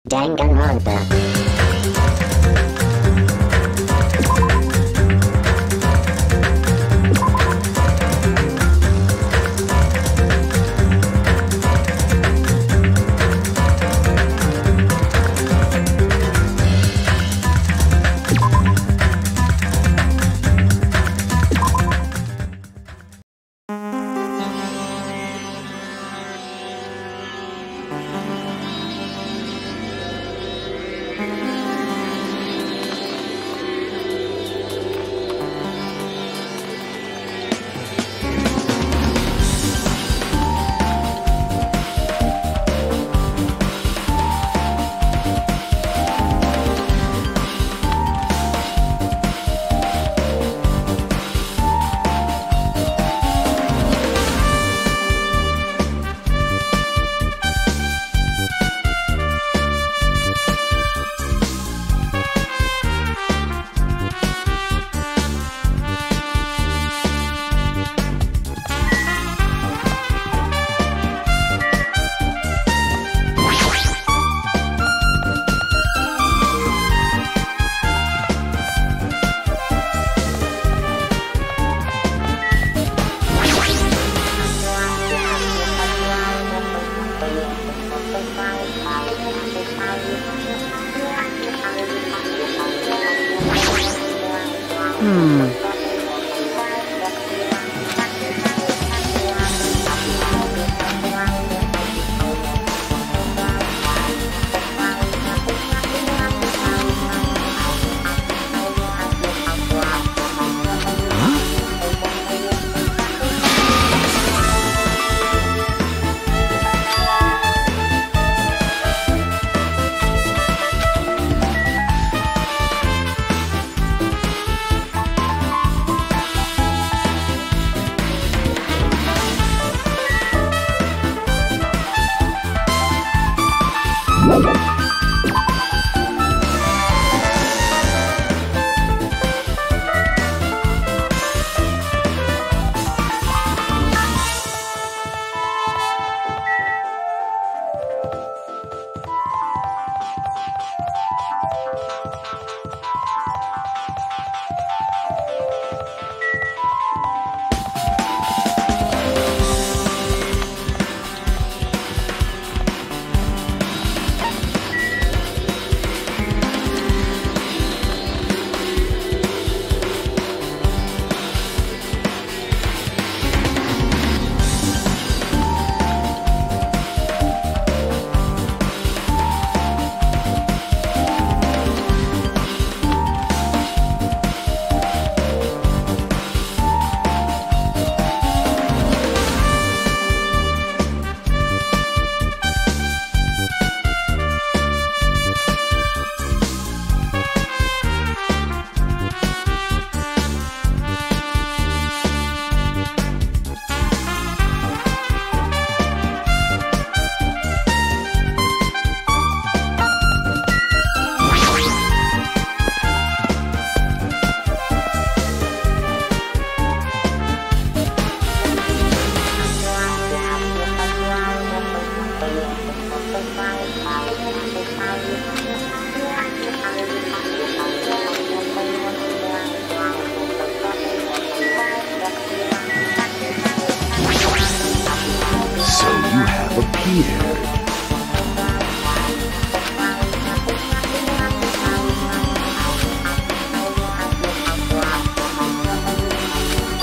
Danganronpa.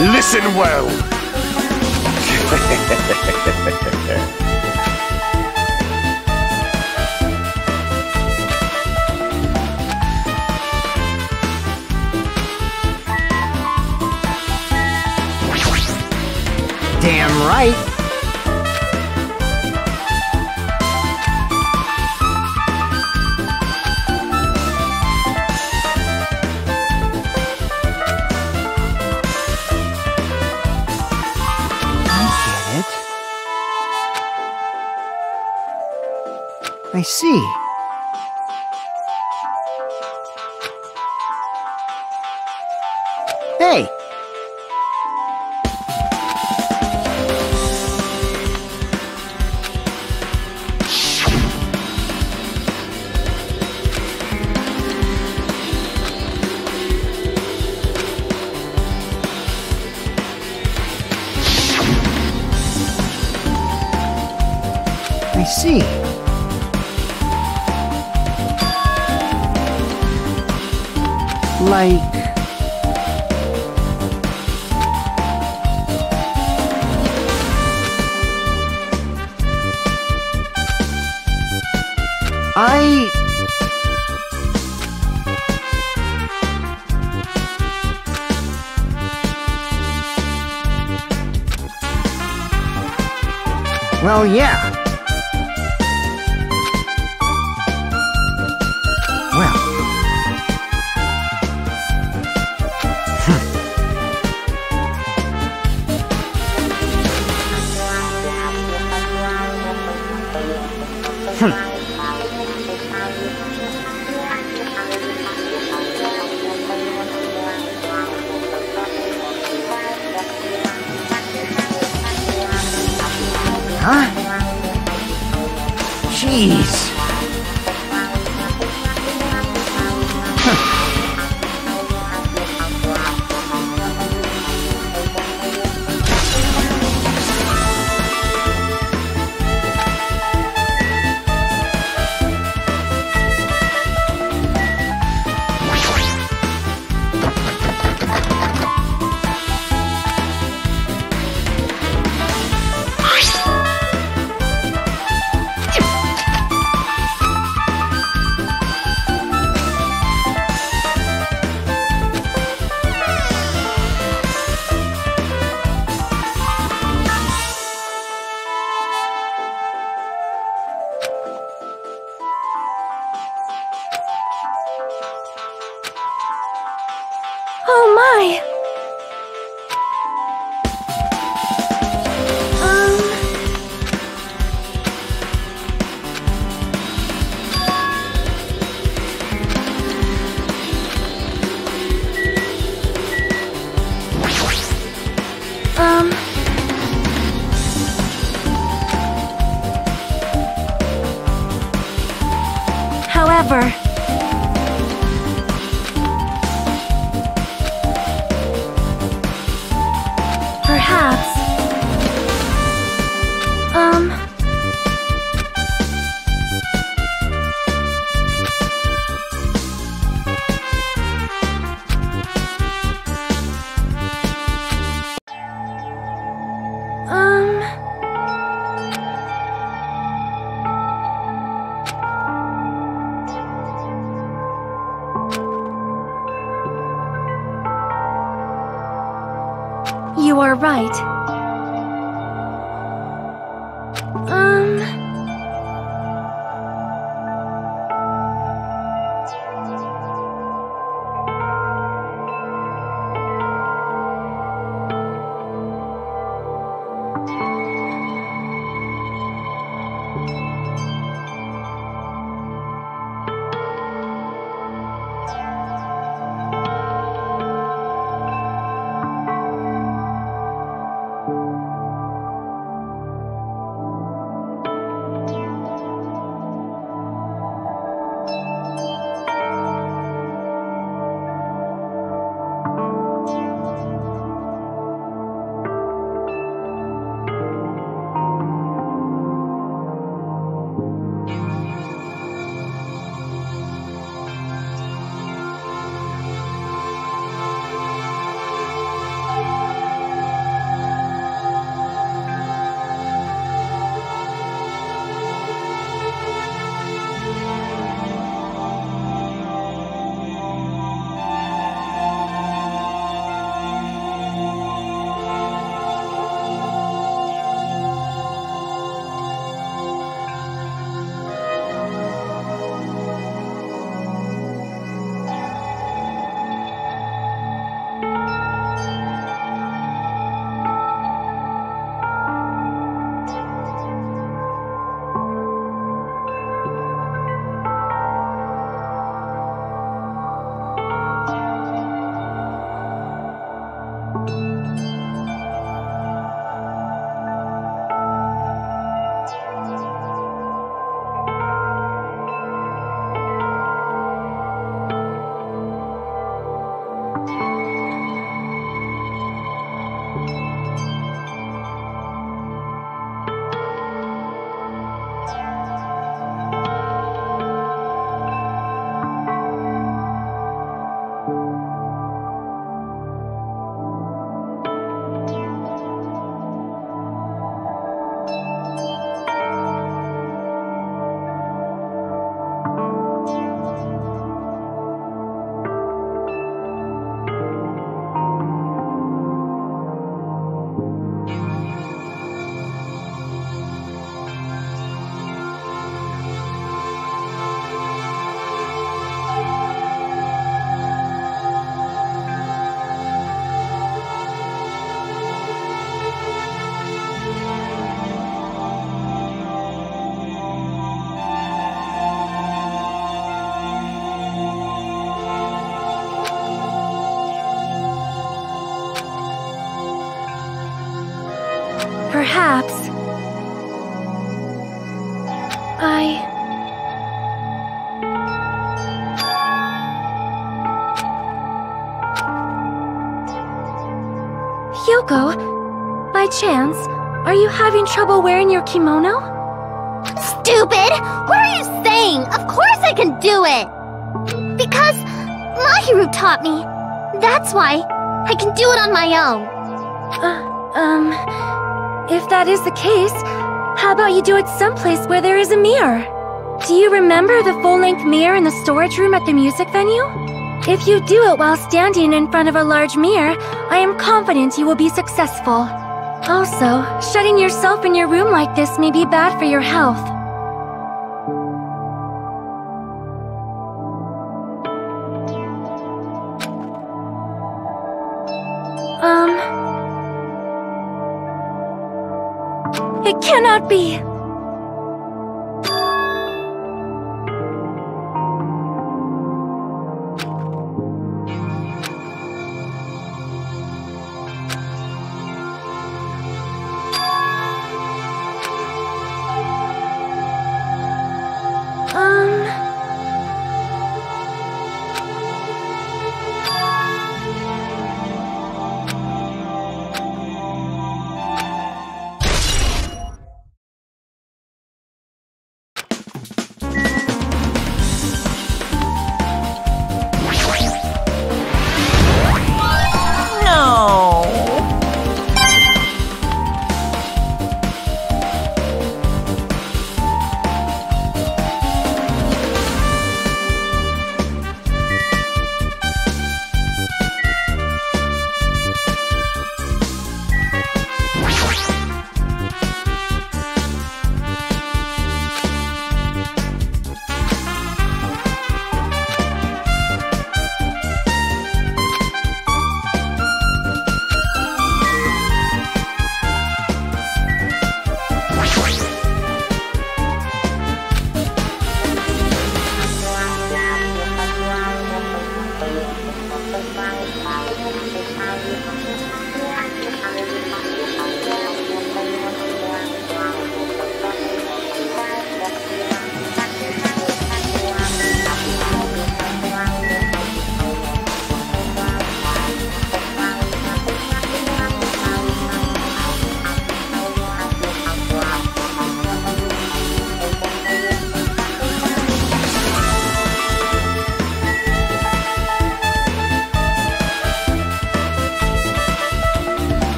Listen well! Damn right! I see. Hey! I see. Like... Well, yeah. Well. Huh? Jeez. Oh my! However... Perhaps... You are right. Perhaps... Hyoko, by chance, are you having trouble wearing your kimono? Stupid! What are you saying? Of course I can do it! Because Mahiru taught me. That's why I can do it on my own. If that is the case, how about you do it someplace where there is a mirror? Do you remember the full-length mirror in the storage room at the music venue? If you do it while standing in front of a large mirror, I am confident you will be successful. Also, shutting yourself in your room like this may be bad for your health. It cannot be!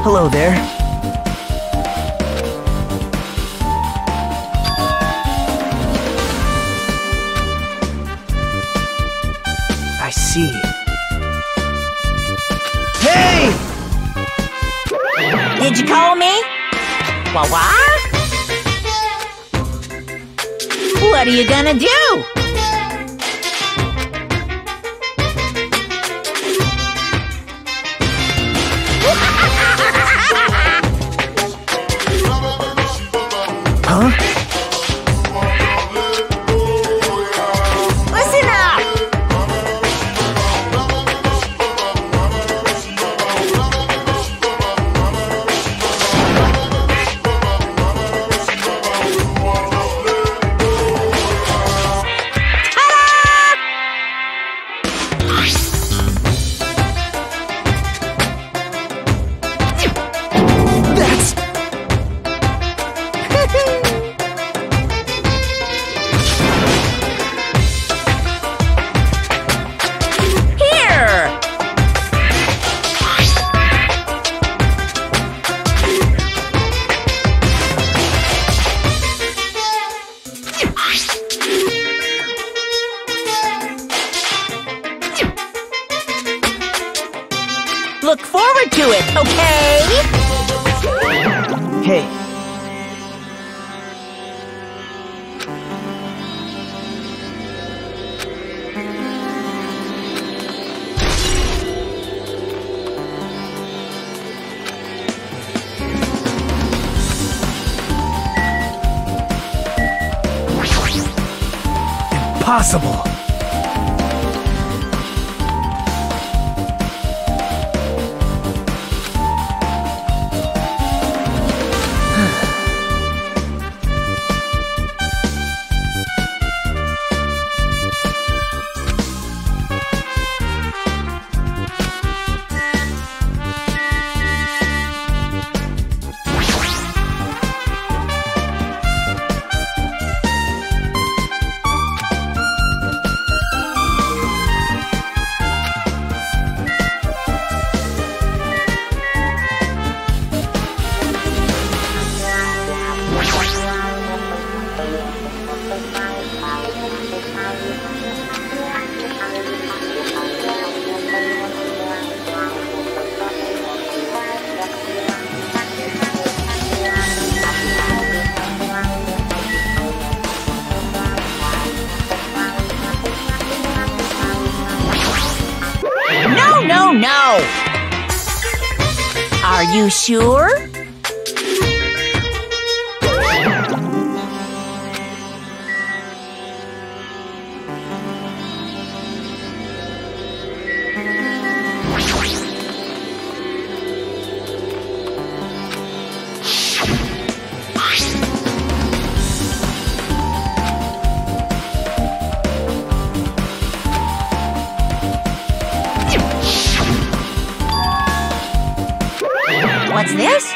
Hello there. I see. Hey! Did you call me? What? What are you gonna do? Huh? Listen up! impossible. No! Are you sure? What's this?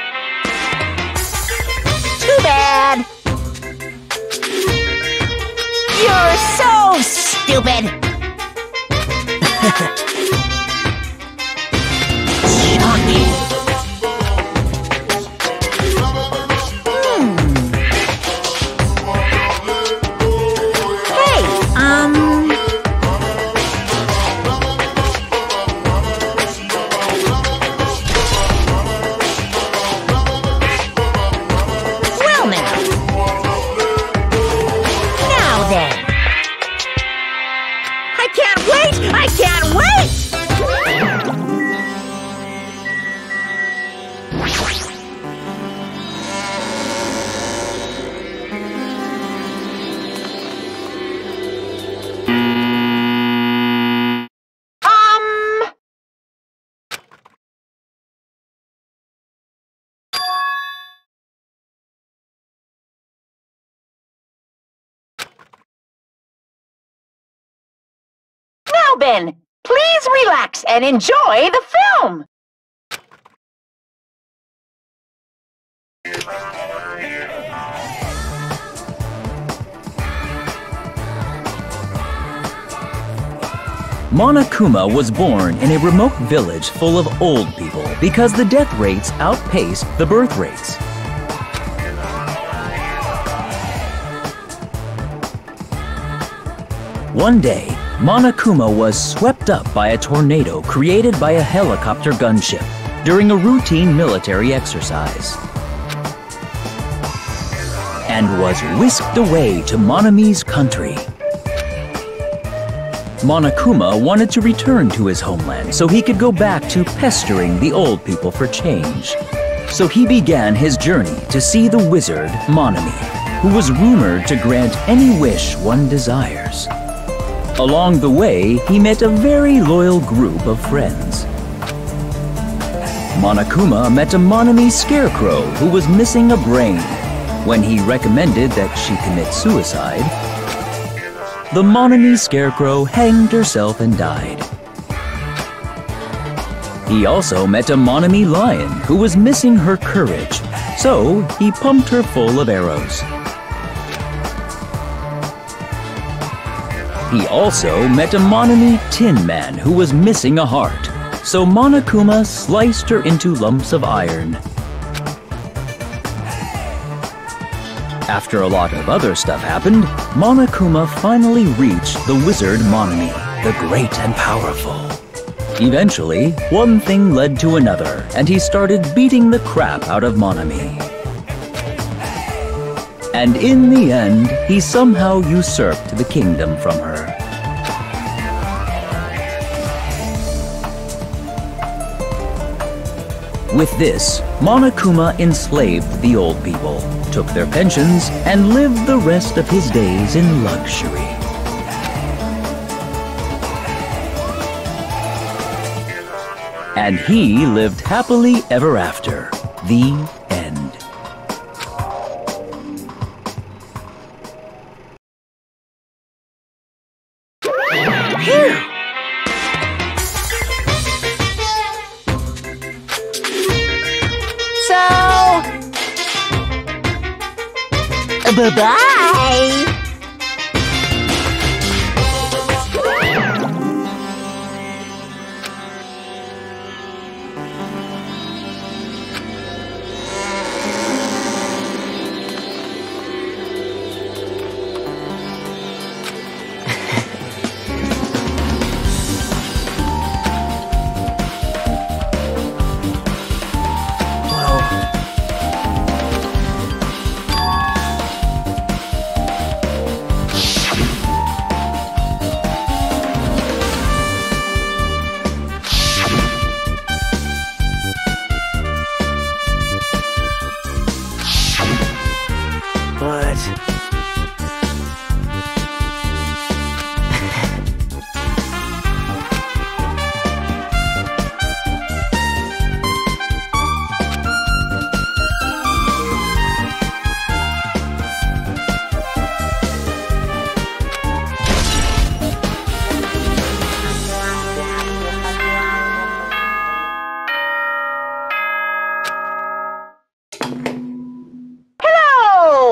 Too bad! You're so stupid! Shocking! I can't wait! Now, Ben, please relax and enjoy the film. Monokuma was born in a remote village full of old people because the death rates outpaced the birth rates. One day, Monokuma was swept up by a tornado created by a helicopter gunship during a routine military exercise, and was whisked away to Monami's country. Monokuma wanted to return to his homeland so he could go back to pestering the old people for change. So he began his journey to see the wizard Monami, who was rumored to grant any wish one desires. Along the way, he met a very loyal group of friends. Monokuma met a Monami scarecrow who was missing a brain. When he recommended that she commit suicide, the Monami scarecrow hanged herself and died. He also met a Monami lion who was missing her courage, so he pumped her full of arrows. He also met a Monami tin man who was missing a heart, so Monokuma sliced her into lumps of iron. After a lot of other stuff happened, Monokuma finally reached the wizard Monami, the great and powerful. Eventually, one thing led to another, and he started beating the crap out of Monami. And in the end, he somehow usurped the kingdom from her. With this, Monokuma enslaved the old people, took their pensions, and lived the rest of his days in luxury. And he lived happily ever after. The end. Phew! So... bye-bye!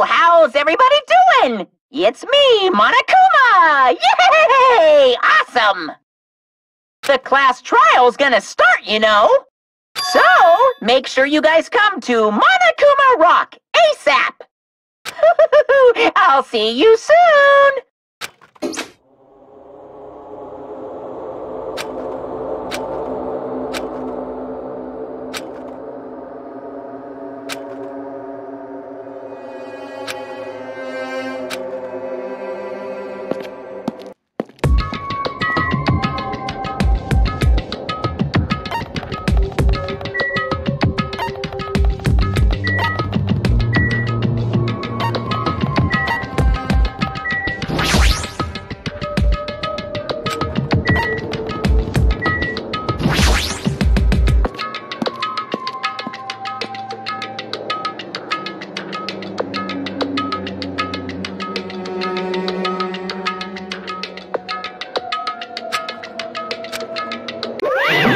How's everybody doing? It's me, Monokuma! Yay! Awesome! The class trial's gonna start, you know. So, make sure you guys come to Monokuma Rock ASAP! I'll see you soon!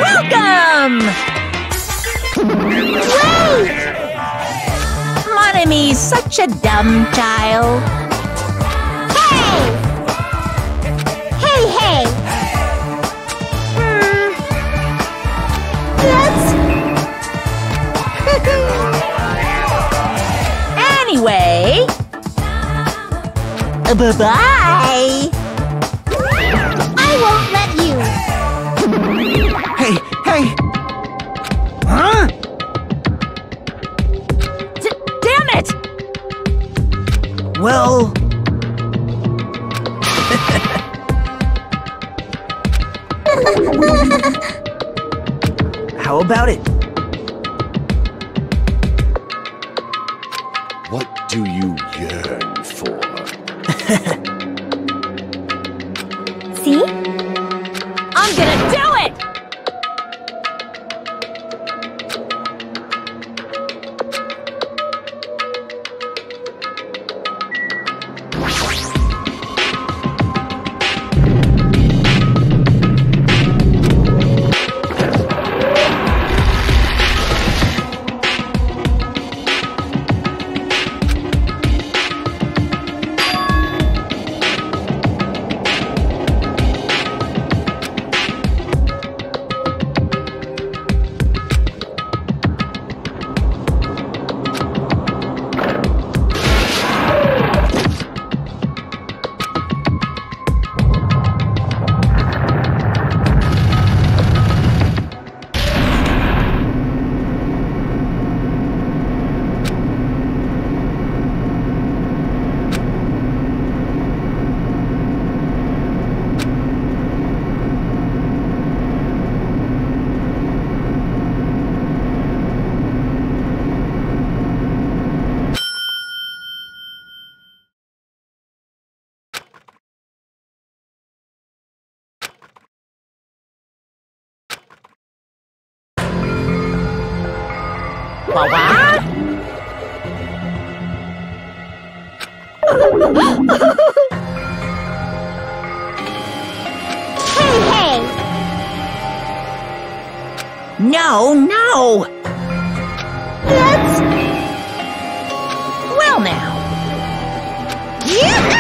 Welcome! Wait! Monomi's such a dumb child. Hey! Hey, hey! Anyway... bye-bye! I won't let you! Hey, hey! Huh? Damn it! Well... How about it? What do you yearn for? See? I'm gonna do it! Hey! No! Let's... Well now. Yoo-hoo!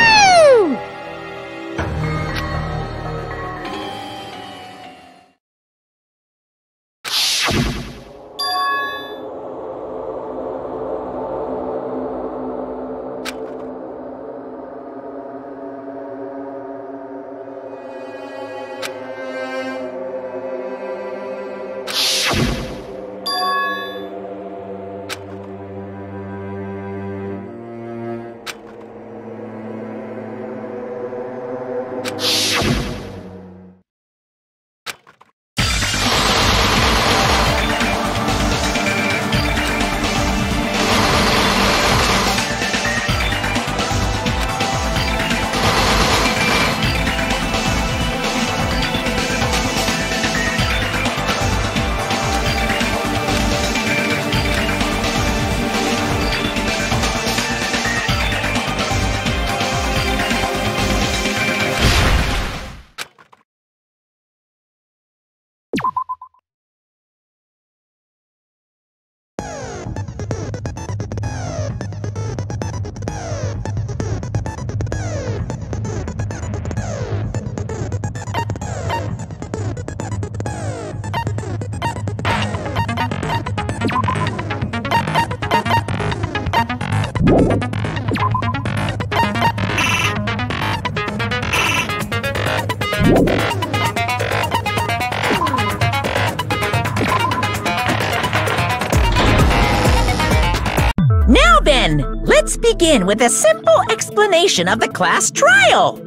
Now then, let's begin with a simple explanation of the class trial.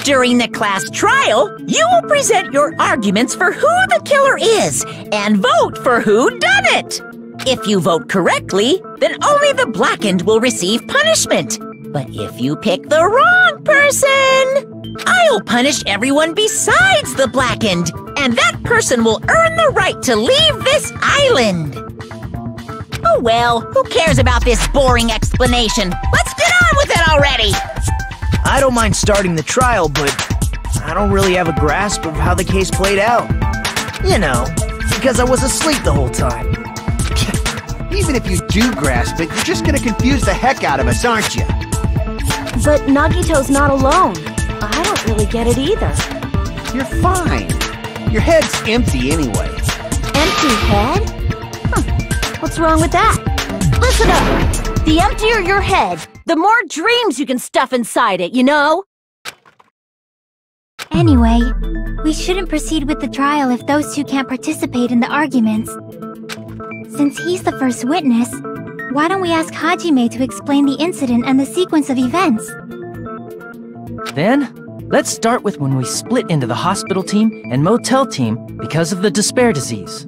During the class trial, you will present your arguments for who the killer is and vote for who done it. If you vote correctly, then only the blackened will receive punishment. But if you pick the wrong person, I'll punish everyone besides the blackened, and that person will earn the right to leave this island. Oh well, who cares about this boring explanation? Let's get on with it already! I don't mind starting the trial, but I don't really have a grasp of how the case played out. You know, because I was asleep the whole time. Even if you do grasp it, you're just gonna confuse the heck out of us, aren't you? But Nagito's not alone. I don't really get it either. You're fine. Your head's empty anyway. Empty head? What's wrong with that? Listen up! The emptier your head, the more dreams you can stuff inside it, you know? Anyway, we shouldn't proceed with the trial if those two can't participate in the arguments. Since he's the first witness, why don't we ask Hajime to explain the incident and the sequence of events? Then, let's start with when we split into the hospital team and motel team because of the despair disease.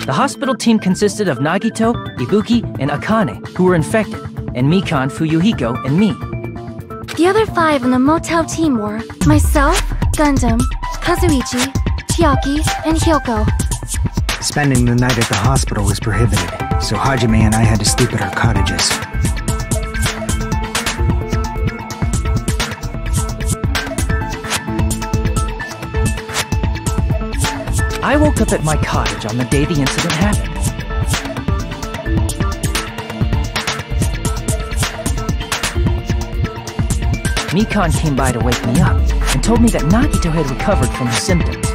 The hospital team consisted of Nagito, Ibuki, and Akane, who were infected, and Mikan, Fuyuhiko, and me. The other 5 on the motel team were myself, Gundam, Kazuichi, Chiaki, and Hyoko. Spending the night at the hospital was prohibited, so Hajime and I had to sleep at our cottages. I woke up at my cottage on the day the incident happened. Mikan came by to wake me up and told me that Nagito had recovered from his symptoms.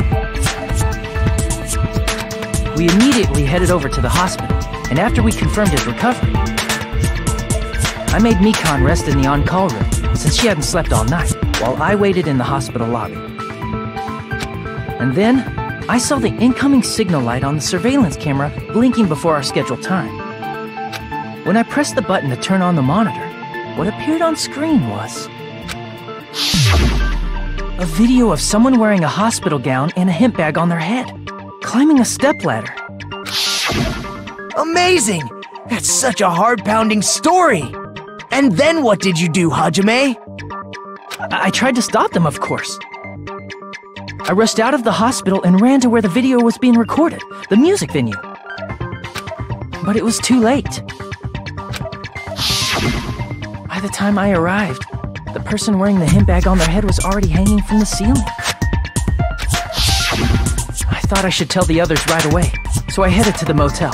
We immediately headed over to the hospital, and after we confirmed his recovery, I made Mikan rest in the on-call room since she hadn't slept all night, while I waited in the hospital lobby. And then, I saw the incoming signal light on the surveillance camera blinking before our scheduled time. When I pressed the button to turn on the monitor, what appeared on screen was a video of someone wearing a hospital gown and a hemp bag on their head, climbing a stepladder. Amazing! That's such a heart-pounding story! And then what did you do, Hajime? I tried to stop them, of course. I rushed out of the hospital and ran to where the video was being recorded, the music venue. But it was too late. By the time I arrived, the person wearing the hemp bag on their head was already hanging from the ceiling. I thought I should tell the others right away, so I headed to the motel.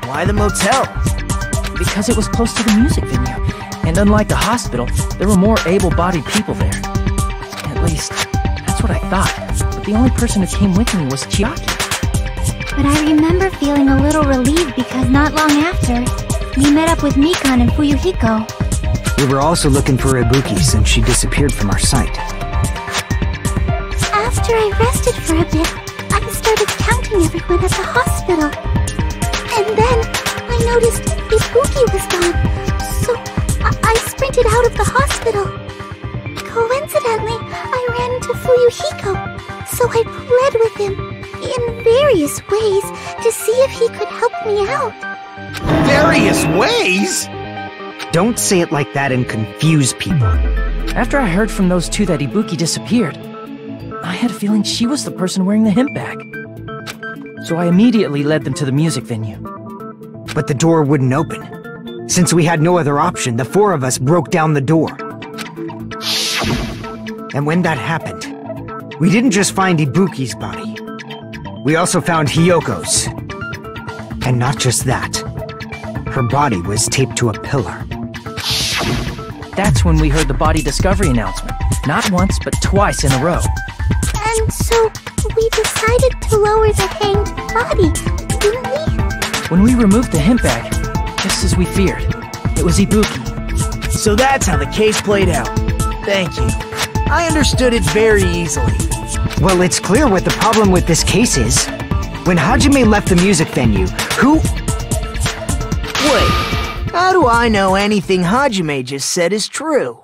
Why the motel? Because it was close to the music venue, and unlike the hospital, there were more able-bodied people there. At least, that's what I thought, but the only person who came with me was Chiaki. But I remember feeling a little relieved because not long after, we met up with Mikan and Fuyuhiko. We were also looking for Ibuki since she disappeared from our sight. After I rested for a bit, I started counting everyone at the hospital. And then I noticed Ibuki was gone, so I sprinted out of the hospital. Coincidentally, I ran into Fuyuhiko, so I pled with him in various ways to see if he could help me out. Various ways? Don't say it like that and confuse people. After I heard from those two that Ibuki disappeared, I had a feeling she was the person wearing the hemp bag. So I immediately led them to the music venue. But the door wouldn't open. Since we had no other option, the four of us broke down the door. And when that happened, we didn't just find Ibuki's body. We also found Hiyoko's. And not just that. Her body was taped to a pillar. That's when we heard the body discovery announcement. Not once, but twice in a row. And so, we decided to lower the hanged body, didn't we? When we removed the hemp bag, just as we feared, it was Ibuki. So that's how the case played out. Thank you. I understood it very easily. Well, it's clear what the problem with this case is. When Hajime left the music venue, who... Wait, how do I know anything Hajime just said is true?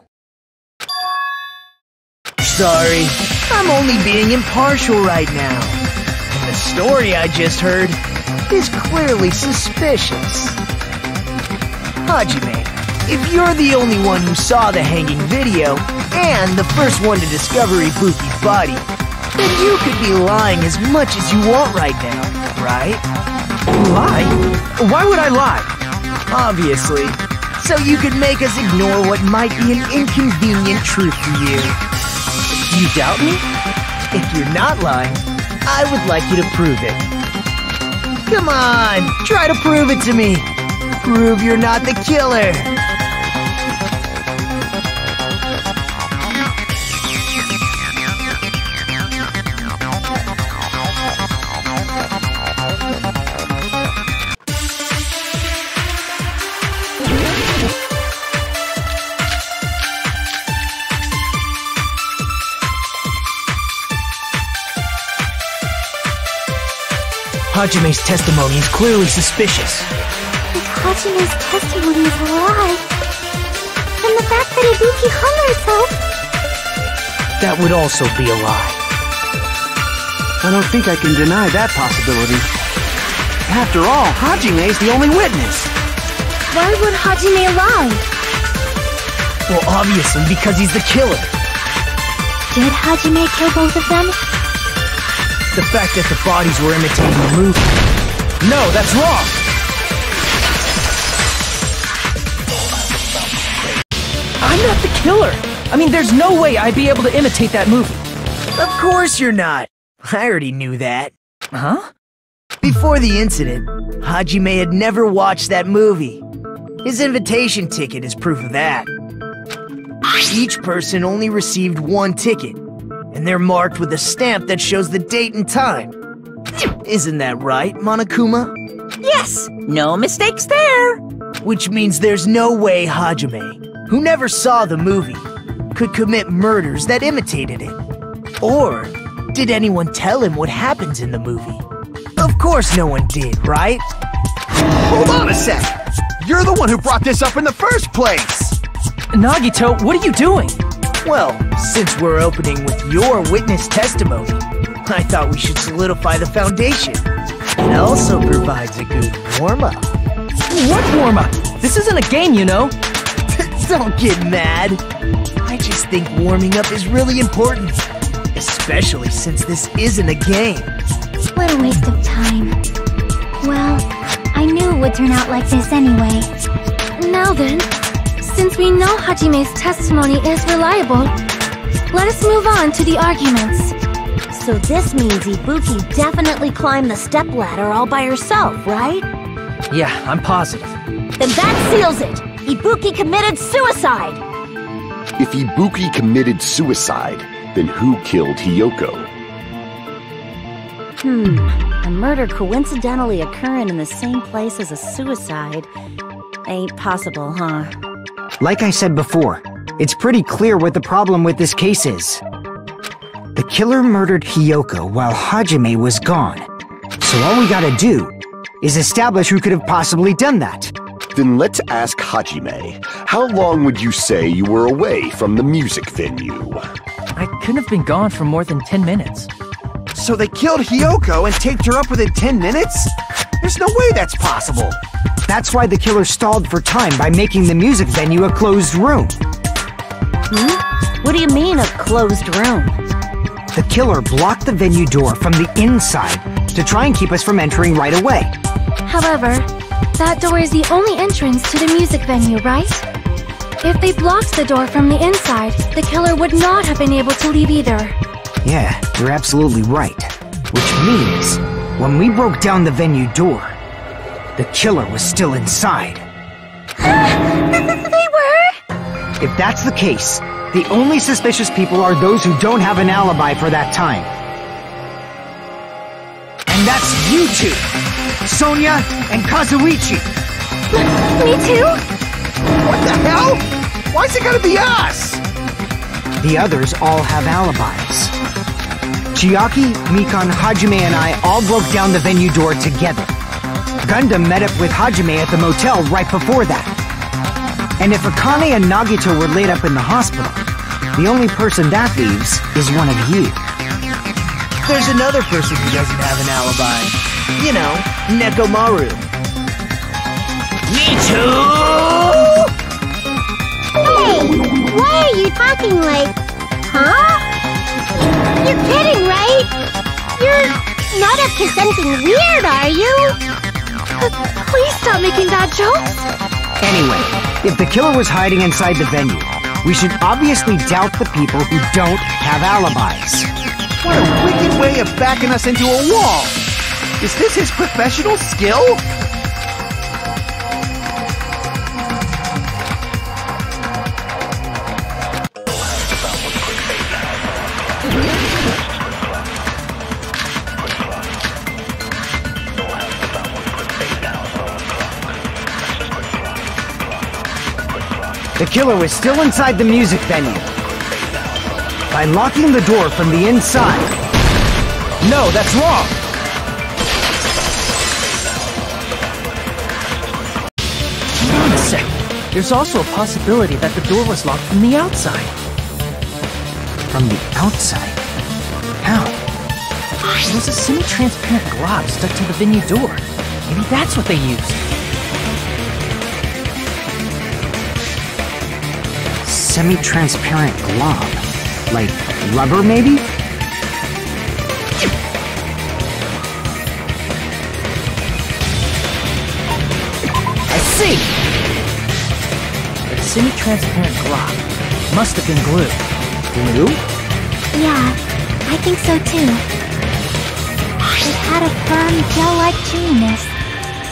Sorry, I'm only being impartial right now. And the story I just heard is clearly suspicious. Hajime, if you're the only one who saw the hanging video, and the first one to discover Ibuki's body, then you could be lying as much as you want right now, right? Lie? Why would I lie? Obviously. So you could make us ignore what might be an inconvenient truth for you. You doubt me? If you're not lying, I would like you to prove it. Come on, try to prove it to me. Prove you're not the killer. Hajime's testimony is clearly suspicious. If Hajime's testimony is a lie, then the fact that Ibuki hung herself... That would also be a lie. I don't think I can deny that possibility. After all, Hajime's the only witness. Why would Hajime lie? Well, obviously because he's the killer. Did Hajime kill both of them? The fact that the bodies were imitating the movie. No, that's wrong! I'm not the killer! I mean, there's no way I'd be able to imitate that movie. Of course you're not. I already knew that. Huh? Before the incident, Hajime had never watched that movie. His invitation ticket is proof of that. Each person only received one ticket, and they're marked with a stamp that shows the date and time. Isn't that right, Monokuma? Yes, no mistakes there. Which means there's no way Hajime, who never saw the movie, could commit murders that imitated it. Or did anyone tell him what happens in the movie? Of course no one did, right? Hold on a sec! You're the one who brought this up in the first place! Nagito, what are you doing? Well, since we're opening with your witness testimony, I thought we should solidify the foundation. It also provides a good warm-up. What warm-up? This isn't a game, you know. Don't get mad. I just think warming up is really important. Especially since this isn't a game. What a waste of time. Well, I knew would turn out like this anyway. Now then, since we know Hajime's testimony is reliable, let us move on to the arguments. So this means Ibuki definitely climbed the stepladder all by herself, right? Yeah, I'm positive. Then that seals it! Ibuki committed suicide! If Ibuki committed suicide, then who killed Hiyoko? A murder coincidentally occurring in the same place as a suicide ain't possible, huh? Like I said before, it's pretty clear what the problem with this case is. The killer murdered Hiyoko while Hajime was gone. So all we gotta do is establish who could have possibly done that. Then let's ask Hajime. How long would you say you were away from the music venue? I couldn't have been gone for more than 10 minutes. So they killed Hiyoko and taped her up within 10 minutes? There's no way that's possible. That's why the killer stalled for time by making the music venue a closed room. What do you mean, a closed room? The killer blocked the venue door from the inside to try and keep us from entering right away. However, that door is the only entrance to the music venue, right? If they blocked the door from the inside, the killer would not have been able to leave either. Yeah, you're absolutely right. Which means, when we broke down the venue door, the killer was still inside. They were? If that's the case, the only suspicious people are those who don't have an alibi for that time. And that's you two! Sonia and Kazuichi! Me too? What the hell? Why's it gotta be us? The others all have alibis. Chiaki, Mikan, Hajime, and I all broke down the venue door together. Gundam met up with Hajime at the motel right before that. And if Akane and Nagito were laid up in the hospital, the only person that leaves is one of you. There's another person who doesn't have an alibi. You know, Nekomaru. Me too! Hey, why are you talking like... Huh? You're kidding, right? You're not up to something weird, are you? Please stop making bad jokes! Anyway, if the killer was hiding inside the venue, we should obviously doubt the people who don't have alibis. What a wicked way of backing us into a wall! Is this his professional skill? The killer was still inside the music venue. By locking the door from the inside. No, that's wrong! Wait a sec. There's also a possibility that the door was locked from the outside. From the outside? How? There was a semi-transparent glob stuck to the venue door. Maybe that's what they used. Semi-transparent glob. Like rubber, maybe? I see! The semi-transparent glob must have been glue. Glue? Yeah, I think so too. It had a firm, gel-like chewiness,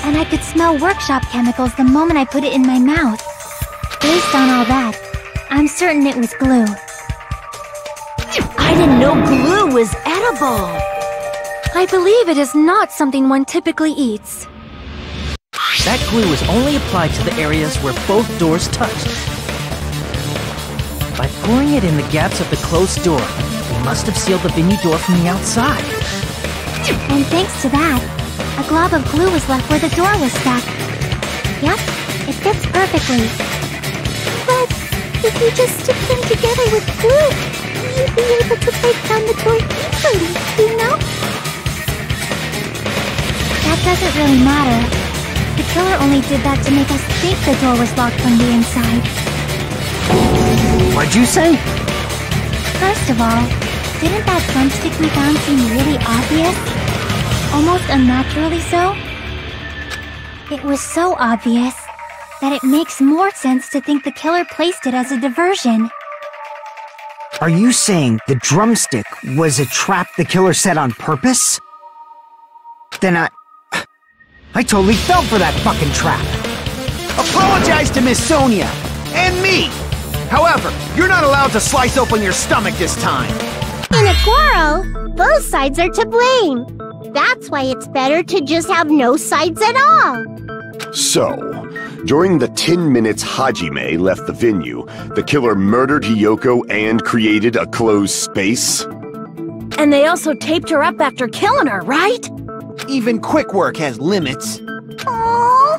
and I could smell workshop chemicals the moment I put it in my mouth. Based on all that, I'm certain it was glue. I didn't know glue was edible! I believe it is not something one typically eats. That glue was only applied to the areas where both doors touched. By pouring it in the gaps of the closed door, we must have sealed the venue door from the outside. And thanks to that, a glob of glue was left where the door was stuck. Yep, it fits perfectly. But if you just stick them together with glue, you'd be able to break down the door easily, you know? That doesn't really matter. The killer only did that to make us think the door was locked from the inside. What'd you say? First of all, didn't that drumstick we found seem really obvious? Almost unnaturally so? It was so obvious that it makes more sense to think the killer placed it as a diversion. Are you saying the drumstick was a trap the killer set on purpose? Then I totally fell for that fucking trap. Apologize to Miss Sonia and me. However, you're not allowed to slice open your stomach this time. In a quarrel, both sides are to blame. That's why it's better to just have no sides at all. So, during the 10 minutes Hajime left the venue, the killer murdered Hiyoko and created a closed space? And they also taped her up after killing her, right? Even quick work has limits. Oh,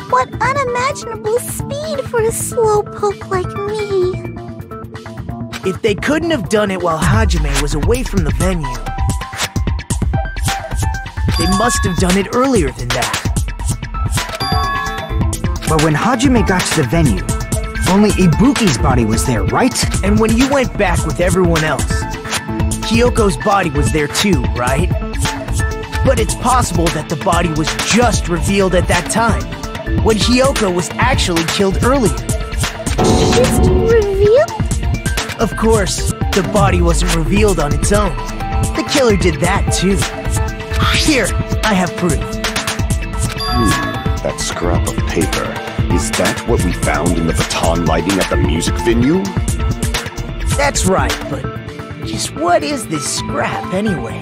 what unimaginable speed for a slowpoke like me. If they couldn't have done it while Hajime was away from the venue, they must have done it earlier than that. But when Hajime got to the venue, only Ibuki's body was there, right? And when you went back with everyone else, Hiyoko's body was there too, right? But it's possible that the body was just revealed at that time, when Hiyoko was actually killed earlier. Just revealed? Of course, the body wasn't revealed on its own. The killer did that too. Here, I have proof. That scrap of paper. Is that what we found in the baton lighting at the music venue? That's right, but just what is this scrap anyway?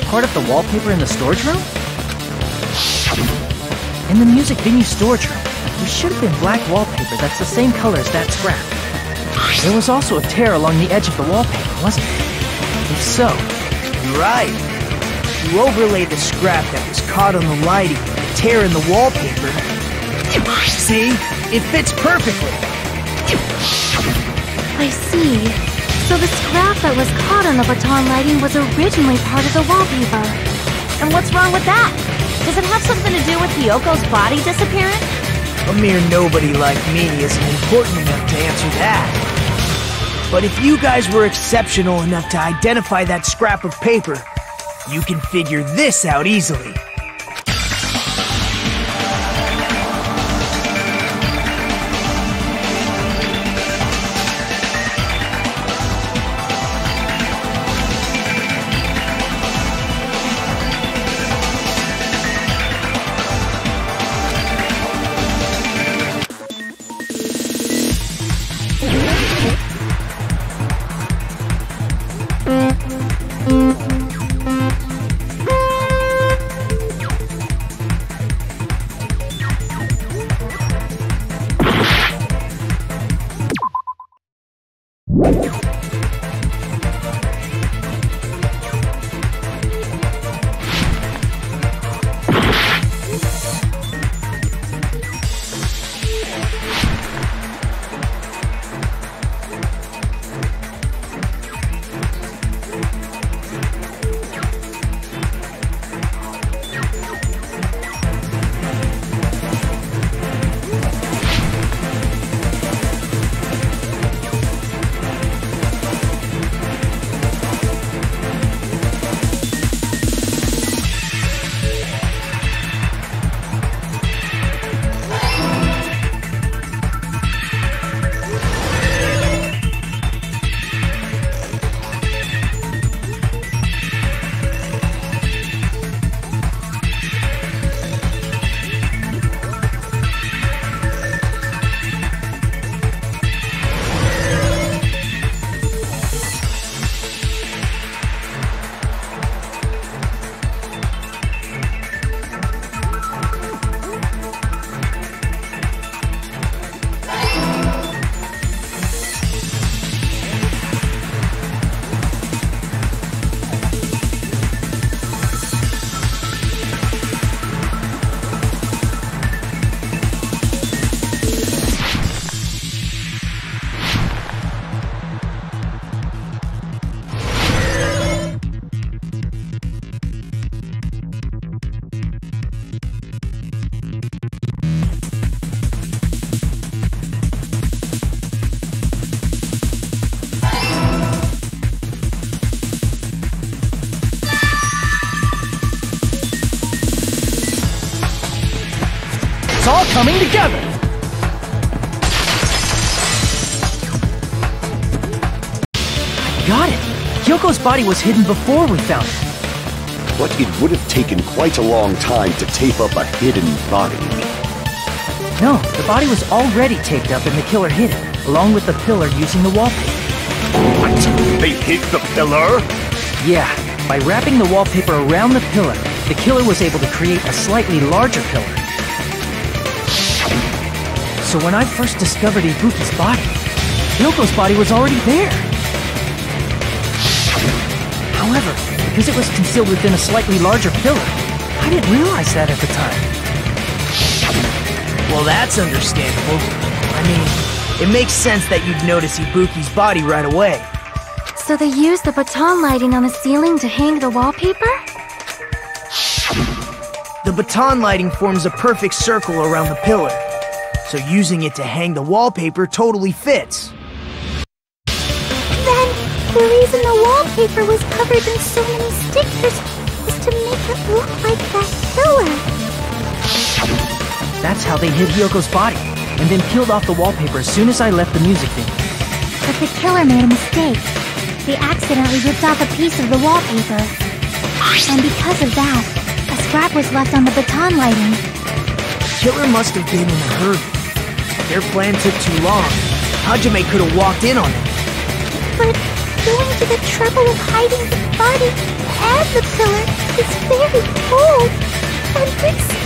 Part of the wallpaper in the storage room? In the music venue storage room, there should have been black wallpaper that's the same color as that scrap. There was also a tear along the edge of the wallpaper, wasn't there? If so... You're right. You overlaid the scrap that was caught on the lighting with the tear in the wallpaper. See? It fits perfectly. I see. So the scrap that was caught on the baton lighting was originally part of the wallpaper. And what's wrong with that? Does it have something to do with Hiyoko's body disappearing? A mere nobody like me isn't important enough to answer that. But if you guys were exceptional enough to identify that scrap of paper, you can figure this out easily. All coming together! Got it! Kyoko's body was hidden before we found it. But it would have taken quite a long time to tape up a hidden body. No, the body was already taped up and the killer hid it, along with the pillar using the wallpaper. What? They hid the pillar? Yeah, by wrapping the wallpaper around the pillar, the killer was able to create a slightly larger pillar. So when I first discovered Ibuki's body, Kyoko's body was already there. However, because it was concealed within a slightly larger pillar, I didn't realize that at the time. Well, that's understandable. I mean, it makes sense that you'd notice Ibuki's body right away. So they used the baton lighting on the ceiling to hang the wallpaper? The baton lighting forms a perfect circle around the pillar, so using it to hang the wallpaper totally fits. Then, the reason the wallpaper was covered in so many stickers was to make it look like that killer. That's how they hid Hyoko's body, and then peeled off the wallpaper as soon as I left the music venue. But the killer made a mistake. They accidentally ripped off a piece of the wallpaper. And because of that, a scrap was left on the baton lighting. Killer must have been in a hurry. Their plan took too long. Hajime could have walked in on it. But going to the trouble of hiding the body and the pillar is very bold and risky.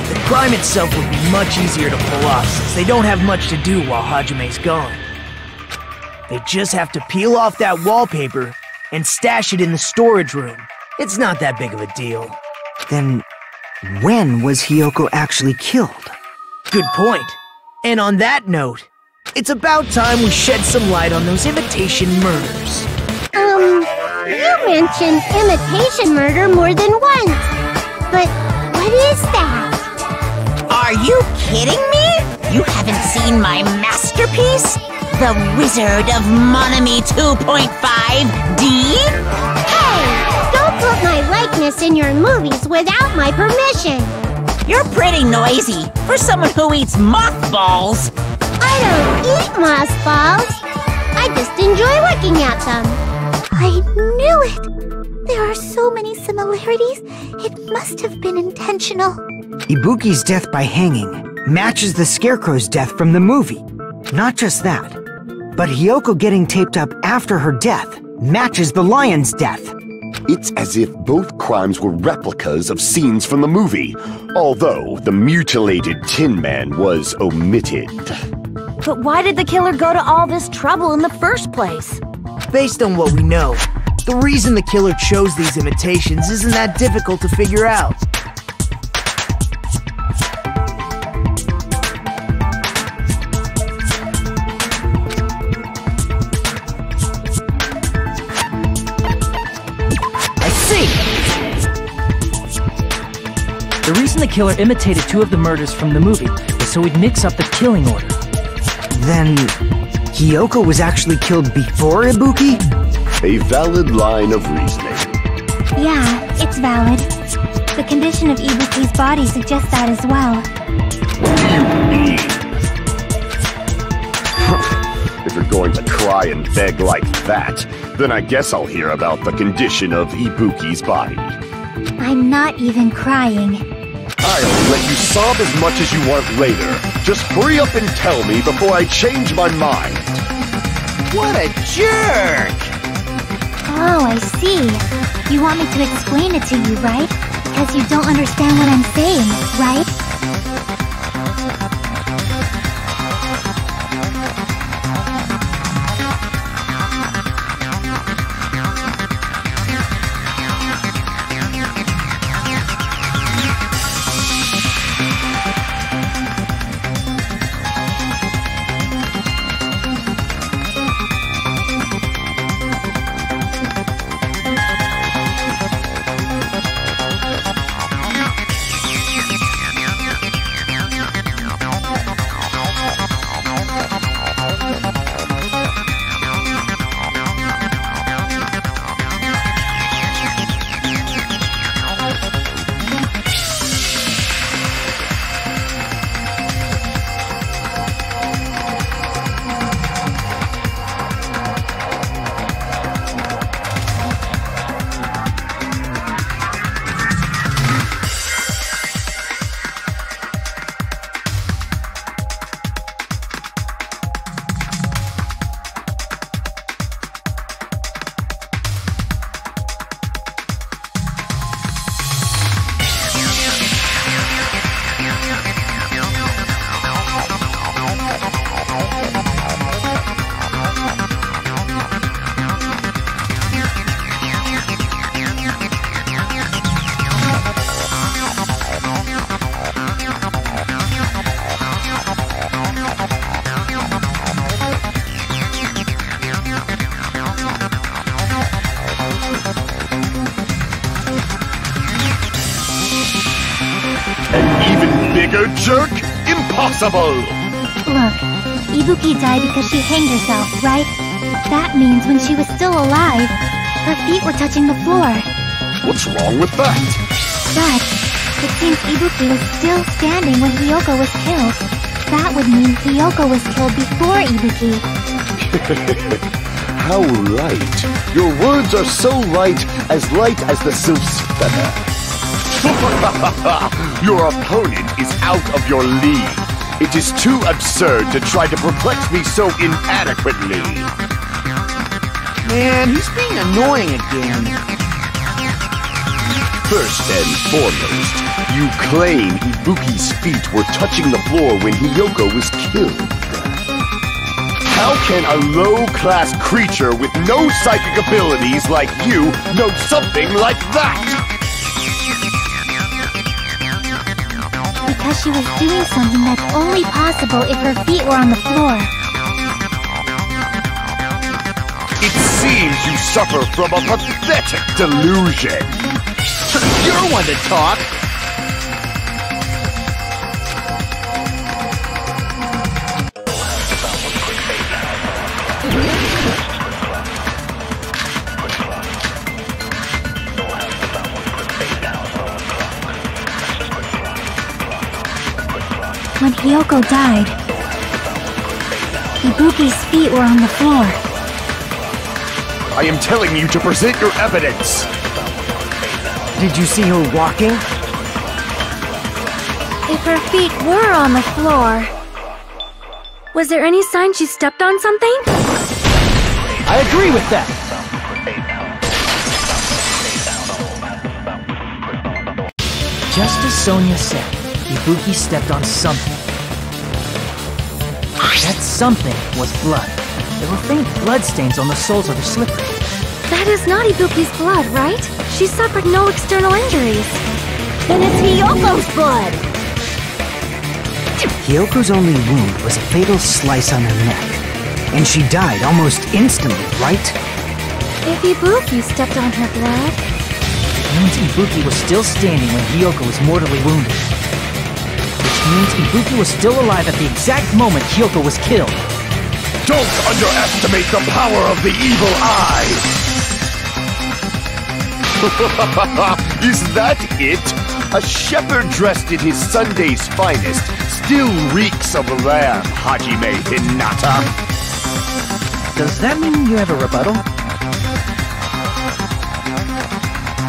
The crime itself would be much easier to pull off since they don't have much to do while Hajime's gone. They just have to peel off that wallpaper and stash it in the storage room. It's not that big of a deal. Then, when was Hiyoko actually killed? Good point. And on that note, it's about time we shed some light on those imitation murders. You mentioned imitation murder more than once. But what is that? Are you kidding me? You haven't seen my masterpiece? the Wizard of Monami 2.5D? Hey! Don't put my likeness in your movies without my permission! You're pretty noisy for someone who eats mothballs. I don't eat mothballs. I just enjoy looking at them. I knew it! There are so many similarities. It must have been intentional. Ibuki's death by hanging matches the Scarecrow's death from the movie. Not just that, but Hiyoko getting taped up after her death matches the lion's death. It's as if both crimes were replicas of scenes from the movie, although the mutilated Tin Man was omitted. But why did the killer go to all this trouble in the first place? Based on what we know, the reason the killer chose these imitations isn't that difficult to figure out. The reason the killer imitated 2 of the murders from the movie was so he'd mix up the killing order. Then, Hiyoko was actually killed before Ibuki? A valid line of reasoning. Yeah, it's valid. The condition of Ibuki's body suggests that as well. What do you mean? If you're going to cry and beg like that, then I guess I'll hear about the condition of Ibuki's body. I'm not even crying. I'll let you sob as much as you want later. Just hurry up and tell me before I change my mind. What a jerk! Oh, I see. You want me to explain it to you, right? Because you don't understand what I'm saying, right? Bigger jerk? Impossible! Look, Ibuki died because she hanged herself, right? That means when she was still alive, her feet were touching the floor. What's wrong with that? But it seems Ibuki was still standing when Hiyoko was killed. That would mean Hiyoko was killed before Ibuki. How light. Your words are so light as the sylph's feather. Your opponent is out of your league. It is too absurd to try to perplex me so inadequately. Man, he's being annoying again. First and foremost, you claim Ibuki's feet were touching the floor when Hiyoko was killed. How can a low-class creature with no psychic abilities like you know something like that? Because she was doing something that's only possible if her feet were on the floor. It seems you suffer from a pathetic delusion. You're one to talk. Hiyoko died. Ibuki's feet were on the floor. I am telling you to present your evidence! Did you see her walking? If her feet were on the floor, was there any sign she stepped on something? I agree with that. Just as Sonia said, Ibuki stepped on something. That something was blood. There were faint bloodstains on the soles of her slippers. That is not Ibuki's blood, right? She suffered no external injuries. Then it's Hiyoko's blood! Hiyoko's only wound was a fatal slice on her neck. And she died almost instantly, right? If Ibuki stepped on her blood... It means Ibuki was still standing when Hiyoko was mortally wounded. Which means Ibuki was still alive at the exact moment Hiyoko was killed. Don't underestimate the power of the evil eye! Is that it? A shepherd dressed in his Sunday's finest still reeks of lamb, Hajime Hinata. Does that mean you have a rebuttal?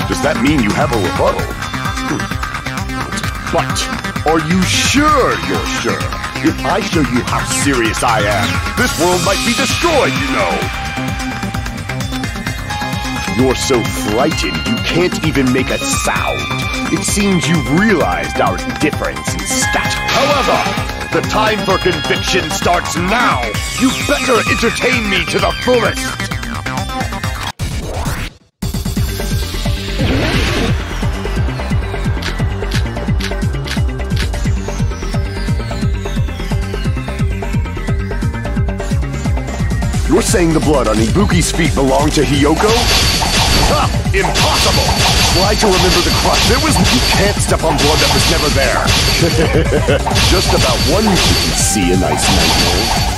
Does that mean you have a rebuttal? But, are you sure you're sure? If I show you how serious I am, this world might be destroyed, you know! You're so frightened you can't even make a sound. It seems you've realized our difference in stat. However, the time for conviction starts now! You better entertain me to the fullest! You're saying the blood on Ibuki's feet belonged to Hiyoko? Ha! Impossible! Try to remember the crime. You can't step on blood that was never there. Just about one you can see a nice nightmare.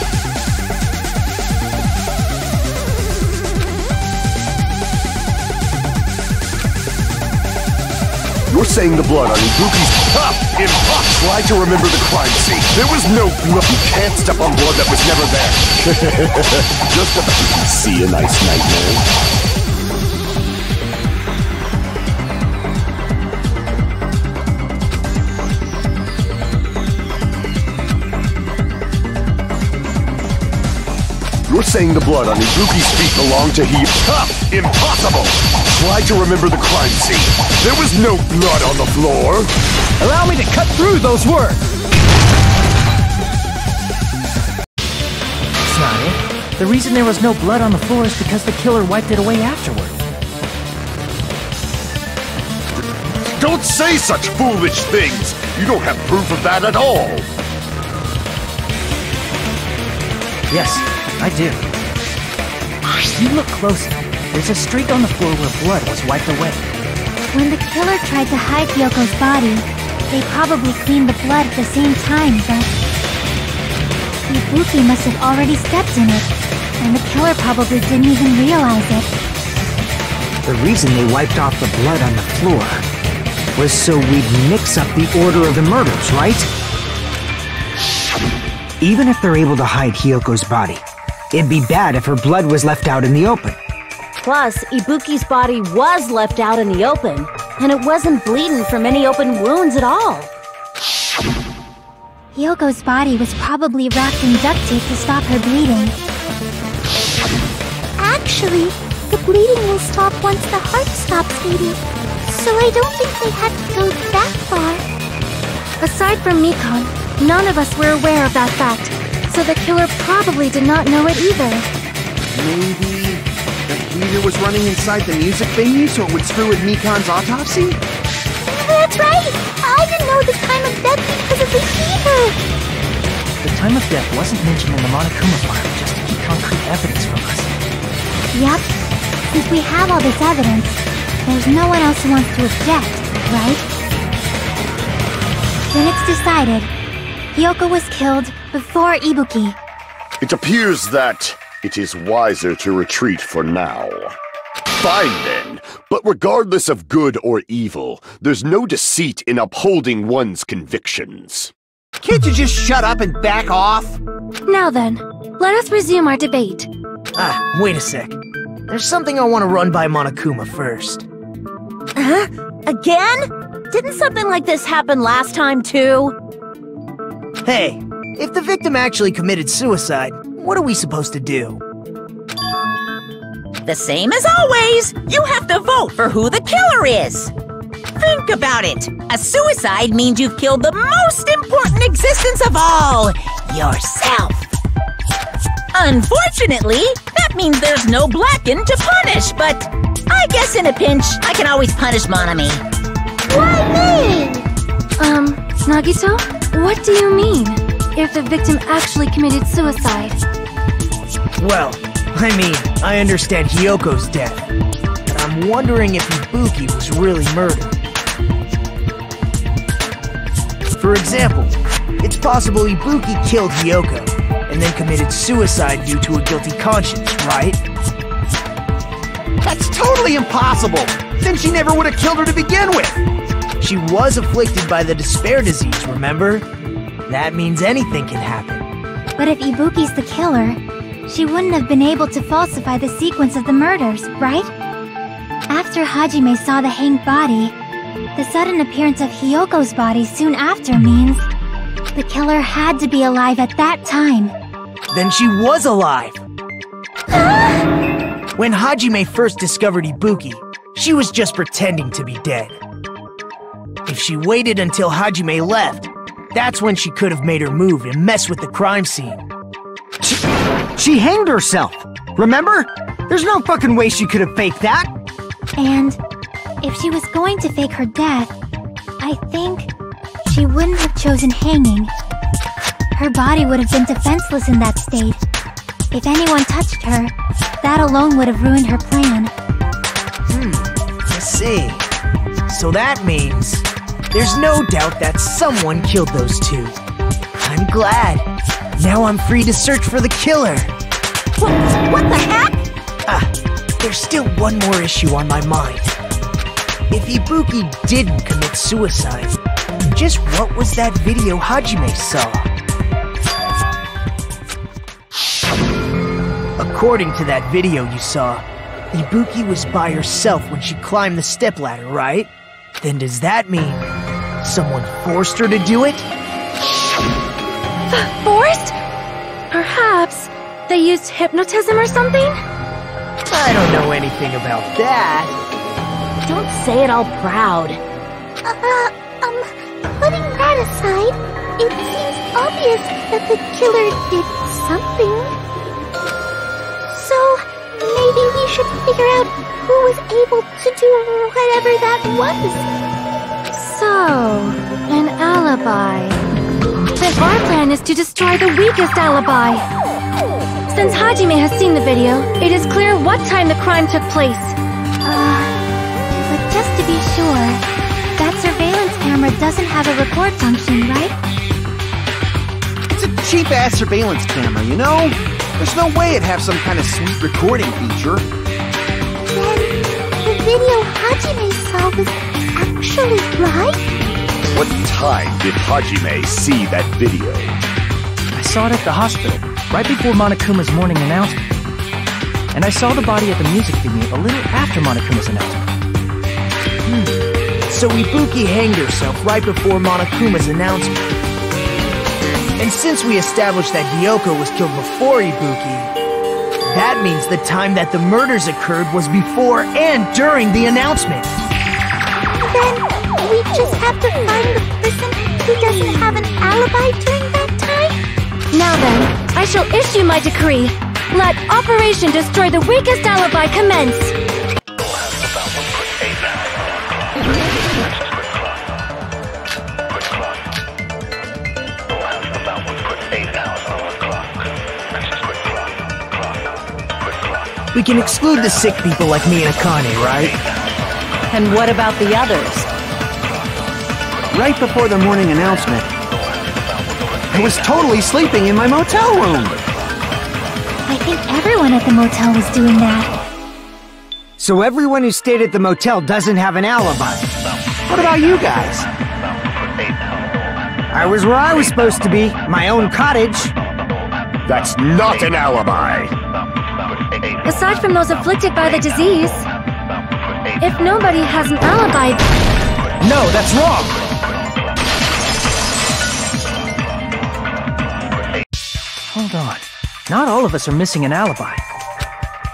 You're saying the blood on Ibuki's... Ha! Impossible! Try to remember the crime scene. There was no blood. You can't step on blood that was never there. Just about you can see a nice nightmare. You're saying the blood on Ibuki's feet belonged to Ha! Impossible! Try to remember the crime scene. There was no blood on the floor. Allow me to cut through those words! That's not it. The reason there was no blood on the floor is because the killer wiped it away afterward. Don't say such foolish things! You don't have proof of that at all! Yes, I do. You look closer. There's a streak on the floor where blood was wiped away. When the killer tried to hide Yoko's body, they probably cleaned the blood at the same time, but... Ibuki must have already stepped in it, and the killer probably didn't even realize it. The reason they wiped off the blood on the floor was so we'd mix up the order of the murders, right? Even if they're able to hide Hiyoko's body, it'd be bad if her blood was left out in the open. Plus, Ibuki's body was left out in the open, and it wasn't bleeding from any open wounds at all. Hiyoko's body was probably wrapped in duct tape to stop her bleeding. Actually, the bleeding will stop once the heart stops beating, so I don't think they had to go that far. Aside from Mikon, none of us were aware of that fact, so the killer probably did not know it either. Maybe the heater was running inside the music venue so it would screw with Mikon's autopsy? That's right! I didn't know the time of death because of the heater! The time of death wasn't mentioned in the Monokuma file just to keep concrete evidence from us. Yep. Since we have all this evidence, there's no one else who wants to object, right? Then it's decided. Hiyoko was killed before Ibuki. It appears that it is wiser to retreat for now. Fine then, but regardless of good or evil, there's no deceit in upholding one's convictions. Can't you just shut up and back off? Now then, let us resume our debate. Wait a sec. There's something I want to run by Monokuma first. Huh? Again? Didn't something like this happen last time, too? Hey, if the victim actually committed suicide, what are we supposed to do? The same as always. You have to vote for who the killer is. Think about it. A suicide means you've killed the most important existence of all, yourself. Unfortunately, that means there's no Blacken to punish, but I guess in a pinch, I can always punish Monami. Why me? Nagito, what do you mean? If the victim actually committed suicide? Well, I understand Hyoko's death, but I'm wondering if Ibuki was really murdered. For example, it's possible Ibuki killed Hyoko, and then committed suicide due to a guilty conscience, right? That's totally impossible! Then she never would have killed her to begin with! She was afflicted by the despair disease, remember? That means anything can happen. But if Ibuki's the killer, she wouldn't have been able to falsify the sequence of the murders, right? After Hajime saw the hanged body, the sudden appearance of Hyoko's body soon after means the killer had to be alive at that time. Then she was alive! When Hajime first discovered Ibuki, she was just pretending to be dead. If she waited until Hajime left, that's when she could have made her move and mess with the crime scene. She hanged herself! Remember? There's no fucking way she could have faked that! And if she was going to fake her death, I think she wouldn't have chosen hanging. Her body would have been defenseless in that state. If anyone touched her, that alone would have ruined her plan. I see. So that means there's no doubt that someone killed those two. I'm glad. Now I'm free to search for the killer. What the heck? There's still one more issue on my mind. If Ibuki didn't commit suicide, just what was that video Hajime saw? According to that video you saw, Ibuki was by herself when she climbed the stepladder, right? Then does that mean someone forced her to do it? Forced? Perhaps they used hypnotism or something? I don't know anything about that. Don't say it all proud. Putting that aside, it seems obvious that the killer did something. So, maybe we should figure out who was able to do whatever that was. So, an alibi. Then our plan is to destroy the weakest alibi. Since Hajime has seen the video, it is clear what time the crime took place. But just to be sure, that surveillance camera doesn't have a record function, right? It's a cheap-ass surveillance camera, you know? There's no way it'd have some kind of sweet recording feature. Then, the video Hajime saw was actually right? What time did Hajime see that video? I saw it at the hospital, right before Monokuma's morning announcement. And I saw the body at the music venue a little after Monokuma's announcement. So Ibuki hanged herself right before Monokuma's announcement. And since we established that Hyoko was killed before Ibuki, that means the time that the murders occurred was before and during the announcement. Then, we just have to find the person who doesn't have an alibi during that time? Now then, I shall issue my decree. Let Operation Destroy the Weakest Alibi commence! We can exclude the sick people like me and Akane, right? And what about the others? Right before the morning announcement, I was totally sleeping in my motel room. I think everyone at the motel was doing that. So everyone who stayed at the motel doesn't have an alibi. What about you guys? I was where I was supposed to be, my own cottage. That's not an alibi. Aside from those afflicted by the disease, if nobody has an alibi... No, that's wrong! Hold on. Not all of us are missing an alibi.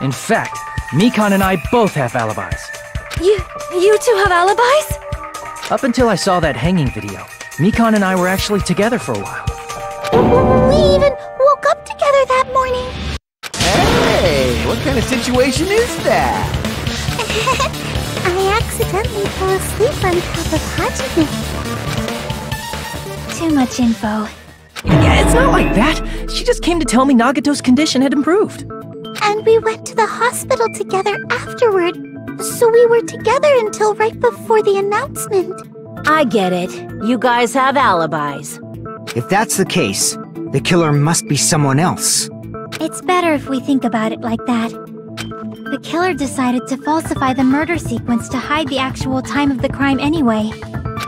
In fact, Mikan and I both have alibis. You two have alibis? Up until I saw that hanging video, Mikan and I were actually together for a while. We even woke up together that morning. Hey, what kind of situation is that? I accidentally fell asleep on top of Hajime. Too much info. Yeah, it's not like that. She just came to tell me Nagato's condition had improved. And we went to the hospital together afterward. So we were together until right before the announcement. I get it. You guys have alibis. If that's the case, the killer must be someone else. It's better if we think about it like that. The killer decided to falsify the murder sequence to hide the actual time of the crime anyway.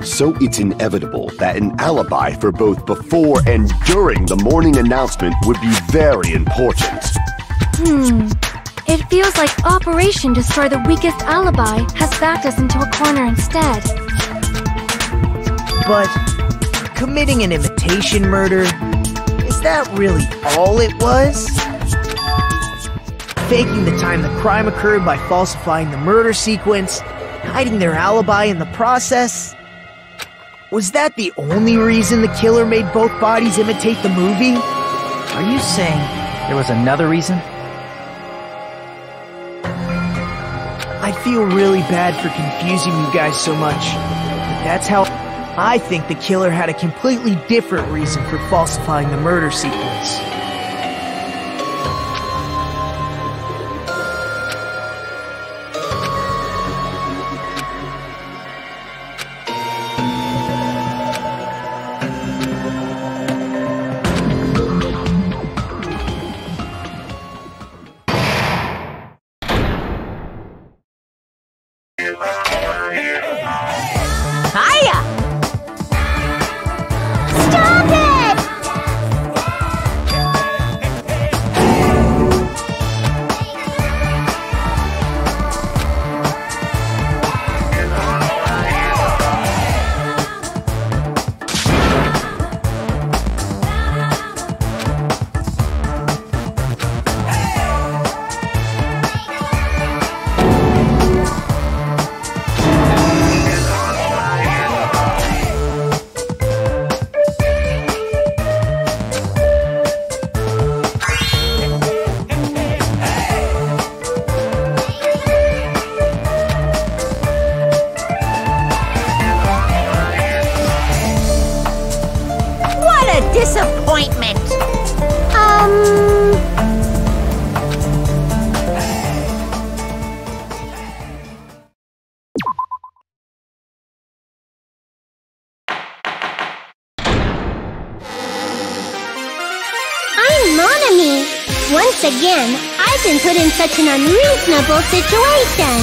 So it's inevitable that an alibi for both before and during the morning announcement would be very important. It feels like Operation Destroy the Weakest Alibi has backed us into a corner instead. But committing an imitation murder, is that really all it was? Faking the time the crime occurred by falsifying the murder sequence, hiding their alibi in the process? Was that the only reason the killer made both bodies imitate the movie? Are you saying there was another reason? I feel really bad for confusing you guys so much, but that's how I think the killer had a completely different reason for falsifying the murder sequence. Disappointment. I'm Monami. Once again, I've been put in such an unreasonable situation.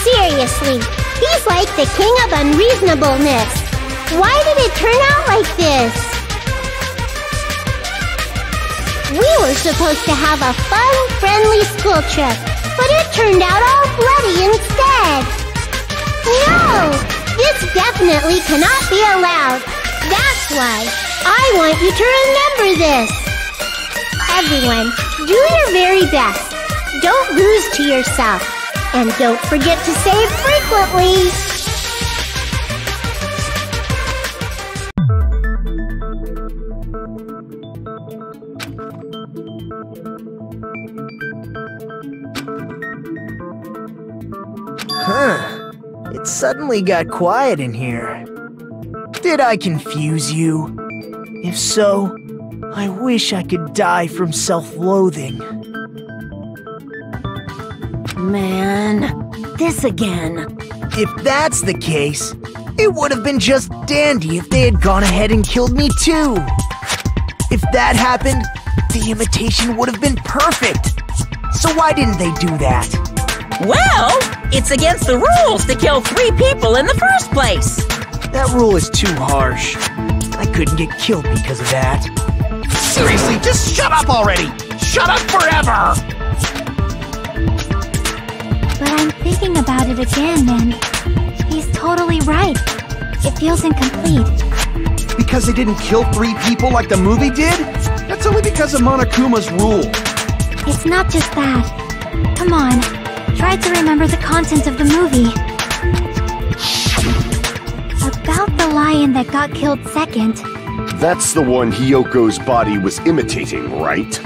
Seriously, he's like the king of unreasonableness. Why did it turn out like this? We were supposed to have a fun, friendly school trip, but it turned out all bloody instead. No! This definitely cannot be allowed. That's why I want you to remember this. Everyone, do your very best. Don't lose to yourself. And don't forget to save frequently. It suddenly got quiet in here. Did I confuse you? If so, I wish I could die from self-loathing. Man, this again. If that's the case, it would have been just dandy if they had gone ahead and killed me too. If that happened, the imitation would have been perfect. So why didn't they do that? Well, it's against the rules to kill 3 people in the first place. That rule is too harsh. I couldn't get killed because of that. Seriously, just shut up already! Shut up forever! But I'm thinking about it again, and he's totally right. It feels incomplete. Because they didn't kill 3 people like the movie did? That's only because of Monokuma's rule. It's not just that. Come on, try to remember the content of the movie. About the lion that got killed second. That's the one Hiyoko's body was imitating, right?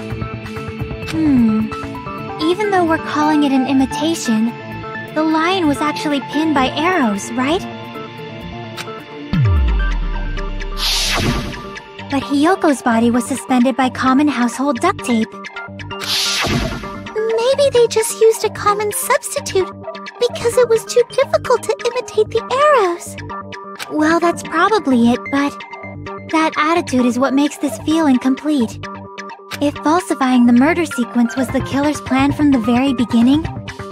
Even though we're calling it an imitation, the lion was actually pinned by arrows, right? But Hiyoko's body was suspended by common household duct tape. Maybe they just used a common substitute because it was too difficult to imitate the arrows. Well, that's probably it, but that attitude is what makes this feel incomplete. If falsifying the murder sequence was the killer's plan from the very beginning,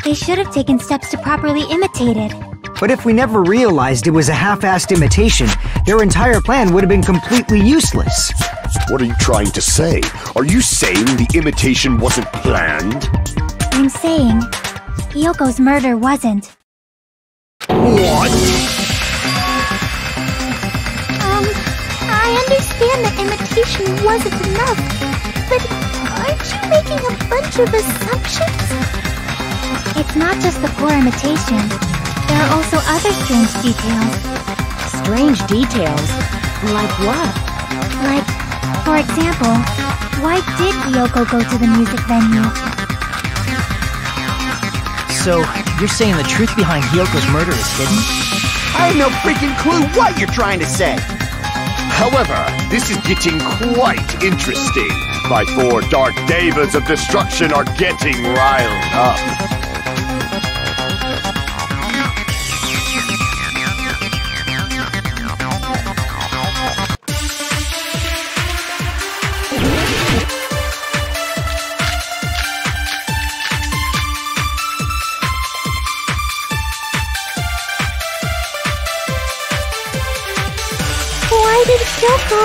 they should have taken steps to properly imitate it. But if we never realized it was a half-assed imitation, their entire plan would have been completely useless. What are you trying to say? Are you saying the imitation wasn't planned? I'm saying, Hiyoko's murder wasn't. What? I understand that imitation wasn't enough, but aren't you making a bunch of assumptions? It's not just the poor imitation. There are also other strange details. Strange details? Like what? Like, for example, why did Hiyoko go to the music venue? So, you're saying the truth behind Hiyoko's murder is hidden? I have no freaking clue what you're trying to say. However, this is getting quite interesting. My 4 dark devas of destruction are getting riled up. Why did Kyoko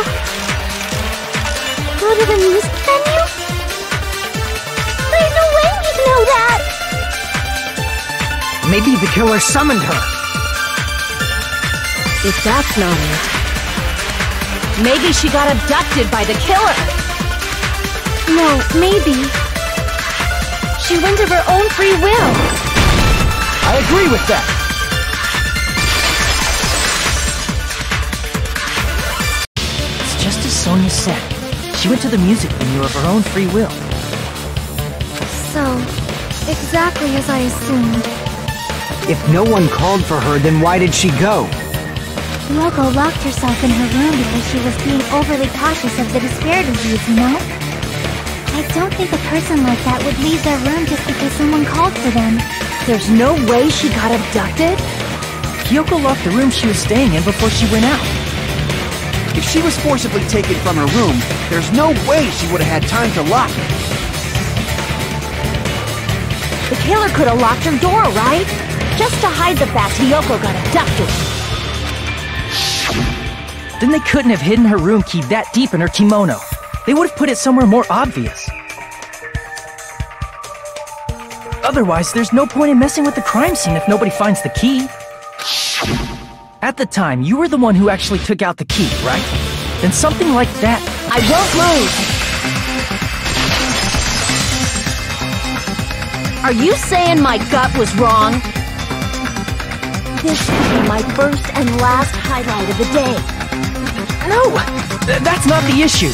go to the music venue? There's no way we'd know that! Maybe the killer summoned her. If that's not it, maybe she got abducted by the killer! No, maybe. She went of her own free will. I agree with that. Just as Sonia said, she went to the music venue of her own free will. So, exactly as I assumed. If no one called for her, then why did she go? Hiyoko locked herself in her room because she was being overly cautious of the despair disease, you know? I don't think a person like that would leave their room just because someone called for them. There's no way she got abducted? Hiyoko locked the room she was staying in before she went out. If she was forcibly taken from her room, there's no way she would have had time to lock it. The killer could have locked her door, right? Just to hide the fact Hiyoko got abducted. Then they couldn't have hidden her room key that deep in her kimono. They would have put it somewhere more obvious. Otherwise, there's no point in messing with the crime scene if nobody finds the key. At the time, you were the one who actually took out the key, right? Then something like that... I won't move! Are you saying my gut was wrong? This could be my first and last highlight of the day. No! That's not the issue.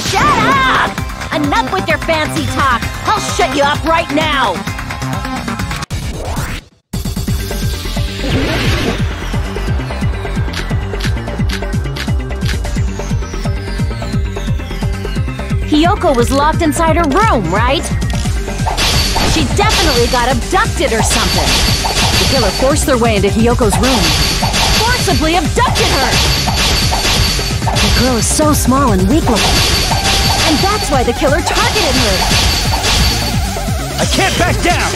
Shut up! Enough with your fancy talk! I'll shut you up right now! Hiyoko was locked inside her room, right? She definitely got abducted or something. The killer forced their way into Hiyoko's room. Forcibly abducted her! The girl is so small and weak-looking. And that's why the killer targeted her! I can't back down!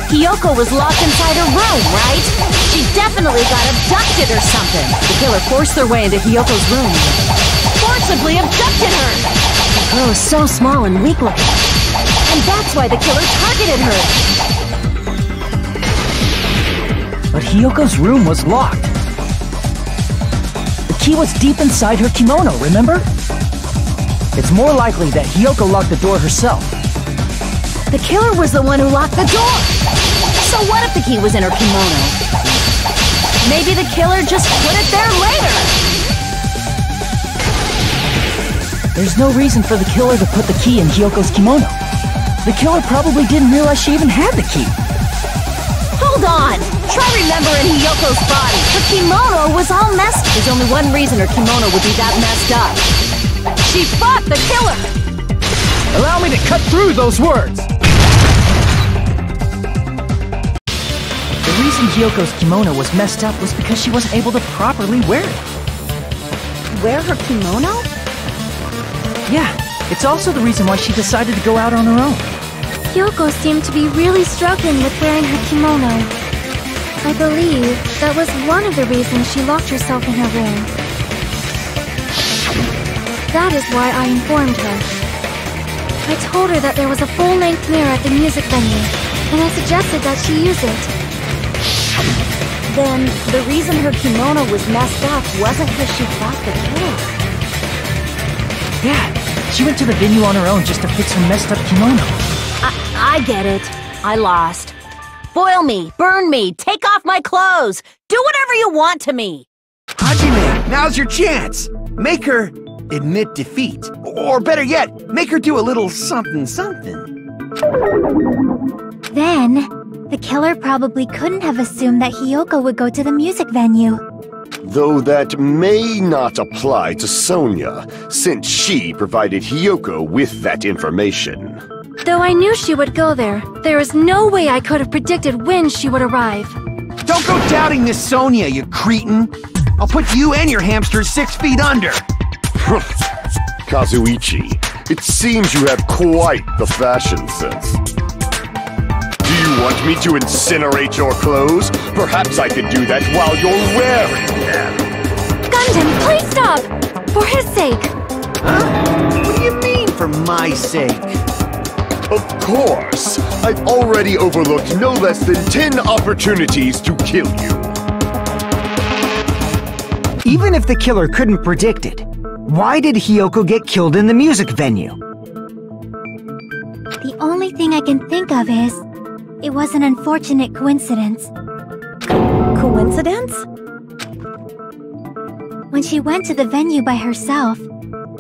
Hiyoko was locked inside her room, right? She definitely got abducted or something. The killer forced their way into Hiyoko's room. Forcibly abducted her! The girl is so small and weak-looking. And that's why the killer targeted her. But Hiyoko's room was locked. The key was deep inside her kimono, remember? It's more likely that Hiyoko locked the door herself. The killer was the one who locked the door! So what if the key was in her kimono? Maybe the killer just put it there later! There's no reason for the killer to put the key in Hiyoko's kimono. The killer probably didn't realize she even had the key. Hold on! Try remembering Hiyoko's body. Her kimono was all messed. There's only one reason her kimono would be that messed up. She fought the killer! Allow me to cut through those words! The reason Hiyoko's kimono was messed up was because she wasn't able to properly wear it. Wear her kimono? Yeah, it's also the reason why she decided to go out on her own. Hiyoko seemed to be really struggling with wearing her kimono. I believe that was one of the reasons she locked herself in her room. That is why I informed her. I told her that there was a full-length mirror at the music venue, and I suggested that she use it. Then, the reason her kimono was messed up wasn't because she fought the killer. Yeah, she went to the venue on her own just to fix her messed up kimono. I get it. I lost. Boil me, burn me, take off my clothes. Do whatever you want to me. Hajime, now's your chance. Make her admit defeat. Or better yet, make her do a little something. Then, the killer probably couldn't have assumed that Hiyoko would go to the music venue. Though that may not apply to Sonia, since she provided Hiyoko with that information. Though I knew she would go there, there is no way I could have predicted when she would arrive. Don't go doubting Miss Sonia, you cretin. I'll put you and your hamsters 6 feet under. Kazuichi, it seems you have quite the fashion sense. Do you want me to incinerate your clothes? Perhaps I could do that while you're wearing them. Gundam, please stop! For his sake! Huh? What do you mean, for my sake? Of course! I've already overlooked no less than 10 opportunities to kill you. Even if the killer couldn't predict it, why did Hiyoko get killed in the music venue? The only thing I can think of is, it was an unfortunate coincidence. Coincidence? When she went to the venue by herself,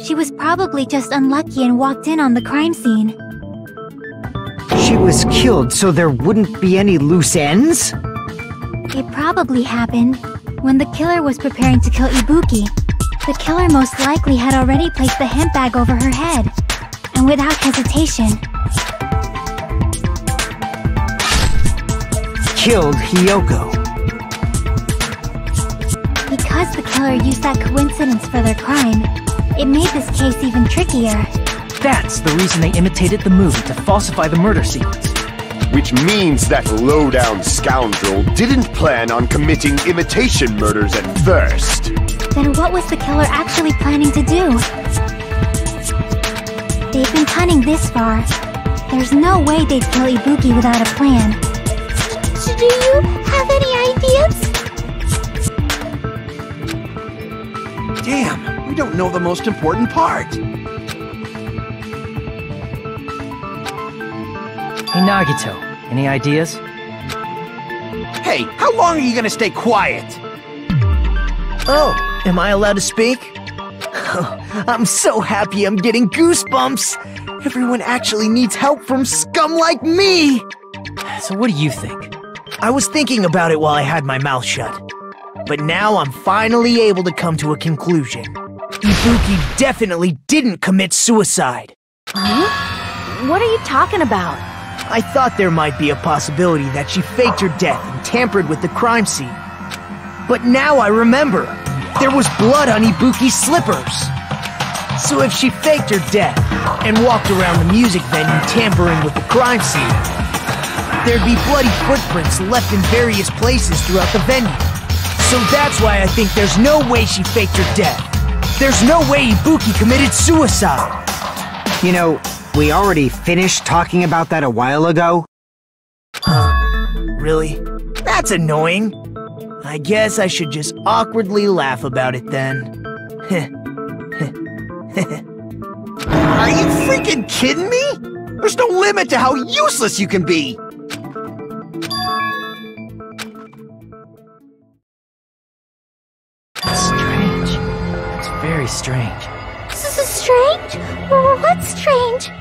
she was probably just unlucky and walked in on the crime scene. She was killed so there wouldn't be any loose ends? It probably happened when the killer was preparing to kill Ibuki. The killer most likely had already placed the hemp bag over her head, and without hesitation, killed Hiyoko. Because the killer used that coincidence for their crime, it made this case even trickier. That's the reason they imitated the movie to falsify the murder sequence. Which means that low-down scoundrel didn't plan on committing imitation murders at first. Then what was the killer actually planning to do? They've been cunning this far. There's no way they'd kill Ibuki without a plan. Do you have any ideas? Damn, we don't know the most important part. Hey Nagito, any ideas? Hey, how long are you gonna stay quiet? Oh, am I allowed to speak? I'm so happy I'm getting goosebumps! Everyone actually needs help from scum like me! So what do you think? I was thinking about it while I had my mouth shut. But now I'm finally able to come to a conclusion. Ibuki definitely didn't commit suicide. Huh? What are you talking about? I thought there might be a possibility that she faked her death and tampered with the crime scene. But now I remember, there was blood on Ibuki's slippers. So if she faked her death and walked around the music venue tampering with the crime scene, there'd be bloody footprints left in various places throughout the venue. So that's why I think there's no way she faked her death. There's no way Ibuki committed suicide. You know, we already finished talking about that a while ago. Really? That's annoying. I guess I should just awkwardly laugh about it then. Are you freaking kidding me? There's no limit to how useless you can be! That's strange. It's very strange. This is strange? What's strange?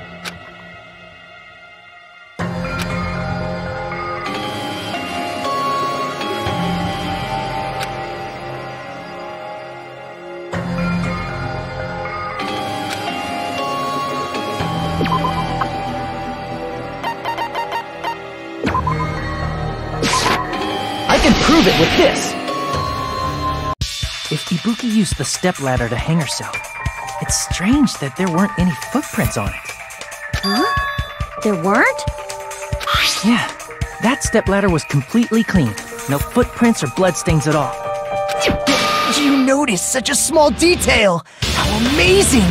I can prove it with this! If Ibuki used the stepladder to hang herself, it's strange that there weren't any footprints on it. Huh? There weren't? Yeah, that stepladder was completely clean. No footprints or bloodstains at all. Did you notice such a small detail? How amazing!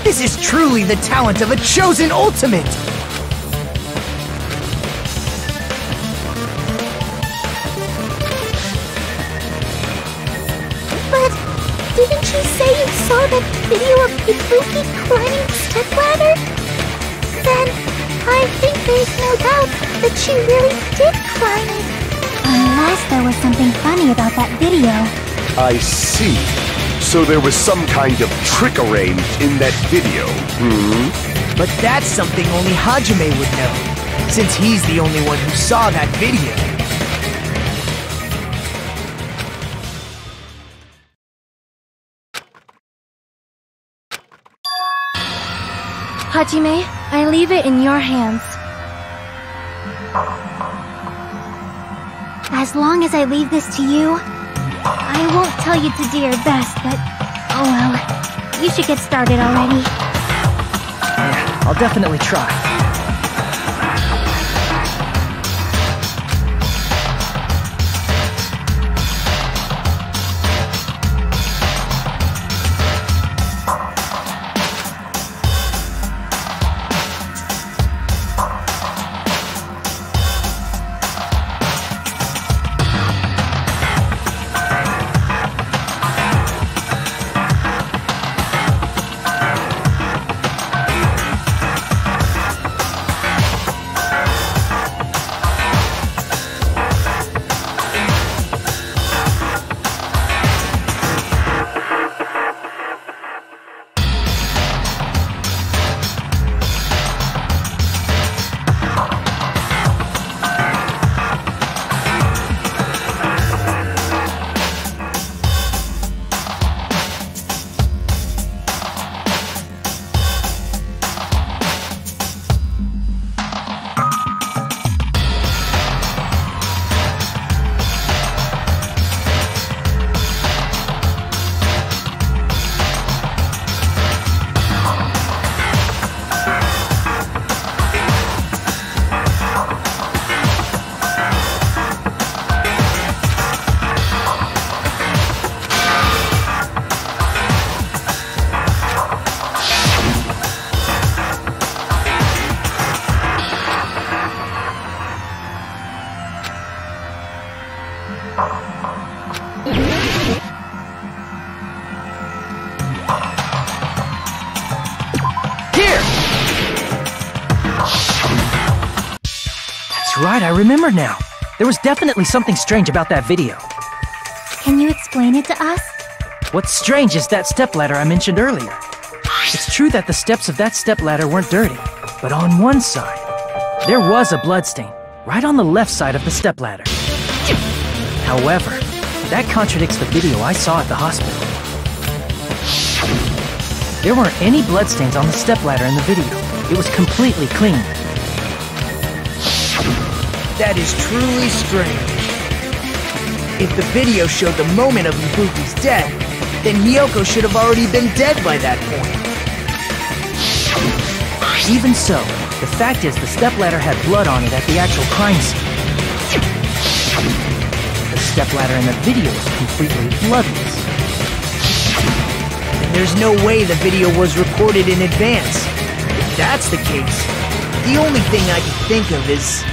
This is truly the talent of a chosen ultimate! But didn't you say you saw that video of Ibuki climbing the stepladder? Then I think there's no doubt that she really did climb it. Unless there was something funny about that video. I see. So there was some kind of trick arranged in that video, But that's something only Hajime would know, since he's the only one who saw that video. Hajime, I leave it in your hands. As long as I leave this to you, I won't tell you to do your best, but oh well. You should get started already. Yeah, I'll definitely try. Right, I remember now. There was definitely something strange about that video. Can you explain it to us? What's strange is that stepladder I mentioned earlier. It's true that the steps of that stepladder weren't dirty, but on one side, there was a bloodstain, right on the left side of the stepladder. However, that contradicts the video I saw at the hospital. There weren't any bloodstains on the stepladder in the video. It was completely clean. That is truly strange. If the video showed the moment of Ibuki's death, then Hiyoko should have already been dead by that point. Even so, The fact is, the stepladder had blood on it at the actual crime scene. The stepladder in the video is completely bloodless. And there's no way the video was recorded in advance. If that's the case, the only thing I can think of is...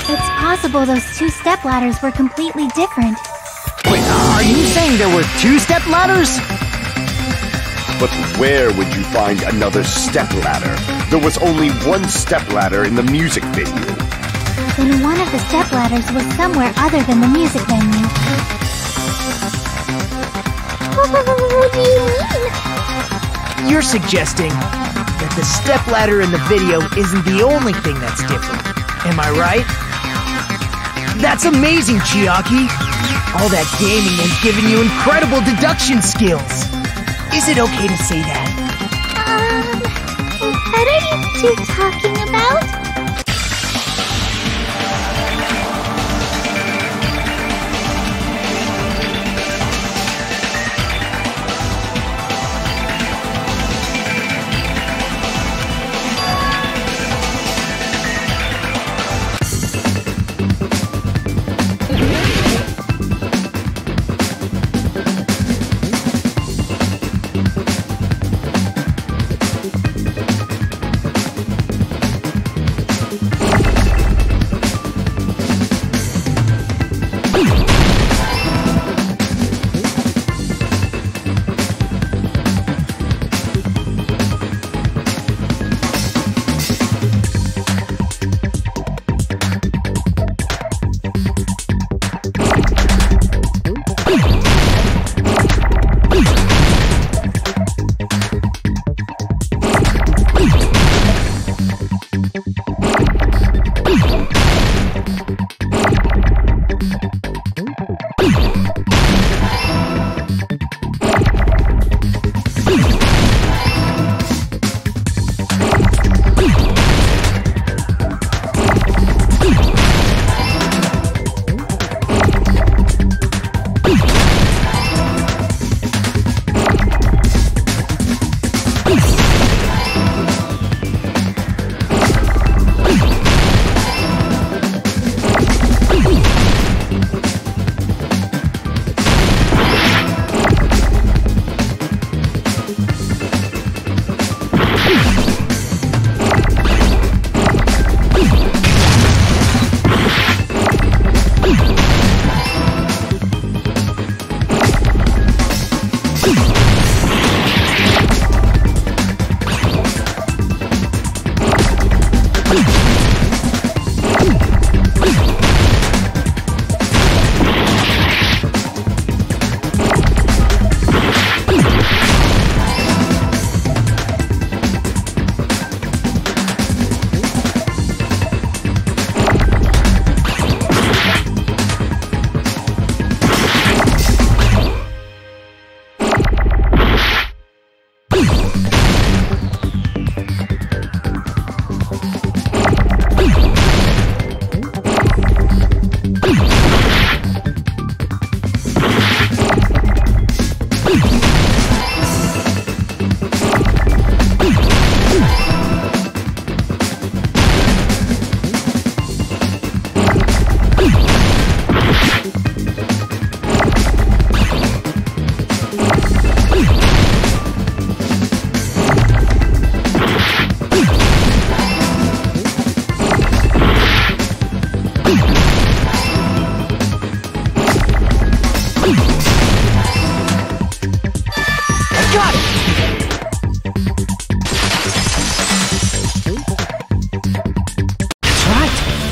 It's possible those two stepladders were completely different. Wait, are you saying there were two stepladders? But where would you find another stepladder? There was only one stepladder in the music video. Then one of the stepladders was somewhere other than the music venue. What do you mean? You're suggesting that the stepladder in the video isn't the only thing that's different. Am I right? That's amazing, Chiaki! All that gaming has given you incredible deduction skills! Is it okay to say that? What are you two talking about?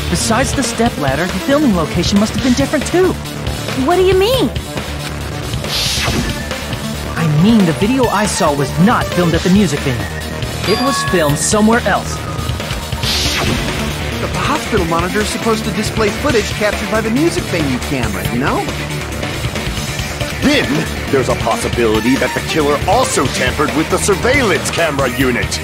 Besides the stepladder, the filming location must have been different too. What do you mean? I mean, the video I saw was not filmed at the music venue. It was filmed somewhere else. The hospital monitor is supposed to display footage captured by the music venue camera, you know? Then, there's a possibility that the killer also tampered with the surveillance camera unit.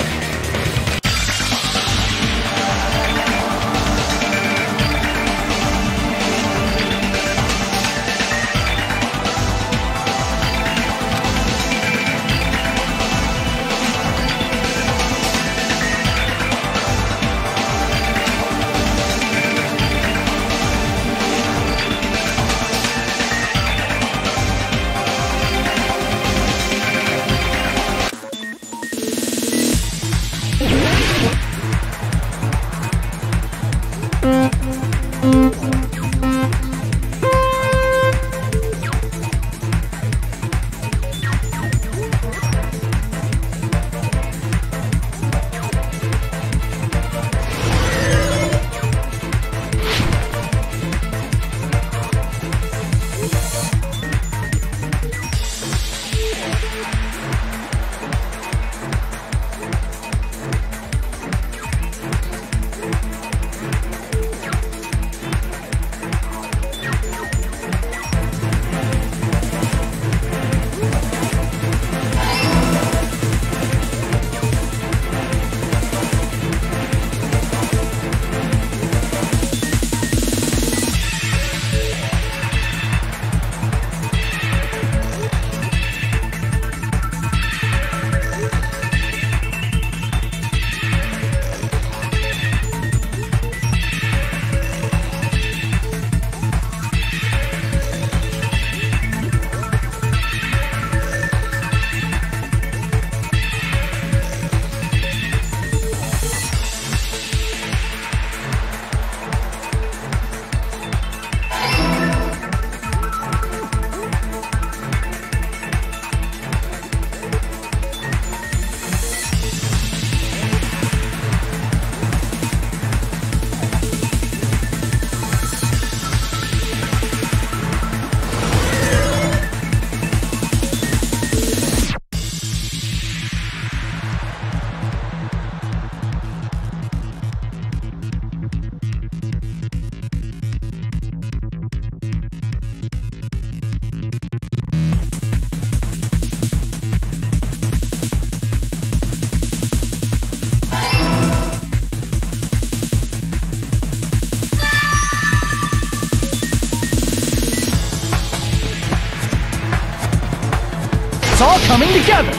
coming together!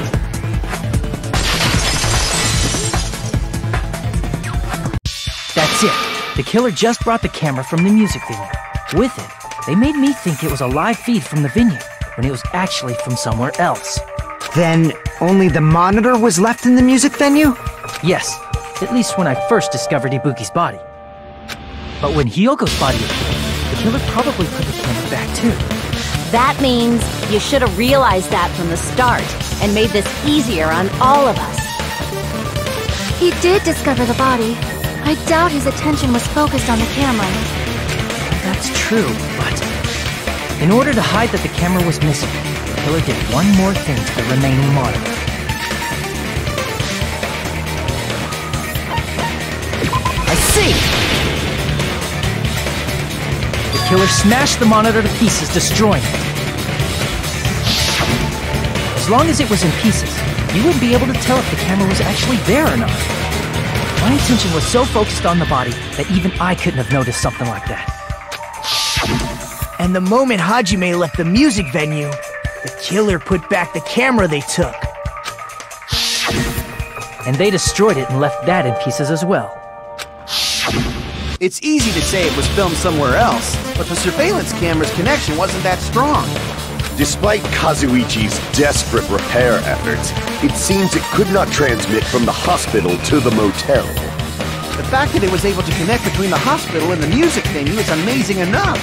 That's it. The killer just brought the camera from the music venue. With it, they made me think it was a live feed from the venue, when it was actually from somewhere else. Then, only the monitor was left in the music venue? Yes, at least when I first discovered Ibuki's body. But when Hyoko's body appeared, the killer probably put the camera back too. That means you should have realized that from the start and made this easier on all of us. He did discover the body. I doubt his attention was focused on the camera. That's true, but in order to hide that the camera was missing, the killer did one more thing to the remaining monitor. I see! The killer smashed the monitor to pieces, destroying it. As long as it was in pieces, you wouldn't be able to tell if the camera was actually there or not. My attention was so focused on the body that even I couldn't have noticed something like that. And the moment Hajime left the music venue, the killer put back the camera they took. And they destroyed it and left that in pieces as well. It's easy to say it was filmed somewhere else, but the surveillance camera's connection wasn't that strong. Despite Kazuichi's desperate repair efforts, it seems it could not transmit from the hospital to the motel. The fact that it was able to connect between the hospital and the music venue is amazing enough.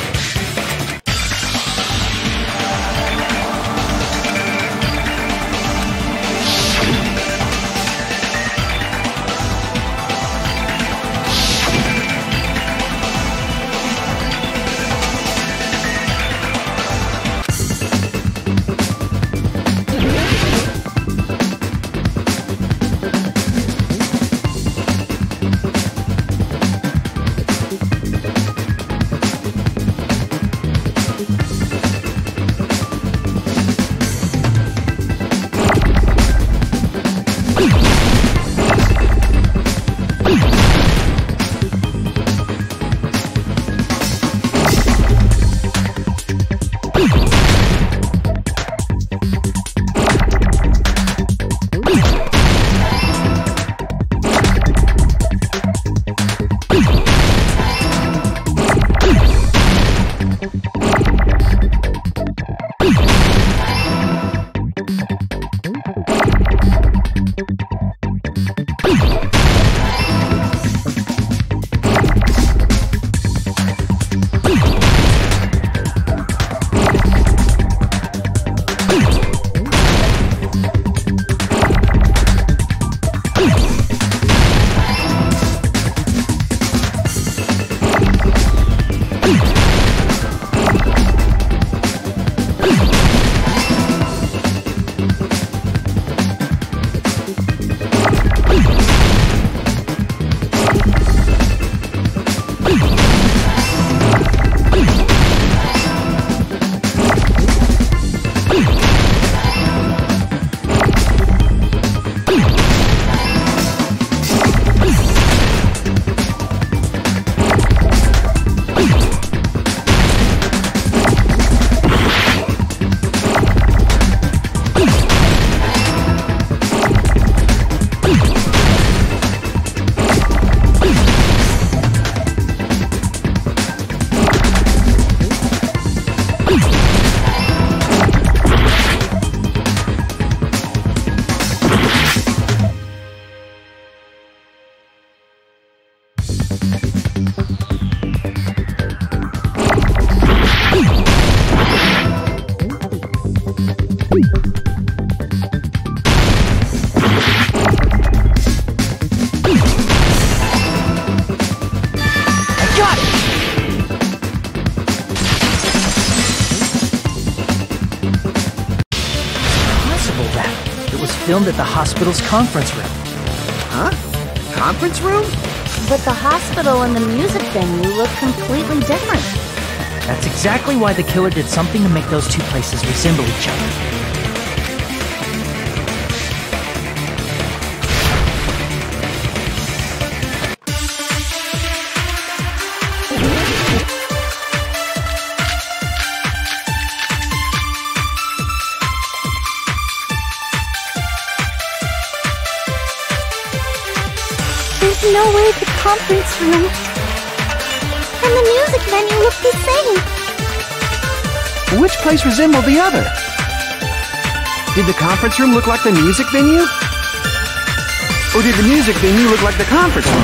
Filmed at the hospital's conference room. Huh? Conference room? But the hospital and the music venue look completely different. That's exactly why the killer did something to make those two places resemble each other. no way the conference room and the music venue look the same. Which place resembled the other? Did the conference room look like the music venue? Or did the music venue look like the conference room?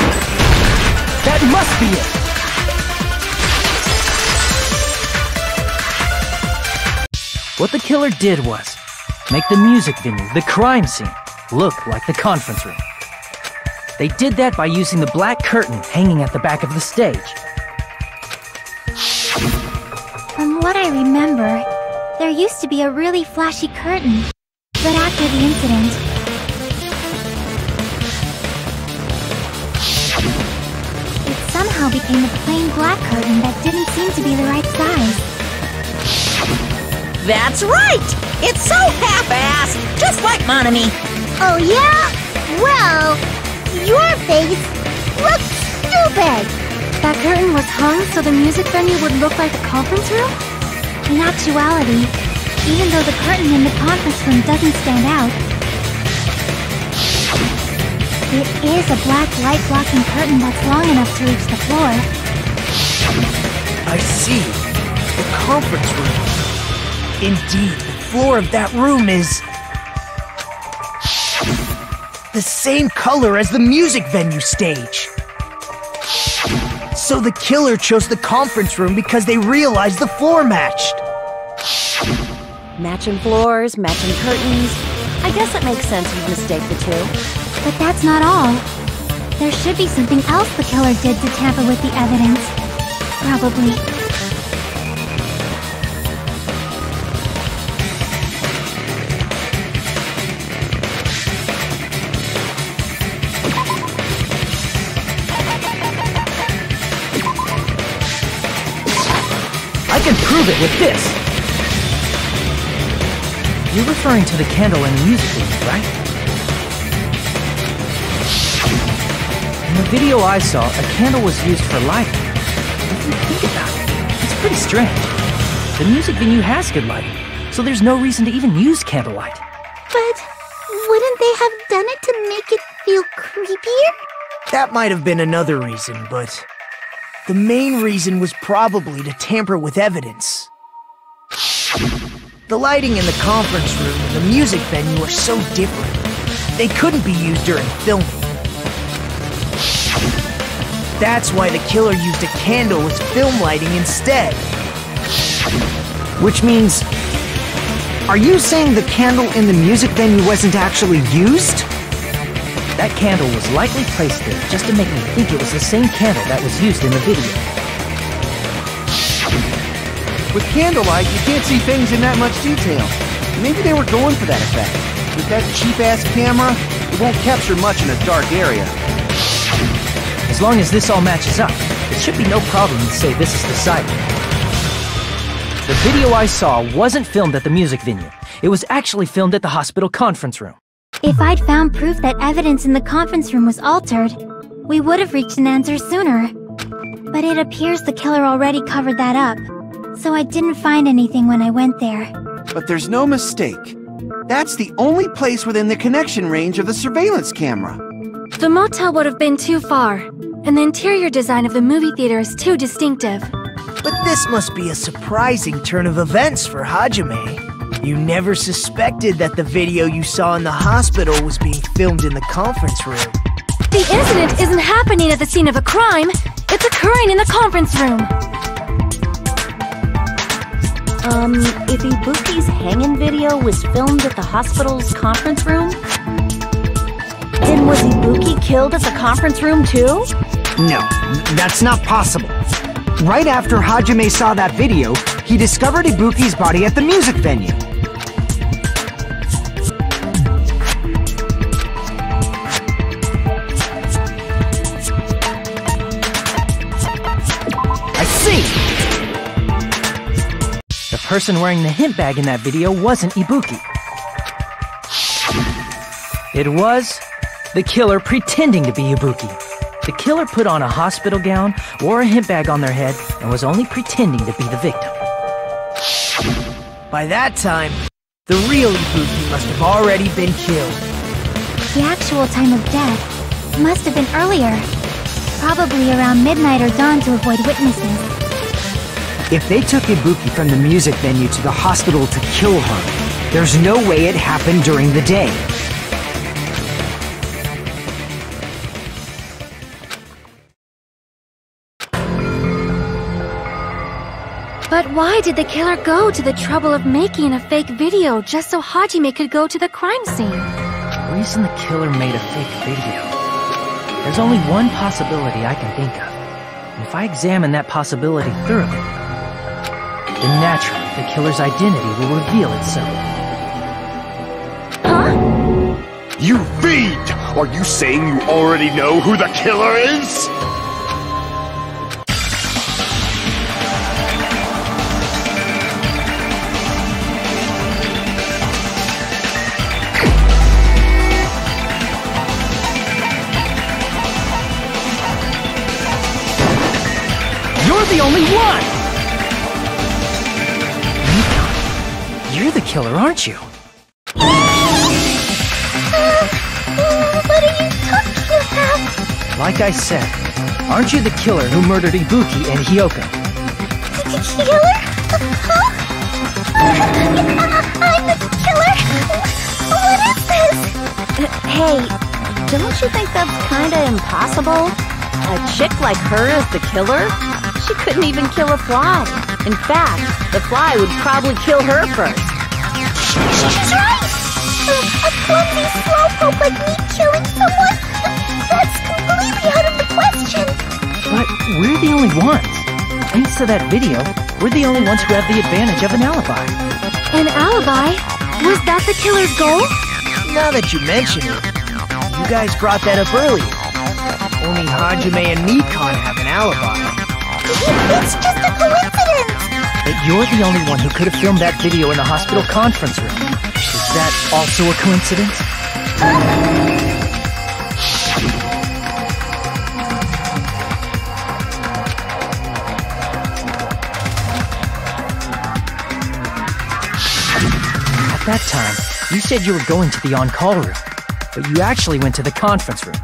That must be it! What the killer did was make the music venue, the crime scene, look like the conference room. They did that by using the black curtain hanging at the back of the stage. From what I remember, there used to be a really flashy curtain. But after the incident, it somehow became a plain black curtain that didn't seem to be the right size. That's right! It's so half-assed, just like Monami. Oh yeah? Well, your face looks stupid! That curtain was hung so the music venue would look like a conference room? In actuality, even though the curtain in the conference room doesn't stand out, it is a black light-blocking curtain that's long enough to reach the floor. I see. The conference room. Indeed, the floor of that room is the same color as the music venue stage. So the killer chose the conference room because they realized the floor matched. Matching floors, matching curtains. I guess it makes sense you'd mistake the two. But that's not all. There should be something else the killer did to tamper with the evidence. Probably. I can prove it with this! You're referring to the candle in the music video, right? In the video I saw, a candle was used for lighting. If you think about it, it's pretty strange. The music venue has good lighting, so there's no reason to even use candlelight. But wouldn't they have done it to make it feel creepier? That might have been another reason, but the main reason was probably to tamper with evidence. The lighting in the conference room and the music venue are so different. They couldn't be used during filming. That's why the killer used a candle as film lighting instead. Which means... Are you saying the candle in the music venue wasn't actually used? That candle was likely placed there just to make me think it was the same candle that was used in the video. With candlelight, you can't see things in that much detail. Maybe they were going for that effect. With that cheap-ass camera, it won't capture much in a dark area. As long as this all matches up, it should be no problem to say this is decided. The video I saw wasn't filmed at the music venue. It was actually filmed at the hospital conference room. If I'd found proof that evidence in the conference room was altered, we would have reached an answer sooner. But it appears the killer already covered that up, so I didn't find anything when I went there. But there's no mistake. That's the only place within the connection range of the surveillance camera. The motel would have been too far, and the interior design of the movie theater is too distinctive. But this must be a surprising turn of events for Hajime. You never suspected that the video you saw in the hospital was being filmed in the conference room. The incident isn't happening at the scene of a crime. It's occurring in the conference room. If Ibuki's hanging video was filmed at the hospital's conference room, then was Ibuki killed at the conference room too? No, that's not possible. Right after Hajime saw that video, he discovered Ibuki's body at the music venue. I see! The person wearing the hint bag in that video wasn't Ibuki. It was the killer pretending to be Ibuki. The killer put on a hospital gown, wore a hint bag on their head, and was only pretending to be the victim. By that time, the real Ibuki must have already been killed. The actual time of death, Must have been earlier. Probably around midnight or dawn to avoid witnesses. If they took Ibuki from the music venue to the hospital to kill her, there's no way it happened during the day. But why did the killer go to the trouble of making a fake video just so Hajime could go to the crime scene? The reason the killer made a fake video. There's only one possibility I can think of. And if I examine that possibility thoroughly, then naturally the killer's identity will reveal itself. Huh? You fiend! Are you saying you already know who the killer is? You're the only one! Mika, you're the killer, aren't you? What are you talking about? Like I said, aren't you the killer who murdered Ibuki and Hyoko? Killer? Huh? I'm the killer? What is this? Hey, don't you think that's kinda impossible? A chick like her is the killer? She couldn't even kill a fly. In fact, the fly would probably kill her first. She's right! A clumsy slowpoke like me killing someone? That's completely out of the question! But we're the only ones. Thanks to that video, we're the only ones who have the advantage of an alibi. An alibi? Was that the killer's goal? Now that you mention it, you guys brought that up earlier. Only Hajime and Mikan have an alibi. It's just a coincidence! But you're the only one who could have filmed that video in the hospital conference room. Is that also a coincidence? At that time, you said you were going to the on-call room, but you actually went to the conference room.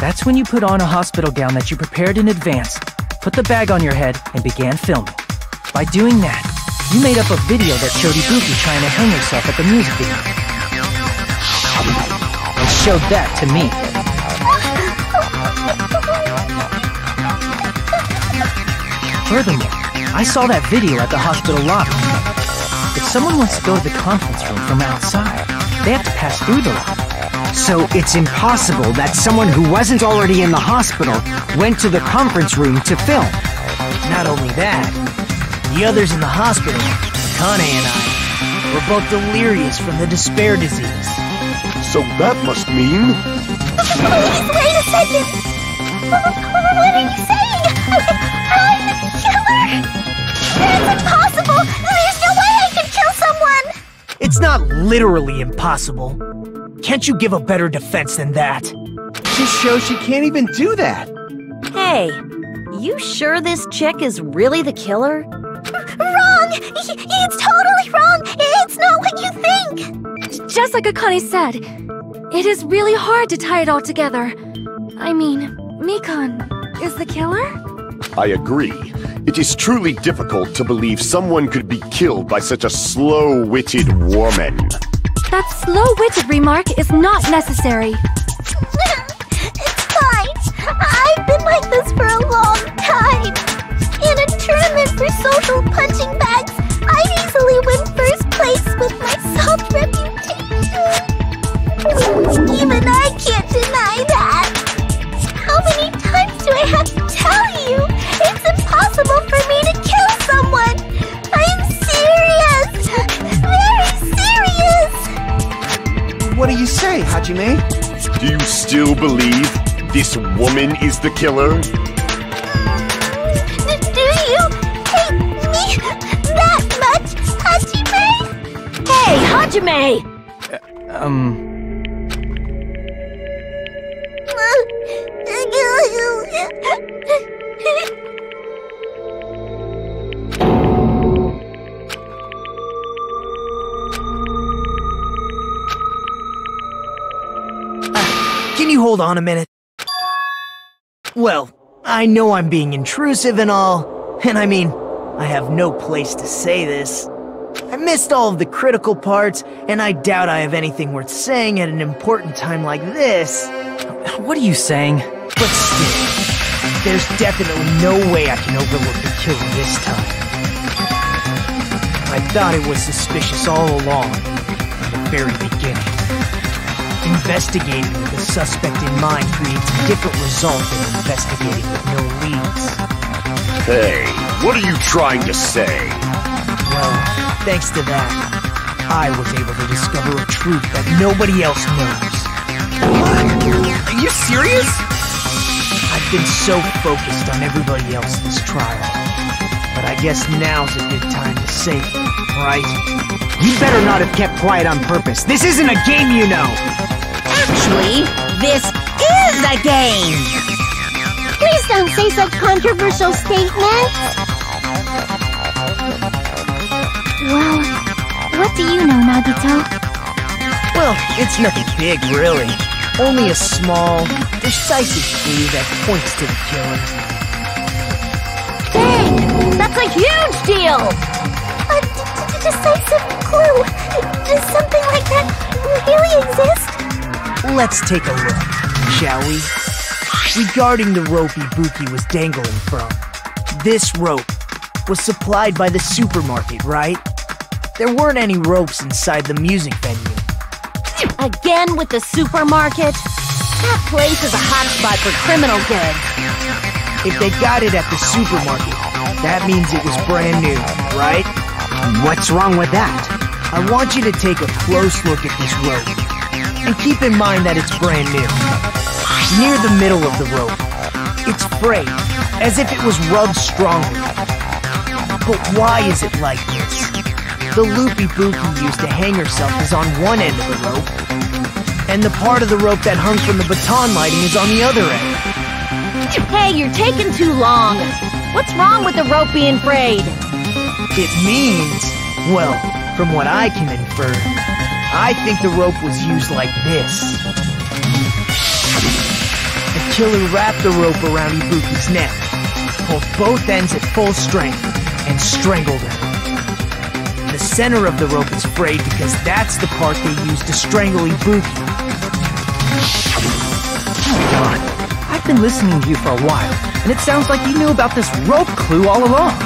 That's when you put on a hospital gown that you prepared in advance, put the bag on your head, and began filming. By doing that, you made up a video that showed Ibuki trying to hang herself at the music video. And showed that to me. Furthermore, I saw that video at the hospital lobby. If someone wants to go to the conference room from outside, they have to pass through the lobby. So it's impossible that someone who wasn't already in the hospital went to the conference room to film. Not only that, the others in the hospital, Akane and I, were both delirious from the despair disease. So that must mean... Please, wait a second! What are you saying? I'm the killer? That's impossible! There's no way I can kill someone! It's not literally impossible. Can't you give a better defense than that? Just shows she can't even do that. Hey, you sure this chick is really the killer? Wrong! It's totally wrong! It's not what you think! Just like Akane said, it is really hard to tie it all together. I mean, Mikan is the killer? I agree. It is truly difficult to believe someone could be killed by such a slow-witted woman. That slow-witted remark is not necessary. It's fine. I've been like this for a long time. In a tournament for social punching bags, I'd easily win first place with my soft reputation. Even I can't deny that. How many times do I have to tell you? It's impossible for me to kill someone. I'm serious. Very serious. What do you say, Hajime? Do you still believe this woman is the killer? Do you hate me that much, Hajime? Hey, Hajime! Can you hold on a minute? Well, I know I'm being intrusive and all, and I mean, I have no place to say this. I missed all of the critical parts, and I doubt I have anything worth saying at an important time like this. What are you saying? But still, there's definitely no way I can overlook the killer this time. I thought it was suspicious all along, from the very beginning. Investigating with a suspect in mind creates a different result than investigating with no leads. Hey, what are you trying to say? Well, thanks to that, I was able to discover a truth that nobody else knows. What? Are you serious? I've been so focused on everybody else this trial. But I guess now's a good time to say it, right? You better not have kept quiet on purpose. This isn't a game, you know! Actually, this is a game! Please don't say such controversial statements! Well, what do you know, Nagito? Well, it's nothing big, really. Only a small, decisive clue that points to the killer. Dang! That's a huge deal! A decisive clue? Does something like that really exist? Let's take a look, shall we? Regarding the rope Ibuki was dangling from, this rope was supplied by the supermarket, right? There weren't any ropes inside the music venue. Again with the supermarket? That place is a hotspot for criminal goods. If they got it at the supermarket, that means it was brand new, right? What's wrong with that? I want you to take a close look at this rope. And keep in mind that it's brand new. Near the middle of the rope, it's frayed, as if it was rubbed strongly. But why is it like this? The loop Ibuki used to hang herself is on one end of the rope, and the part of the rope that hung from the baton lighting is on the other end. Hey, you're taking too long. What's wrong with the rope being frayed? It means, well, from what I can infer, I think the rope was used like this. The killer wrapped the rope around Ibuki's neck, pulled both ends at full strength, and strangled her. The center of the rope is frayed because that's the part they used to strangle Ibuki. God, I've been listening to you for a while, and it sounds like you knew about this rope clue all along.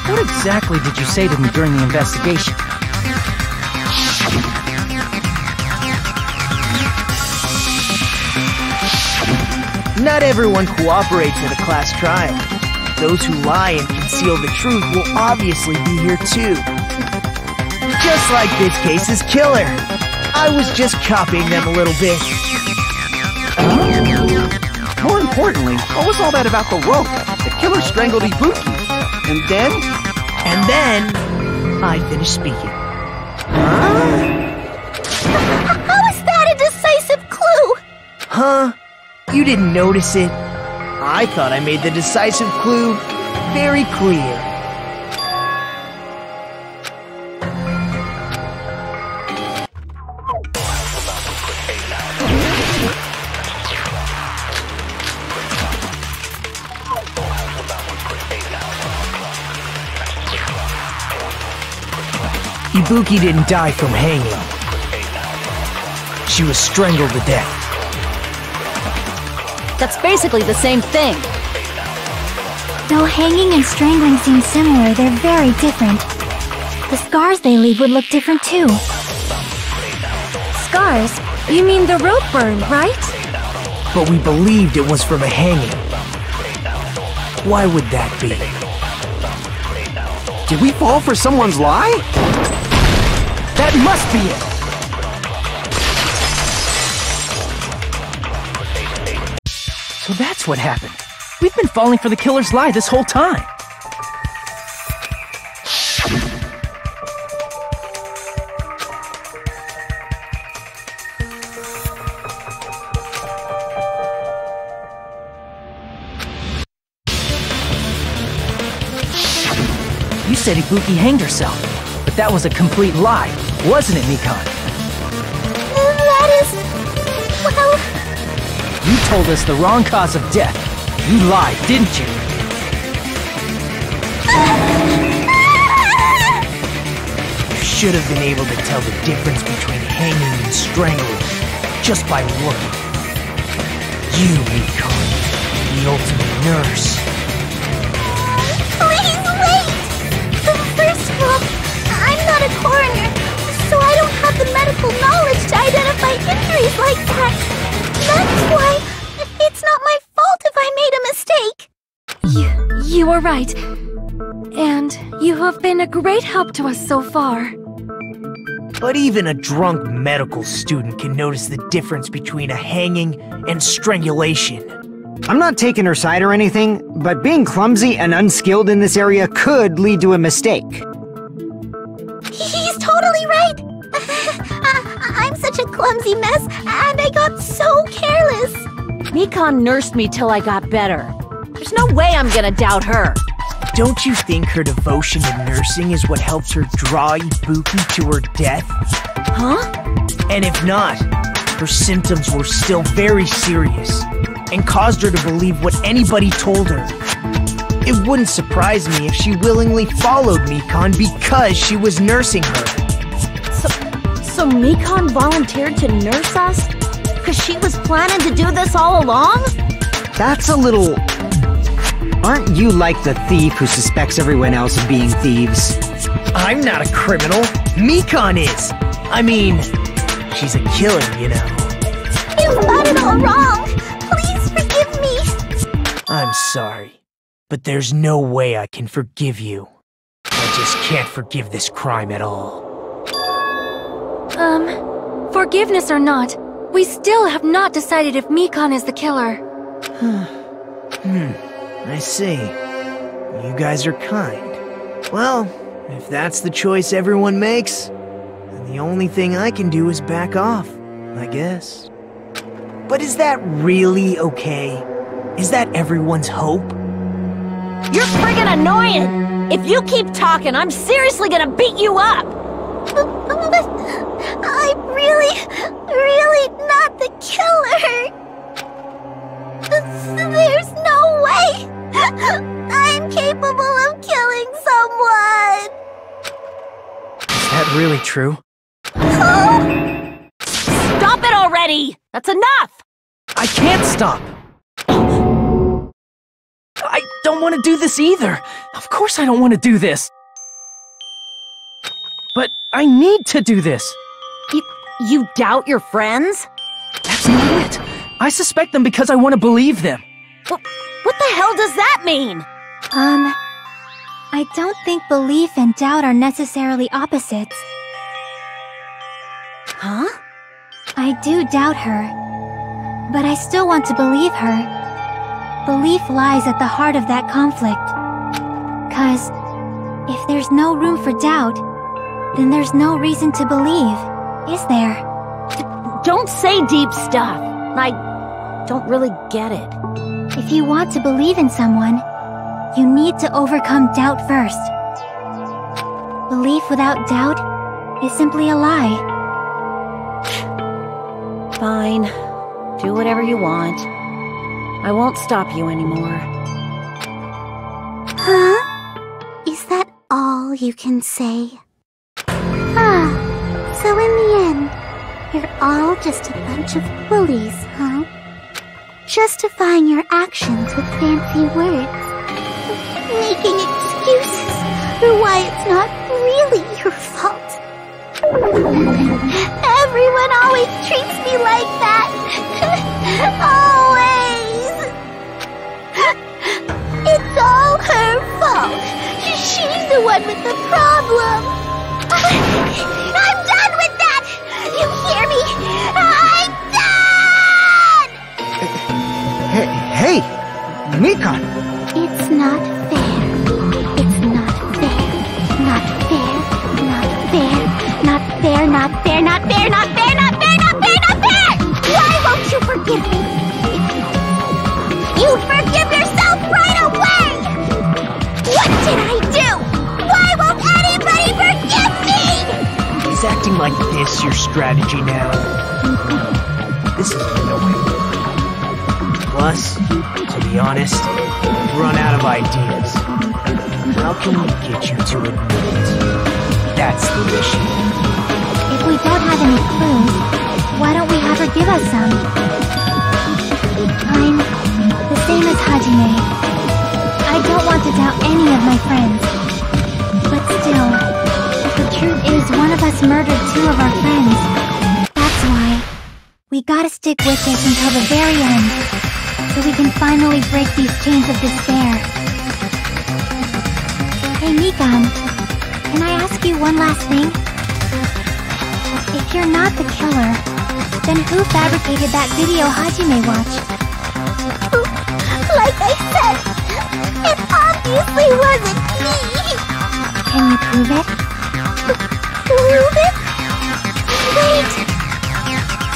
What exactly did you say to me during the investigation? Not everyone cooperates at a class trial. Those who lie and conceal the truth will obviously be here too. Just like this case's killer. I was just copying them a little bit. More importantly, what was all that about the rope? The killer strangled Ibuki. And then? And then, I finished speaking. How is that a decisive clue? Huh? You didn't notice it? I thought I made the decisive clue very clear. Ibuki didn't die from hanging. She was strangled to death. That's basically the same thing. Though hanging and strangling seem similar, they're very different. The scars they leave would look different too. Scars? You mean the rope burn, right? But we believed it was from a hanging. Why would that be? Did we fall for someone's lie? That must be it! So that's what happened. We've been falling for the killer's lie this whole time. You said Ibuki hanged herself, but that was a complete lie, wasn't it, Mikan? Well... You told us the wrong cause of death. You lied, didn't you? You should have been able to tell the difference between hanging and strangling just by looking. You, Mikon, the ultimate nurse. Please wait! First of all, I'm not a coroner, so I don't have the medical knowledge to identify injuries like that. That's why it's not my fault if I made a mistake. You are right. And you have been a great help to us so far. But even a drunk medical student can notice the difference between a hanging and strangulation. I'm not taking her side or anything, but being clumsy and unskilled in this area could lead to a mistake. He's totally right! I'm such a clumsy mess, and I got so careless! Mikon nursed me till I got better. There's no way I'm gonna doubt her. Don't you think her devotion to nursing is what helps her draw Ibuki to her death? Huh? And if not, her symptoms were still very serious and caused her to believe what anybody told her. It wouldn't surprise me if she willingly followed Mikon because she was nursing her. So Mikon volunteered to nurse us? Because she was planning to do this all along? That's a little... Aren't you like the thief who suspects everyone else of being thieves? I'm not a criminal. Mikon is. I mean, she's a killer, you know. You got it all wrong! Please forgive me! I'm sorry, but there's no way I can forgive you. I just can't forgive this crime at all. Forgiveness or not, we still have not decided if Mikon is the killer. I see. You guys are kind. Well, if that's the choice everyone makes, then the only thing I can do is back off, I guess. But is that really okay? Is that everyone's hope? You're friggin' annoying! If you keep talking, I'm seriously gonna beat you up! But I'm really not the killer! There's no way! I'm capable of killing someone! Is that really true? Stop it already! That's enough! I can't stop! I don't want to do this either! Of course I don't want to do this! But I need to do this! You doubt your friends? That's not it! I suspect them because I want to believe them! What the hell does that mean? I don't think belief and doubt are necessarily opposites. Huh? I do doubt her, but I still want to believe her. Belief lies at the heart of that conflict. 'Cause if there's no room for doubt, then there's no reason to believe, is there? Don't say deep stuff. I don't really get it. If you want to believe in someone, you need to overcome doubt first. Belief without doubt is simply a lie. Fine. Do whatever you want. I won't stop you anymore. Huh? Is that all you can say? So in the end, you're all just a bunch of bullies, huh? Justifying your actions with fancy words. Making excuses for why it's not really your fault. Everyone always treats me like that. Always. It's all her fault. She's the one with the problem. I'm done with that! You hear me? I'm done! Hey! Mikon! It's not fair. It's not fair. Not fair. Not fair. Not fair. Not fair. Not fair. Not fair. Not fair. Not fair. Not fair! Why won't you forgive me? You forgive yourself right away! What did I do? Why won't anybody forgive me? Is acting like this your strategy now? This is annoying. Plus, to be honest, I've run out of ideas. How can we get you to admit it? That's the issue. If we don't have any clues, why don't we have her give us some? I'm the same as Hajime. I don't want to doubt any of my friends. But still, if the truth is one of us murdered two of our friends, that's why we gotta stick with this until the very end, so we can finally break these chains of despair. Hey Mikan, can I ask you one last thing? If you're not the killer, then who fabricated that video Hajime watched? Like I said, it obviously wasn't me! Can you prove it? Prove it? Wait!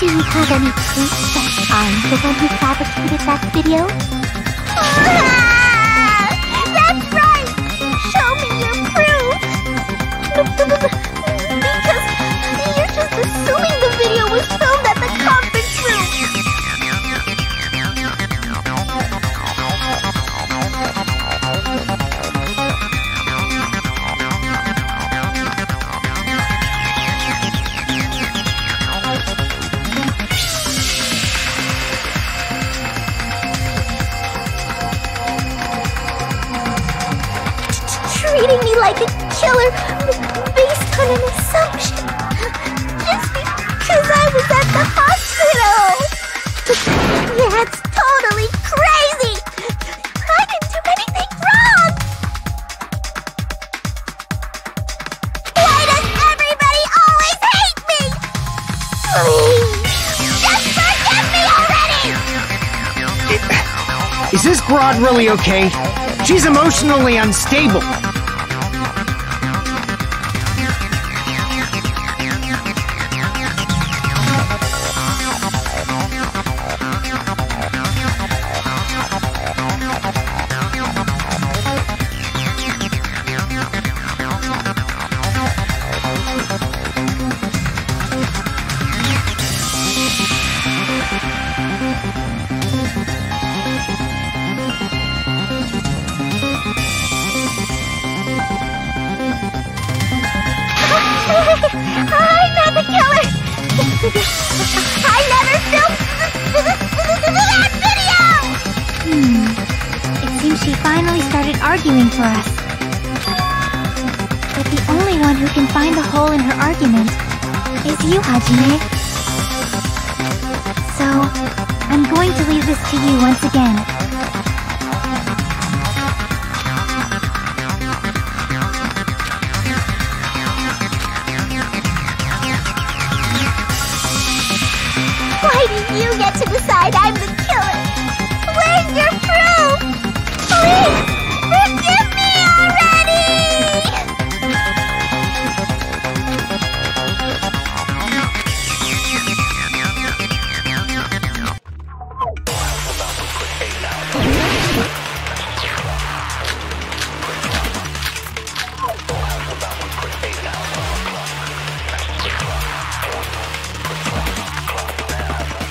Do you have any proof that I'm the one who fabricated that video? That's right! Show me your proof! Because you're just assuming the video was filmed at the conference room! Treating me like a killer based on an assumption just because I was at the hospital. Yeah, it's totally crazy. I didn't do anything wrong. Why does everybody always hate me? Please, just forgive me already. Is this broad really okay? She's emotionally unstable. I'm not the killer! I never filmed that video! It seems she finally started arguing for us. But the only one who can find the hole in her argument is you, Hajime. So, I'm going to leave this to you once again. Why do you get to decide I'm the killer? Where's your proof? Please, forgive me already!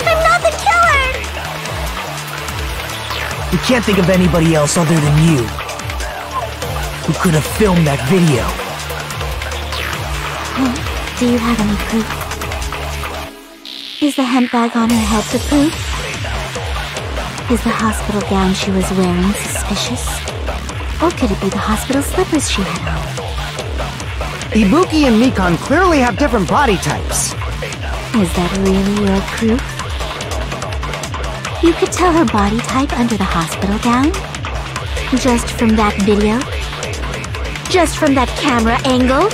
I'm not the killer! We can't think of anybody else other than you who could have filmed that video. Do you have any proof? Is the hemp bag on her head the proof? Is the hospital gown she was wearing suspicious? Or could it be the hospital slippers she had on? Ibuki and Mikan clearly have different body types. Is that really your proof? You could tell her body type under the hospital gown? Just from that video? Just from that camera angle?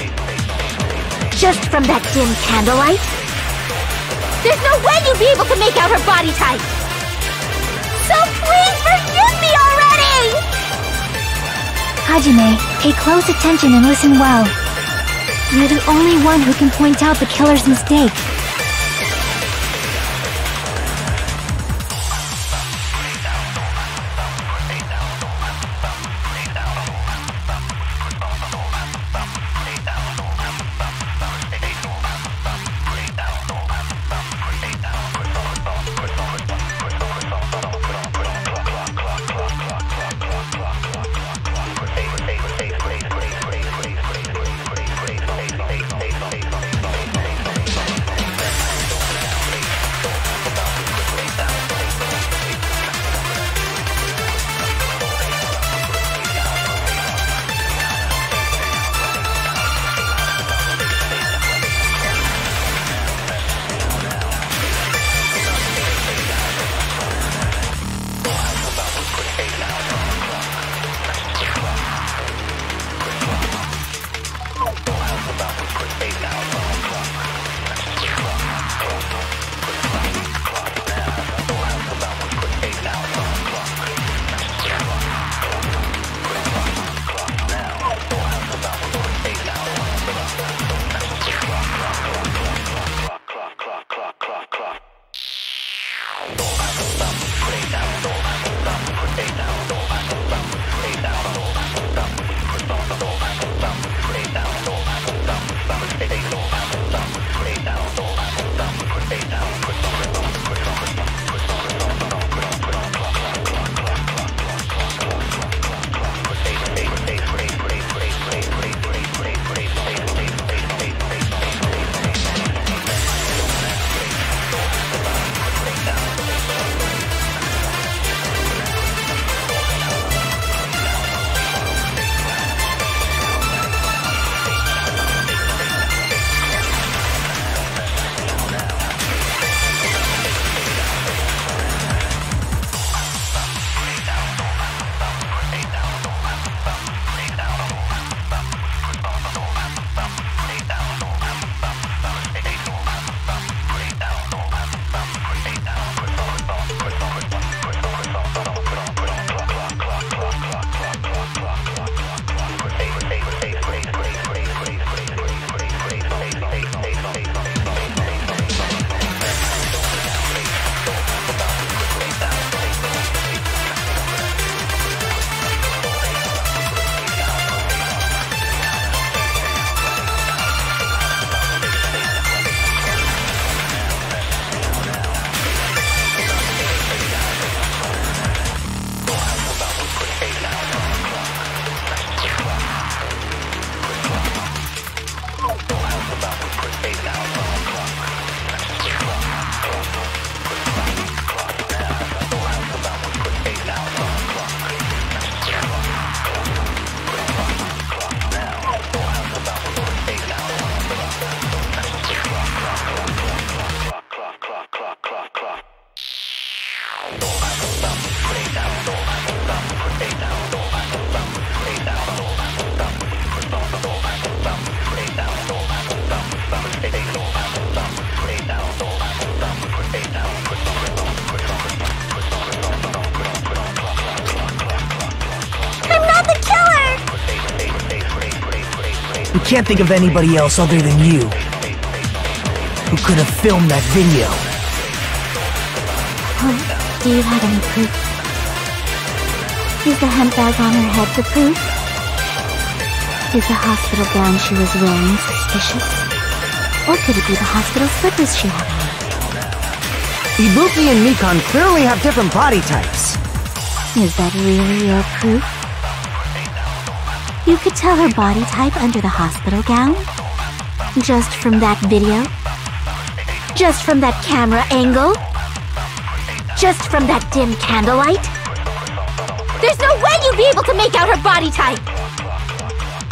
Just from that dim candlelight? There's no way you'd be able to make out her body type! So please forgive me already! Hajime, pay close attention and listen well. You're the only one who can point out the killer's mistake. can't think of anybody else other than you who could have filmed that video. Oh, do you have any proof? Is the hemp bag on her head the proof? Is the hospital gown she was wearing suspicious? Or could it be the hospital slippers she had on? Ibuki and Mikan clearly have different body types. Is that really your proof? You could tell her body type under the hospital gown? Just from that video? Just from that camera angle? Just from that dim candlelight? There's no way you'd be able to make out her body type!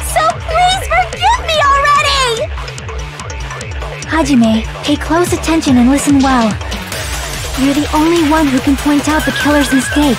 So please forgive me already! Hajime, pay close attention and listen well. You're the only one who can point out the killer's mistake.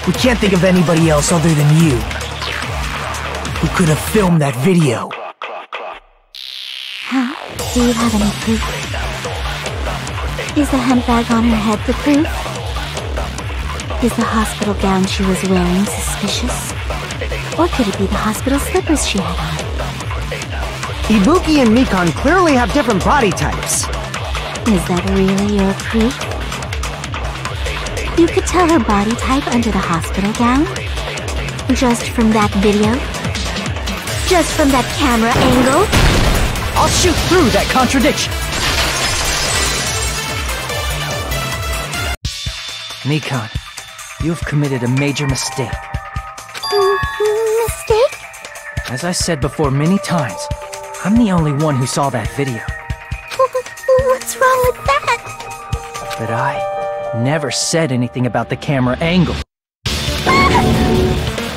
We can't think of anybody else other than you who could have filmed that video. Huh? Do you have any proof? Is the hemp bag on her head the proof? Is the hospital gown she was wearing suspicious? Or could it be the hospital slippers she had on? Ibuki and Mikan clearly have different body types. Is that really your proof? You could tell her body type under the hospital gown? Just from that video? Just from that camera angle? I'll shoot through that contradiction! Mikan, you've committed a major mistake. Mistake? As I said before many times, I'm the only one who saw that video. What's wrong with that? But I never said anything about the camera angle.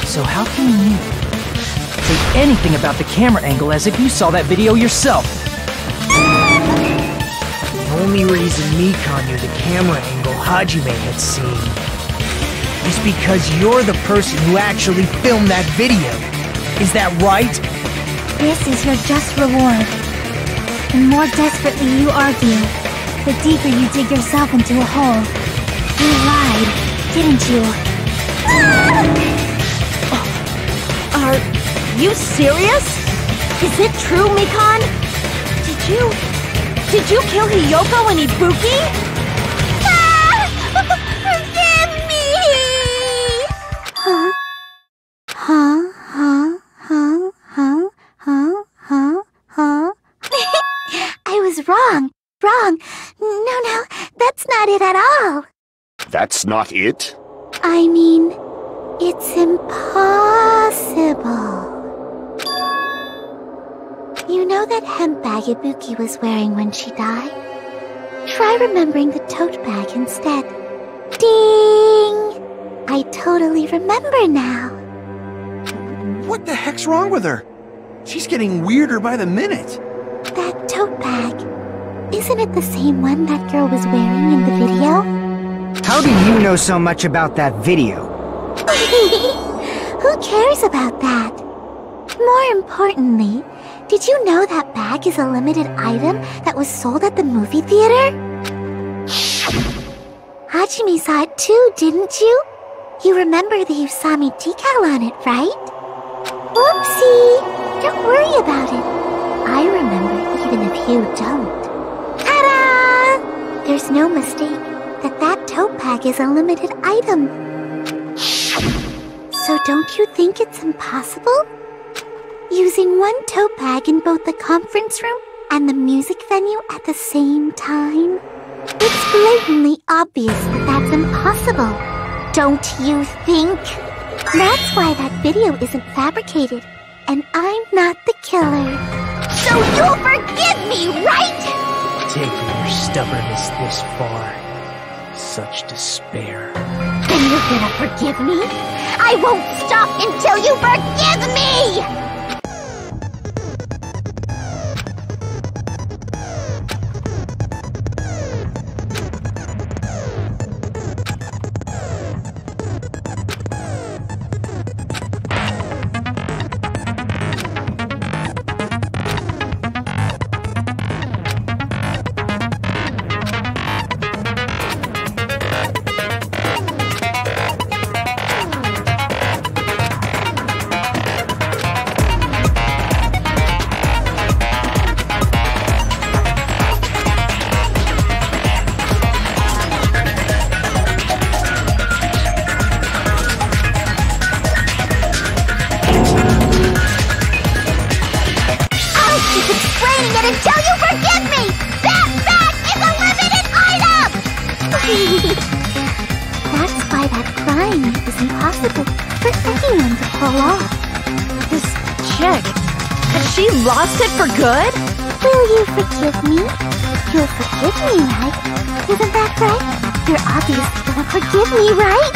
So how can you say anything about the camera angle as if you saw that video yourself? The only reason Mikan knew the camera angle Hajime had seen is because you're the person who actually filmed that video. Is that right? This is your just reward. The more desperately you argue, the deeper you dig yourself into a hole. You lied, didn't you? Are you serious? Is it true, Mikan? Did you kill Hiyoko and Ibuki? Forgive me! I was wrong. No, that's not it at all. That's not it? I mean, it's impossible. You know that hemp bag Ibuki was wearing when she died? Try remembering the tote bag instead. Ding! I totally remember now. What the heck's wrong with her? She's getting weirder by the minute. That tote bag. Isn't it the same one that girl was wearing in the video? How do you know so much about that video? Who cares about that? More importantly, did you know that bag is a limited item that was sold at the movie theater? Hajime saw it too, didn't you? You remember the Usami decal on it, right? Whoopsie! Don't worry about it. I remember even if you don't. Ta-da! There's no mistake that tote bag is a limited item. So don't you think it's impossible? Using one tote bag in both the conference room and the music venue at the same time? It's blatantly obvious that that's impossible. Don't you think? That's why that video isn't fabricated, and I'm not the killer. So you'll forgive me, right? Taking your stubbornness this far, Such despair. Then you're gonna forgive me? I won't stop until you forgive me! That's why that crime is impossible for anyone to pull off. This chick, has she lost it for good? Will you forgive me? You'll forgive me, right? Isn't that right? You're obviously gonna forgive me, right?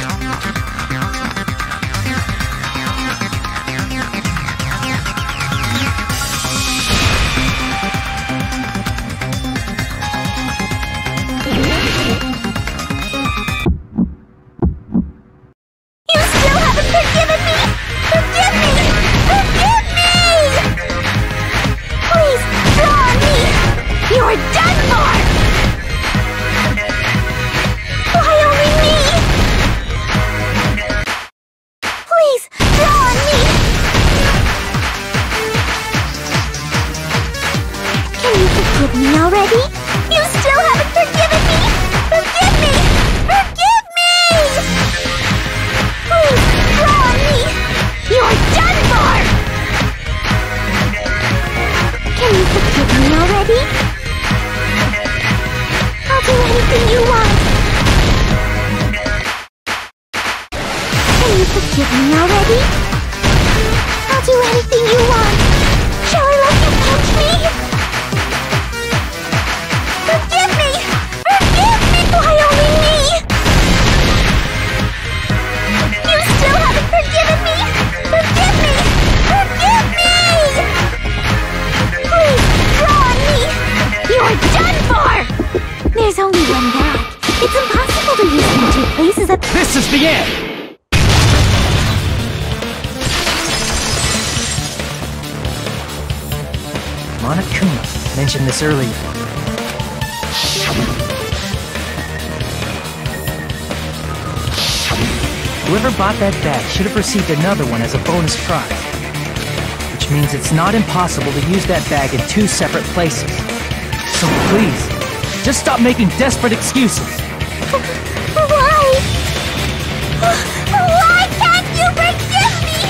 Mentioned this earlier. Whoever bought that bag should have received another one as a bonus prize. Which means it's not impossible to use that bag in 2 separate places. So please, just stop making desperate excuses. Why? Why can't you forgive me?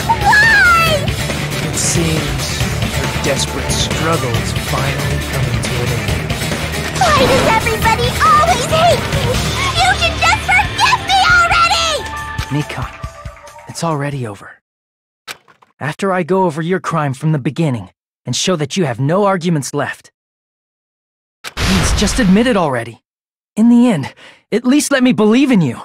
Why? It seems her desperate struggles finally coming to an end. Why does everybody always hate me? You should just forgive me already! Nikon, it's already over. After I go over your crime from the beginning and show that you have no arguments left. Please, just admit it already. In the end, at least let me believe in you.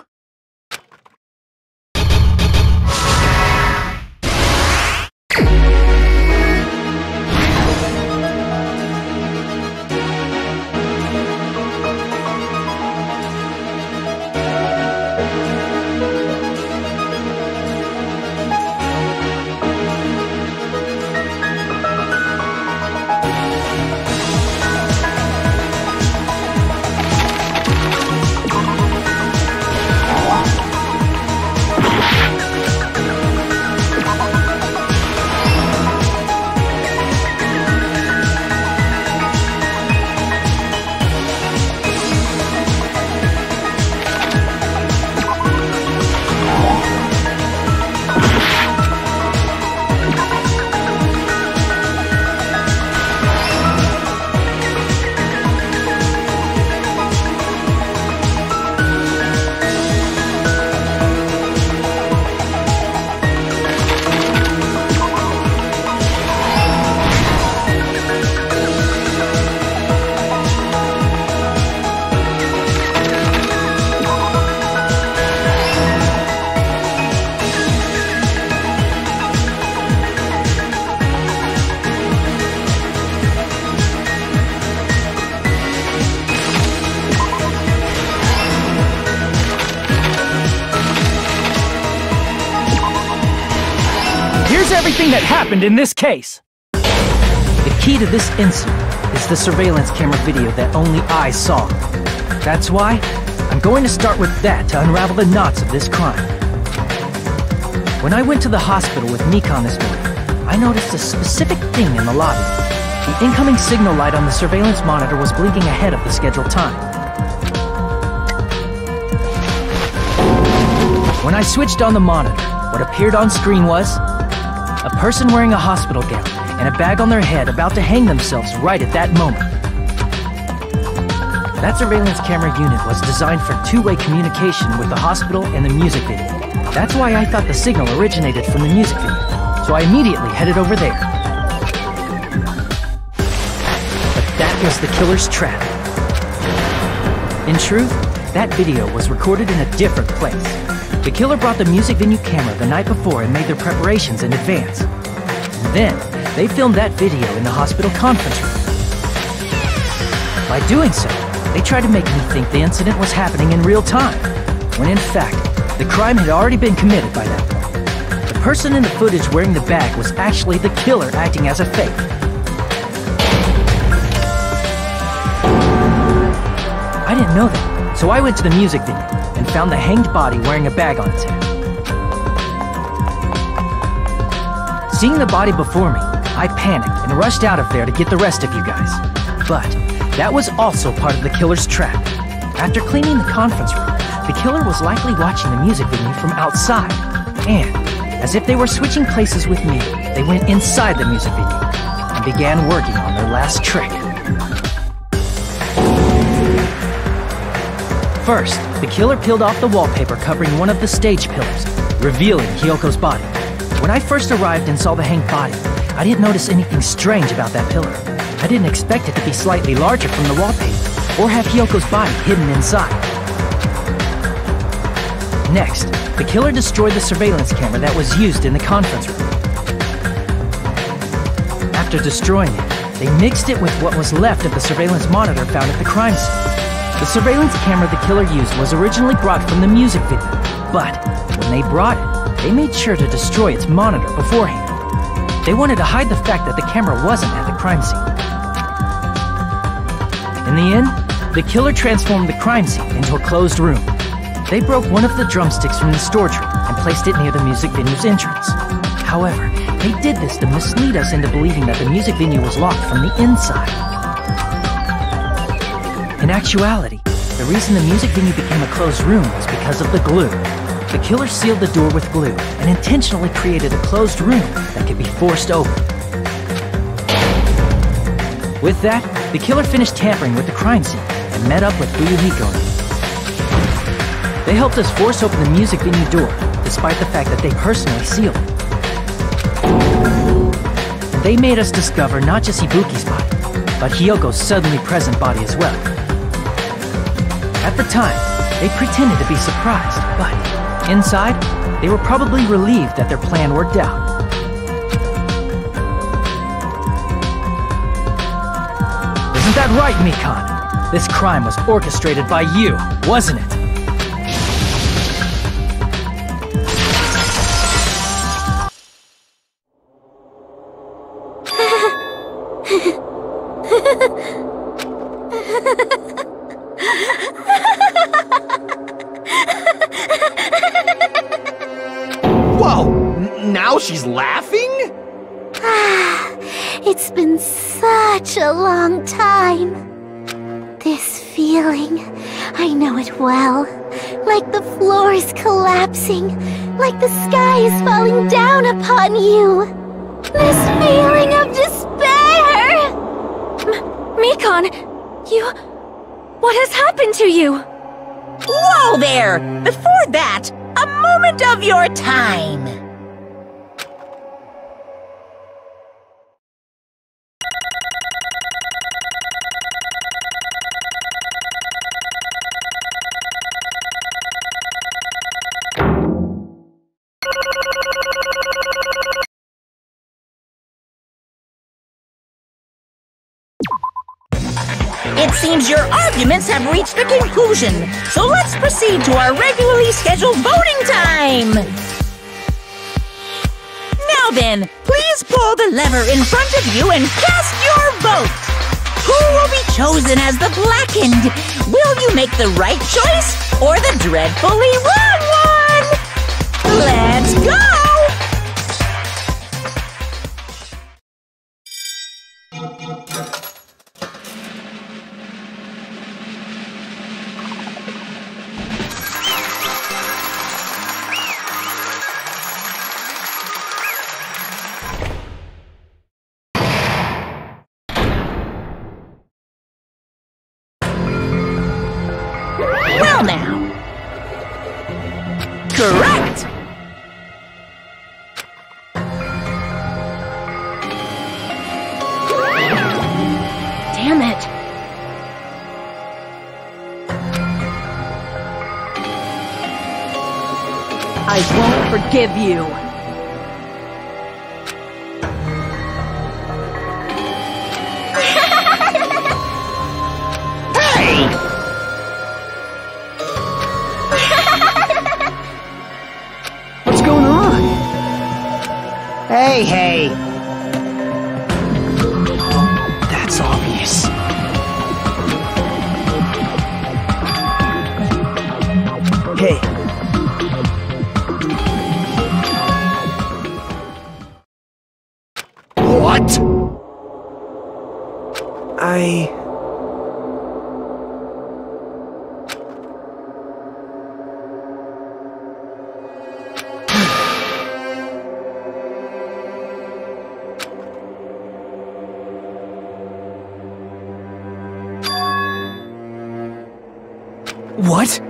everything that happened in this case. The key to this incident is the surveillance camera video that only I saw. That's why I'm going to start with that to unravel the knots of this crime. When I went to the hospital with Mikan this morning, I noticed a specific thing in the lobby. The incoming signal light on the surveillance monitor was blinking ahead of the scheduled time. When I switched on the monitor, what appeared on screen was a person wearing a hospital gown and a bag on their head about to hang themselves right at that moment. That surveillance camera unit was designed for two-way communication with the hospital and the music video. That's why I thought the signal originated from the music video, so I immediately headed over there. But that was the killer's trap. In truth, that video was recorded in a different place. The killer brought the music venue camera the night before and made their preparations in advance. And then, they filmed that video in the hospital conference room. By doing so, they tried to make me think the incident was happening in real time, when in fact, the crime had already been committed by that point. The person in the footage wearing the bag was actually the killer acting as a fake. I didn't know that, so I went to the music venue and found the hanged body wearing a bag on its head. Seeing the body before me, I panicked and rushed out of there to get the rest of you guys. But that was also part of the killer's trap. After cleaning the conference room, the killer was likely watching the music venue from outside. And, as if they were switching places with me, they went inside the music venue and began working on their last trick. First, the killer peeled off the wallpaper covering one of the stage pillars, revealing Hyoko's body. When I first arrived and saw the hanged body, I didn't notice anything strange about that pillar. I didn't expect it to be slightly larger from the wallpaper, or have Hyoko's body hidden inside. Next, the killer destroyed the surveillance camera that was used in the conference room. After destroying it, they mixed it with what was left of the surveillance monitor found at the crime scene. The surveillance camera the killer used was originally brought from the music video, but when they brought it, they made sure to destroy its monitor beforehand. They wanted to hide the fact that the camera wasn't at the crime scene. In the end, the killer transformed the crime scene into a closed room. They broke one of the drumsticks from the storage room and placed it near the music venue's entrance. However, they did this to mislead us into believing that the music venue was locked from the inside. In actuality, the reason the music venue became a closed room was because of the glue. The killer sealed the door with glue and intentionally created a closed room that could be forced open. With that, the killer finished tampering with the crime scene and met up with Fuyuhiko. They helped us force open the music venue door, despite the fact that they personally sealed it. And they made us discover not just Ibuki's body, but Hyoko's suddenly present body as well. At the time, they pretended to be surprised, but inside, they were probably relieved that their plan worked out. Isn't that right, Mikan? This crime was orchestrated by you, wasn't it? Whoa! Now she's laughing? It's been such a long time. This feeling, I know it well. Like the floor is collapsing, like the sky is falling down upon you. This feeling of despair! Mikan, what has happened to you? Whoa there! Before that, a moment of your time. It seems your arguments have reached a conclusion, so let's proceed to our regularly scheduled voting time! Now Now then, please pull the lever in front of you and cast your vote. Who will be chosen as the blackened? Will you make the right choice or the dreadfully wrong one? Let's go! Well now. Correct! Damn it. I won't forgive you. What's going on? Hey! That's obvious. Hey. What? What?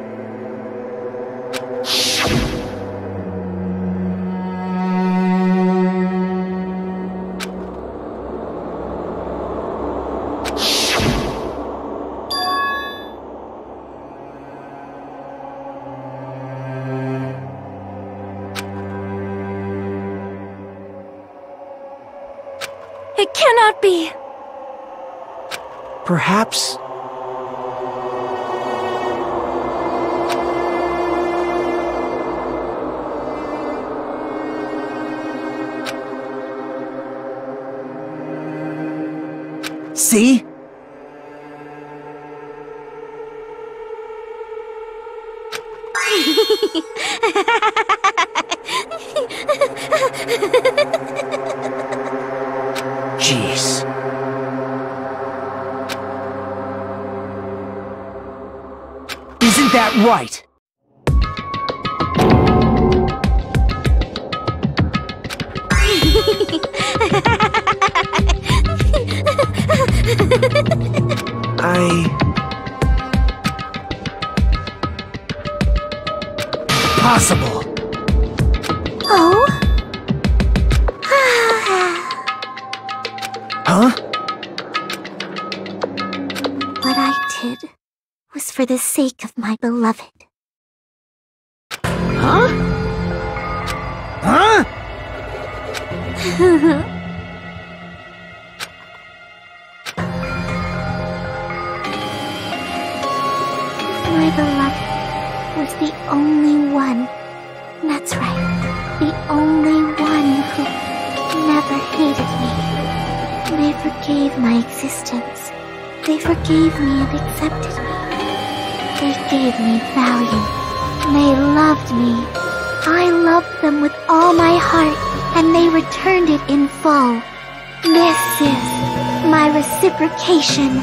It cannot be. Perhaps... See? Jeez. Isn't that right? Possible. Oh? Huh? What I did was for the sake of my beloved. Huh? Huh? My beloved was the only one. That's right. The only one who never hated me. They forgave my existence. They forgave me and accepted me. They gave me value. They loved me. I loved them with all my heart, and they returned it in full. This is my reciprocation.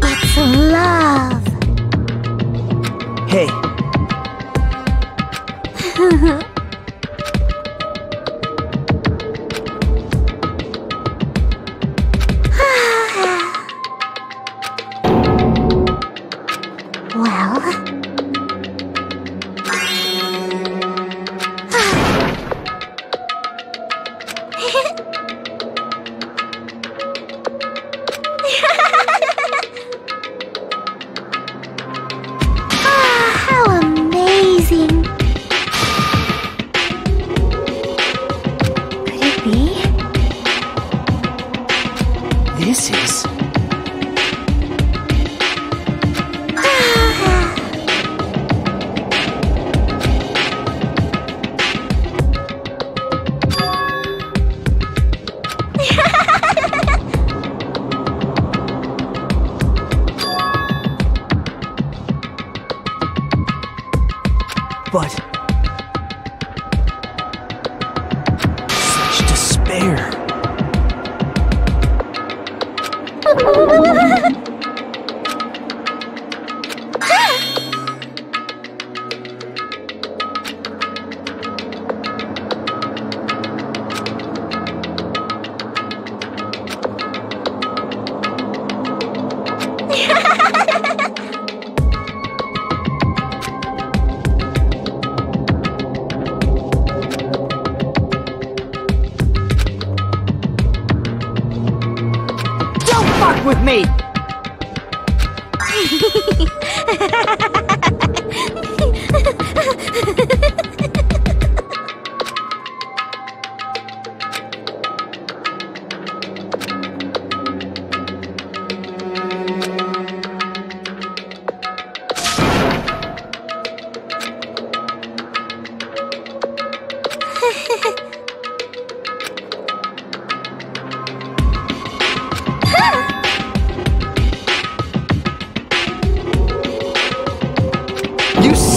It's love. Hey. Well... how amazing! Could it be? This is... but... such despair. With me!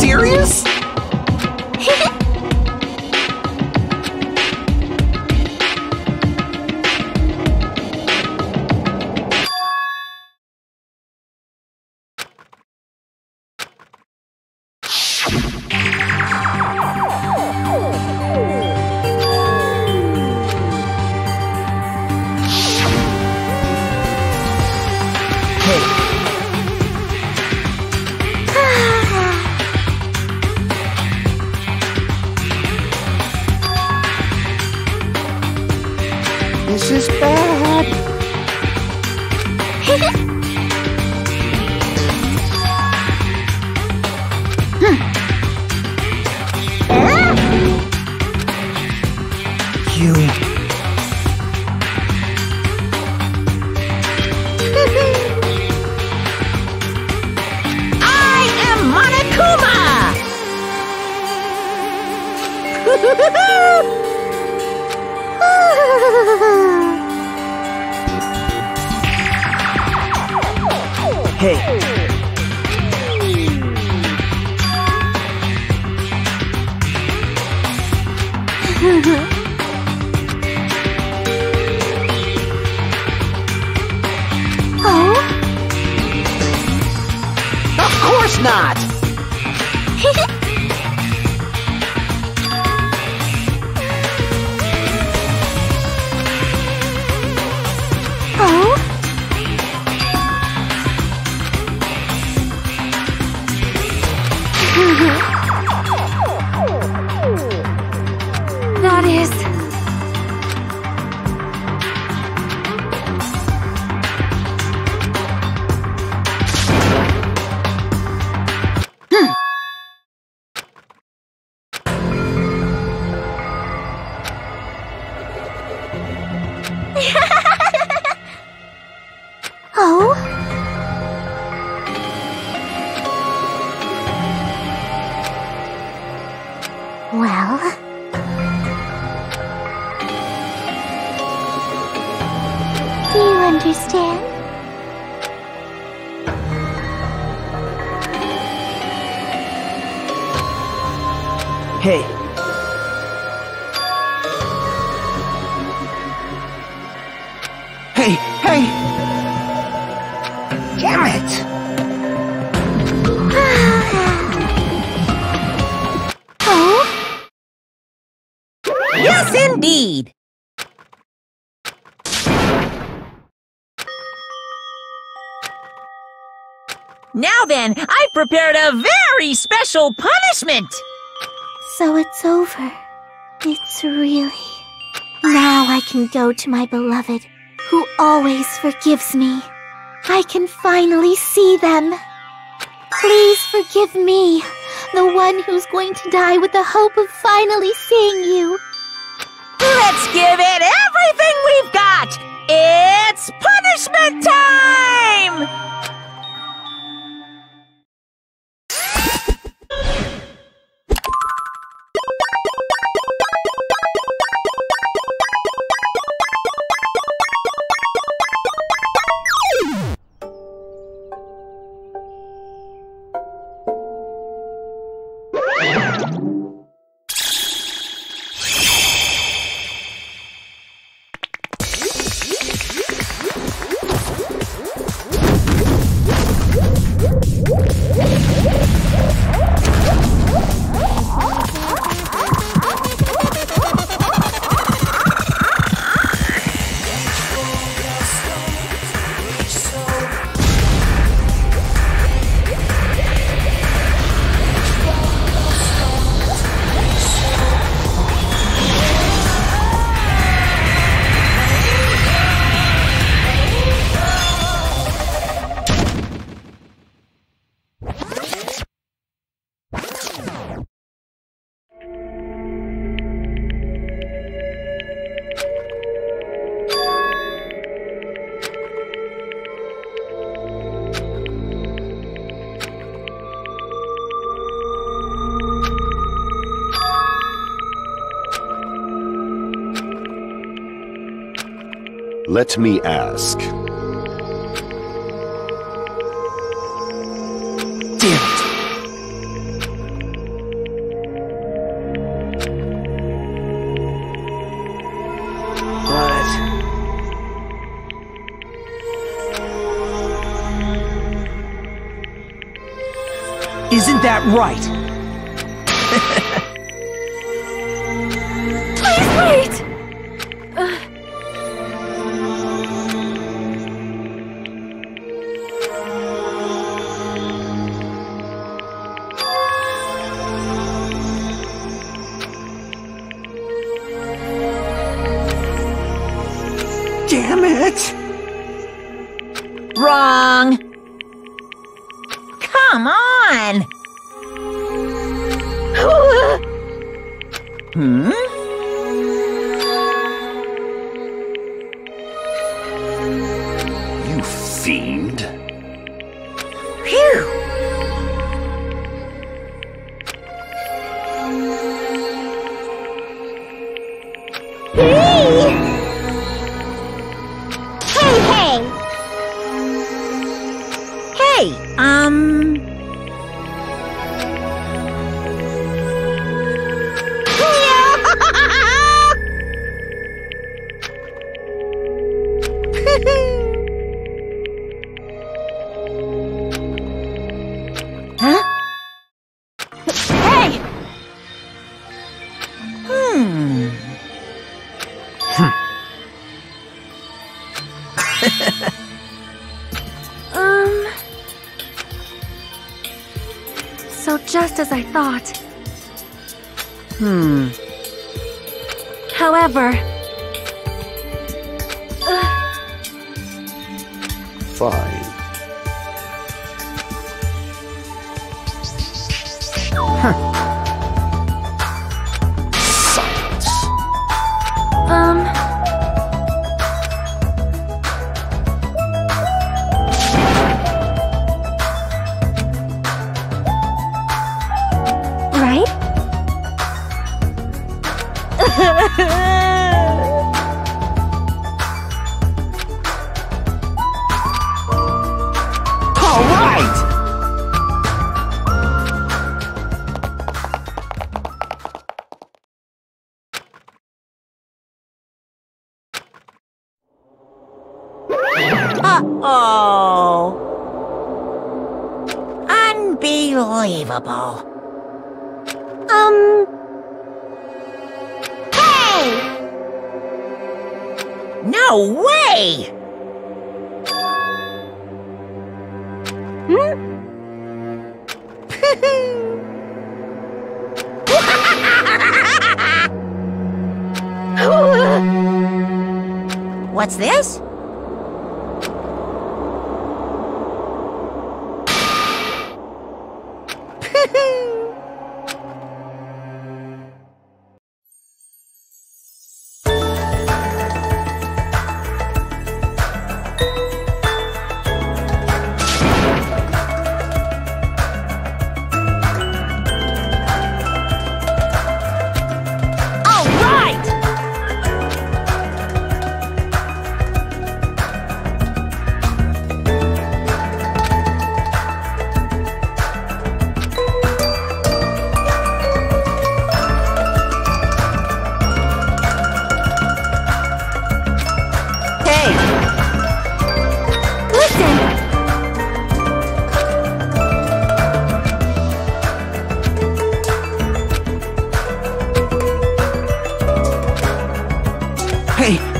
Serious? This is bad. You... I am Monokuma! Hey. Oh? Of course not! Oh? That is... Oh? Well... Do you understand? Hey. Hey, hey! Damn it! Oh? Yes, indeed! Now then, I've prepared a very special punishment! So it's over. It's really... Now I can go to my beloved, who always forgives me. I can finally see them. Please forgive me, the one who's going to die with the hope of finally seeing you. Let's give it everything we've got! It's punishment time! Let me ask. Damn it! But... isn't that right? Please wait! Damn it! Wrong! Come on! Hmm? You fiend. Phew! Hey, Huh? Hey! So just as I thought. However... Fine. Silence. Right? All right! Uh-oh. Unbelievable. Hey! No way! What's this?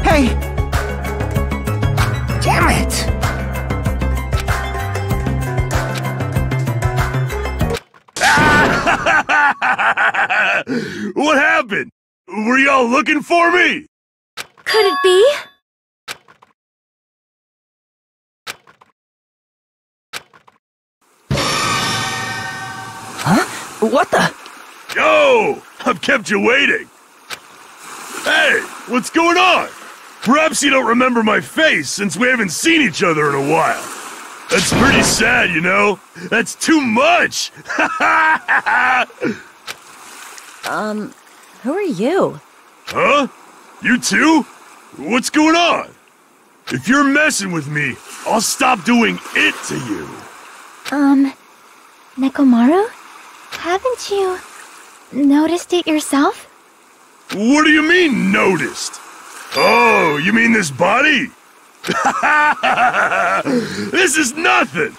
Hey! Damn it! What happened? Were y'all looking for me? Could it be? Huh? What the? Yo! I've kept you waiting. Hey, what's going on? Perhaps you don't remember my face since we haven't seen each other in a while. That's pretty sad, you know? That's too much! Who are you? Huh? You too? What's going on? If you're messing with me, I'll stop doing it to you. Nekomaru? Haven't you noticed it yourself? What do you mean, noticed? Oh, you mean this body? This is nothing!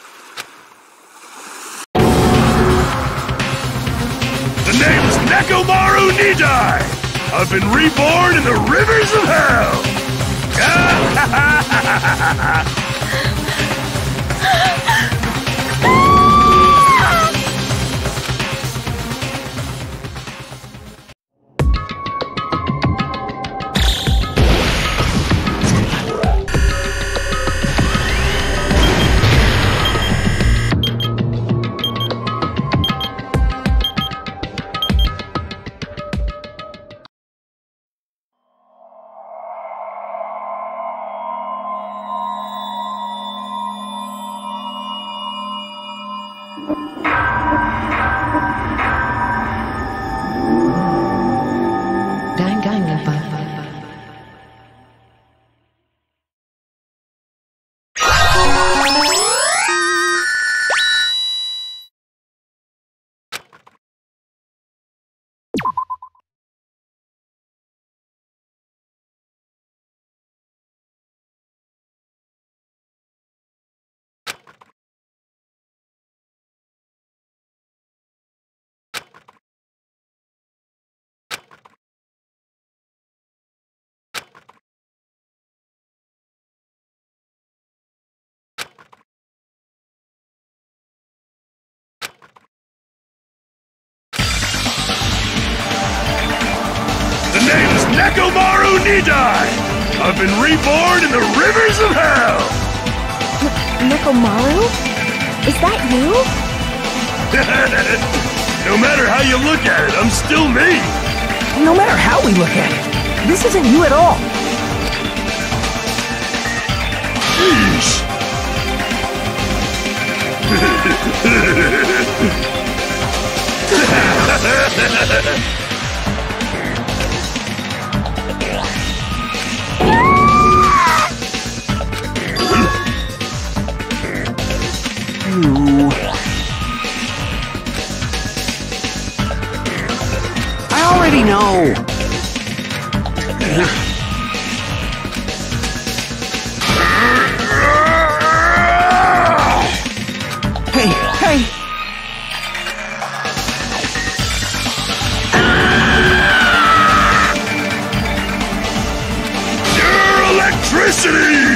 The name's Nekomaru Nidai! I've been reborn in the rivers of hell! Danganronpa. The name's Nekomaru Nidai! I've been reborn in the rivers of hell! Nekomaru? Is that you? No matter how you look at it, I'm still me! No matter how we look at it, this isn't you at all. Sheesh! I already know. Hey, hey! Pure electricity!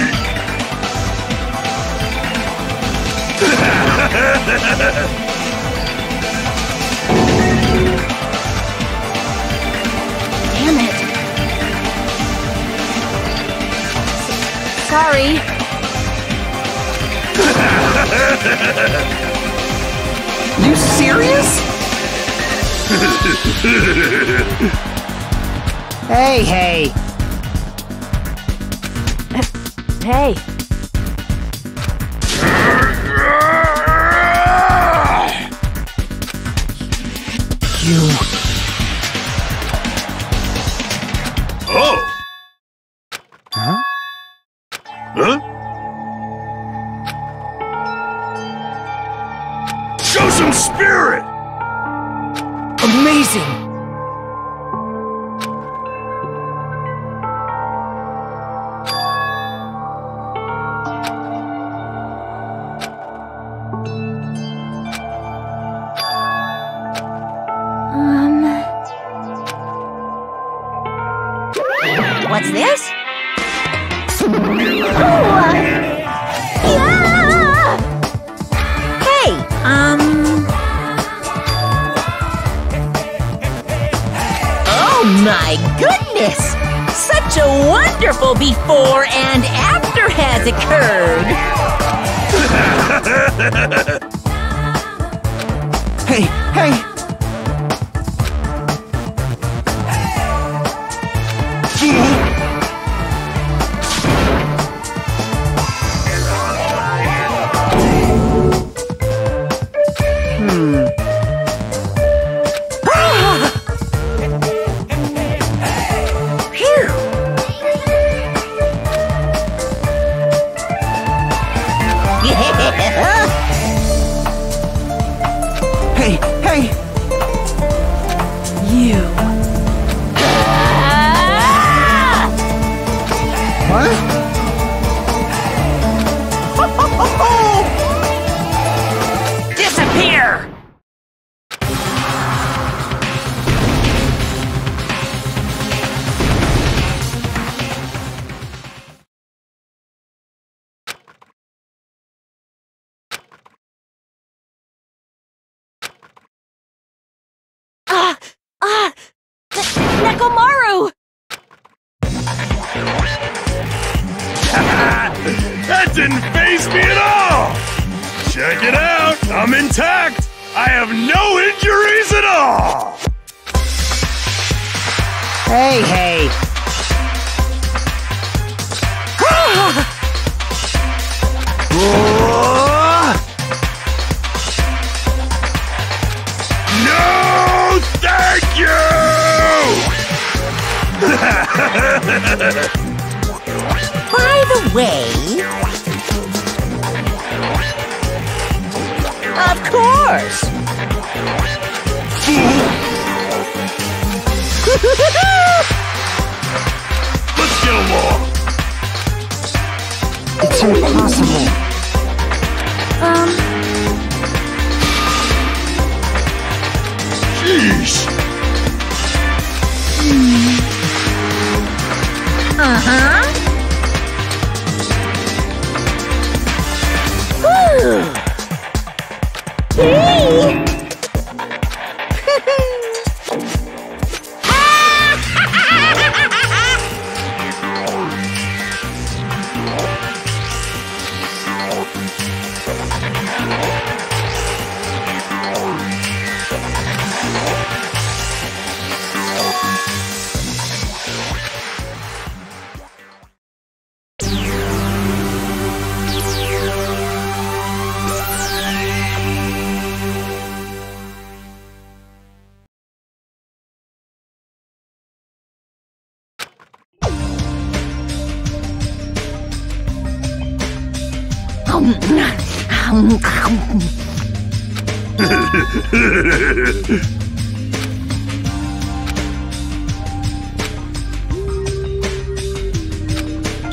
Damn it. Sorry. You serious? Hey, hey! Hey. You... Oh! Huh? Huh? Show some spirit! Amazing! What's this? Hey, oh my goodness! Such a wonderful before and after has occurred! Hey, hey! Hey, hey! You. What? Disappear! Nekomaru! That didn't faze me at all! Check it out! I'm intact! I have no injuries at all! Hey, hey! No, thank you! By the way... Of course! Let's get along! It's impossible. Sheesh! Uh-huh. Hey!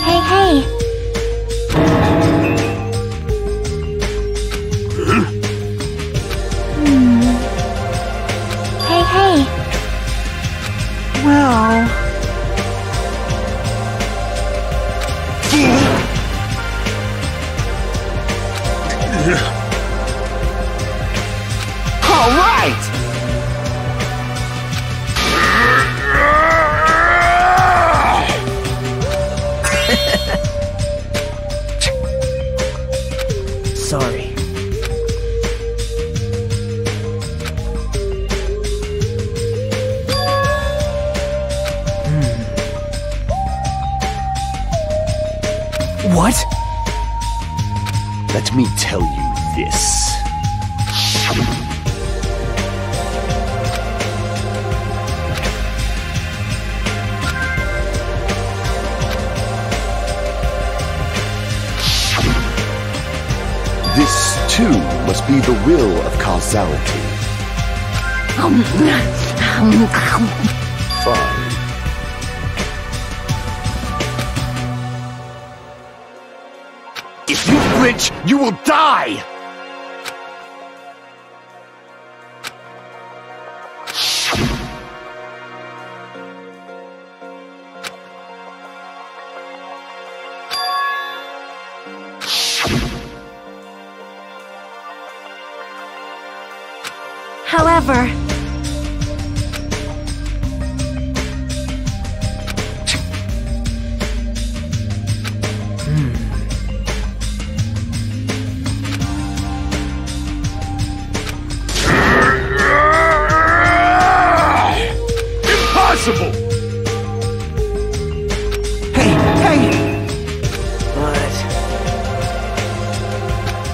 Hey, hey. Hey, hey. Well... All right! Sorry. What? Let me tell you this. This, too, must be the will of causality. Fine. If you flinch, you will die! However... Impossible! Hey, hey! But...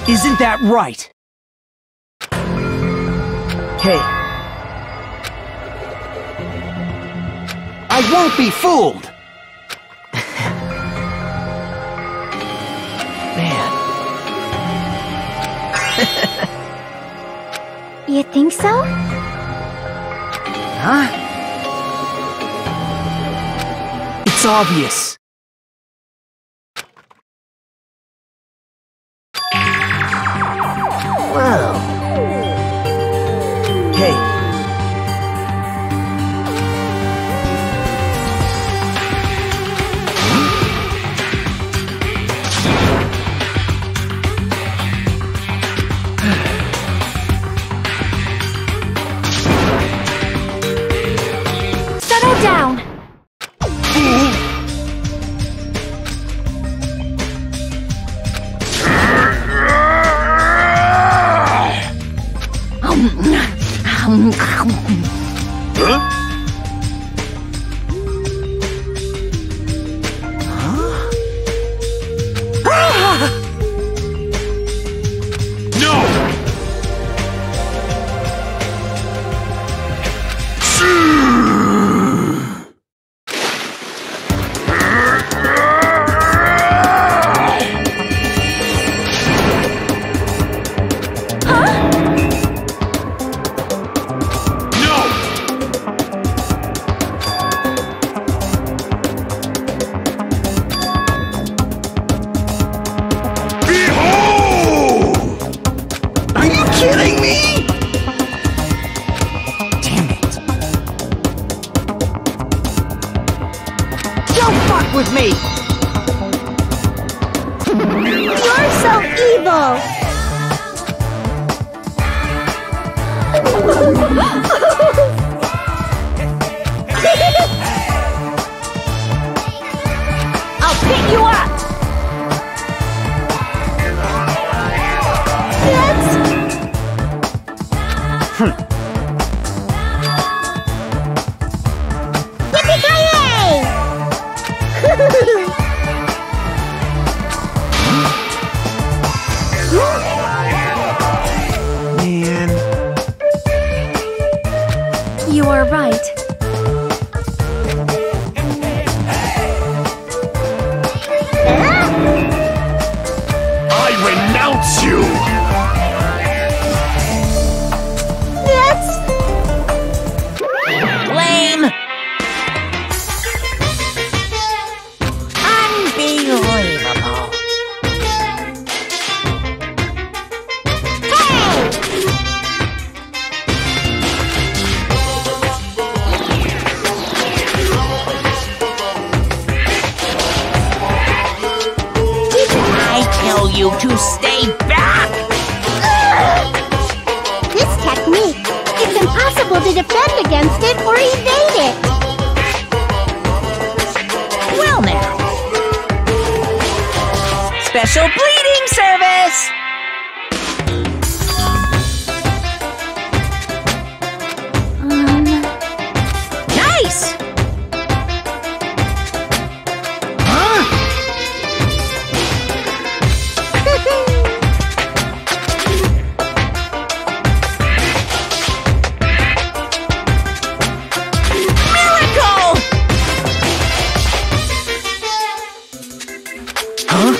Isn't that right? Hey. I won't be fooled! Man. You think so? Huh? It's obvious. Whoa. Hey. Settle down. With me! You're so evil! I'll pick you up! Yippee-ki-yay! Man. You are right. I renounce you! Lame! Unbelievable. I tell you to stay back! This technique, it's impossible to defend against it or evade it. Well now. Special bleeding service! Nice! Miracle! Huh?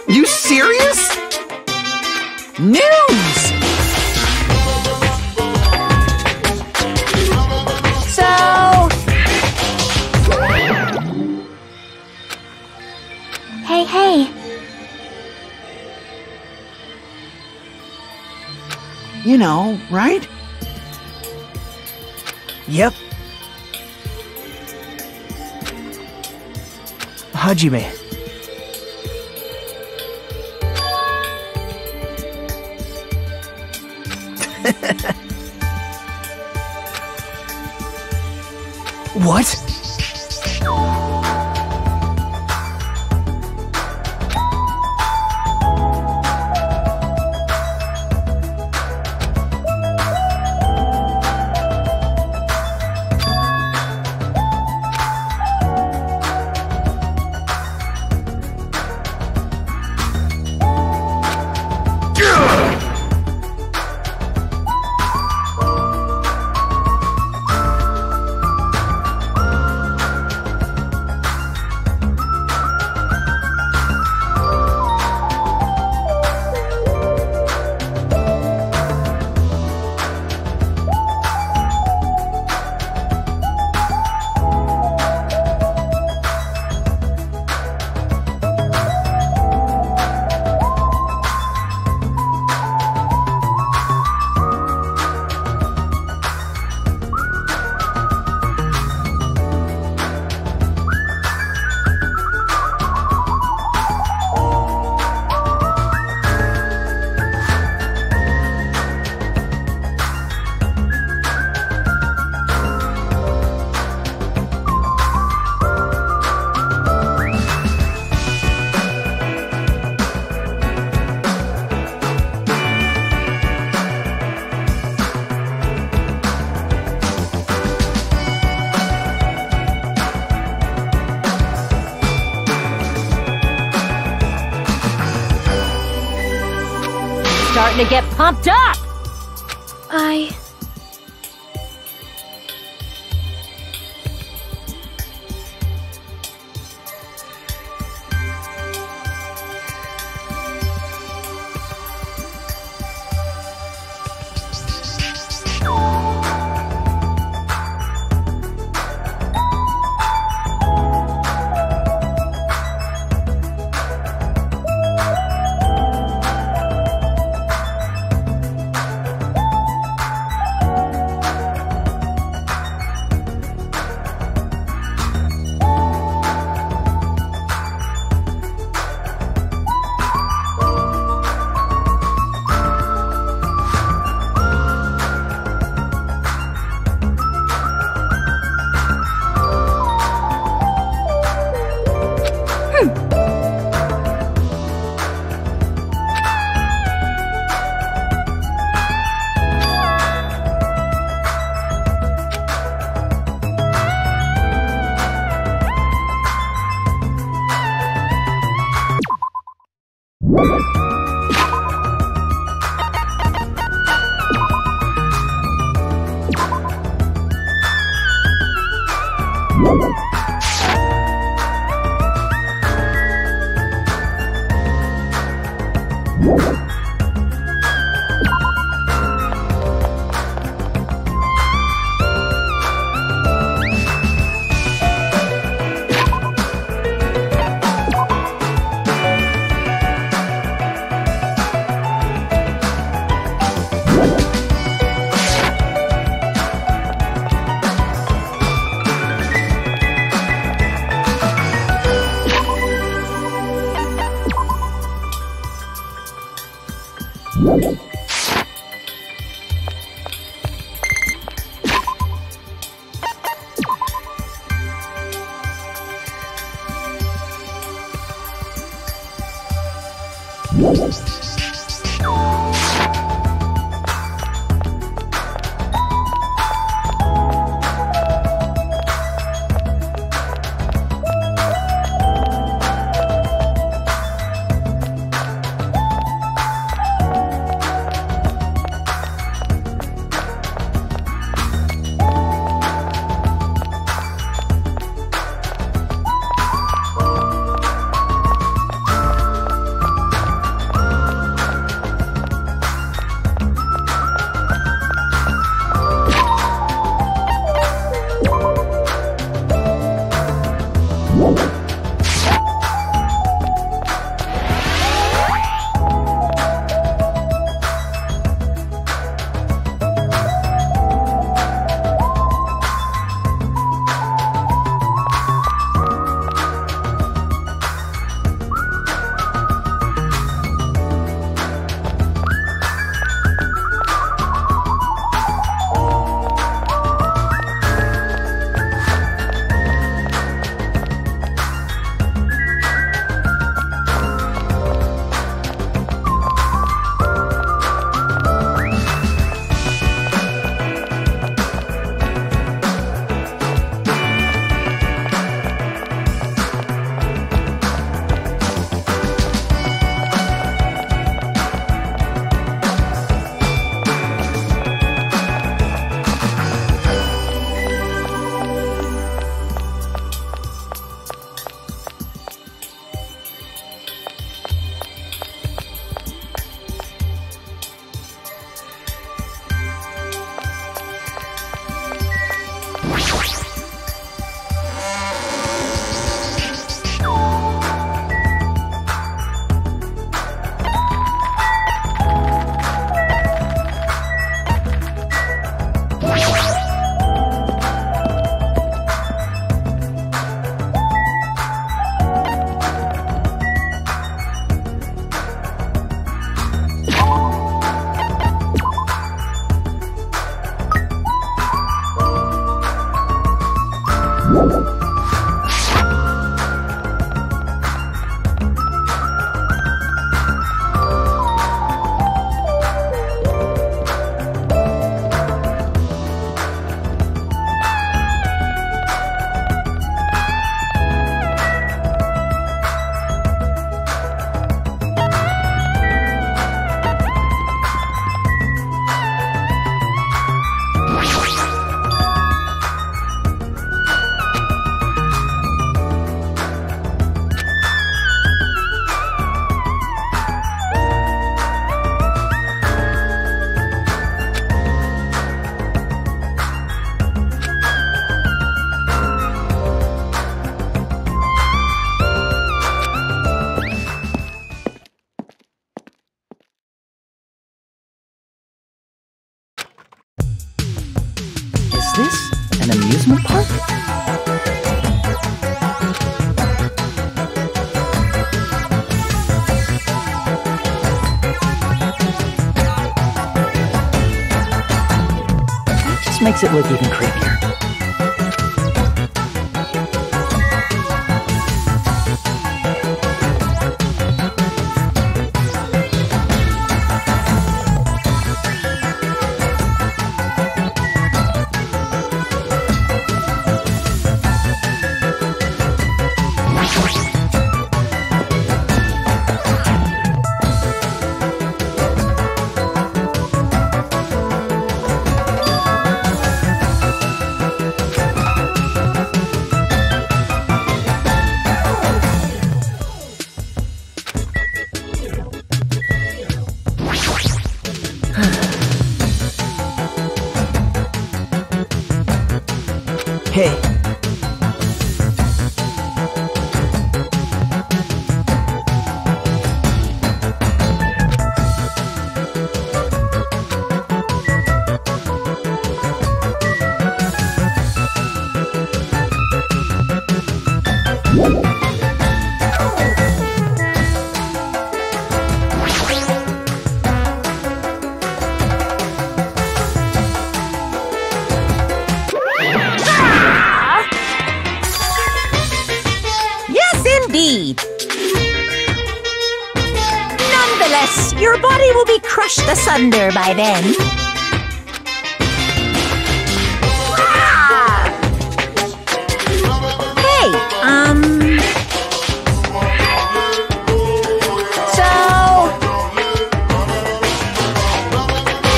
You serious? News! So... Hey. You know, right? Yep. Hajime. What? starting to get pumped up! amusement park? That just makes it look even creepier. Hey. Indeed. Nonetheless, your body will be crushed asunder by then. Hey,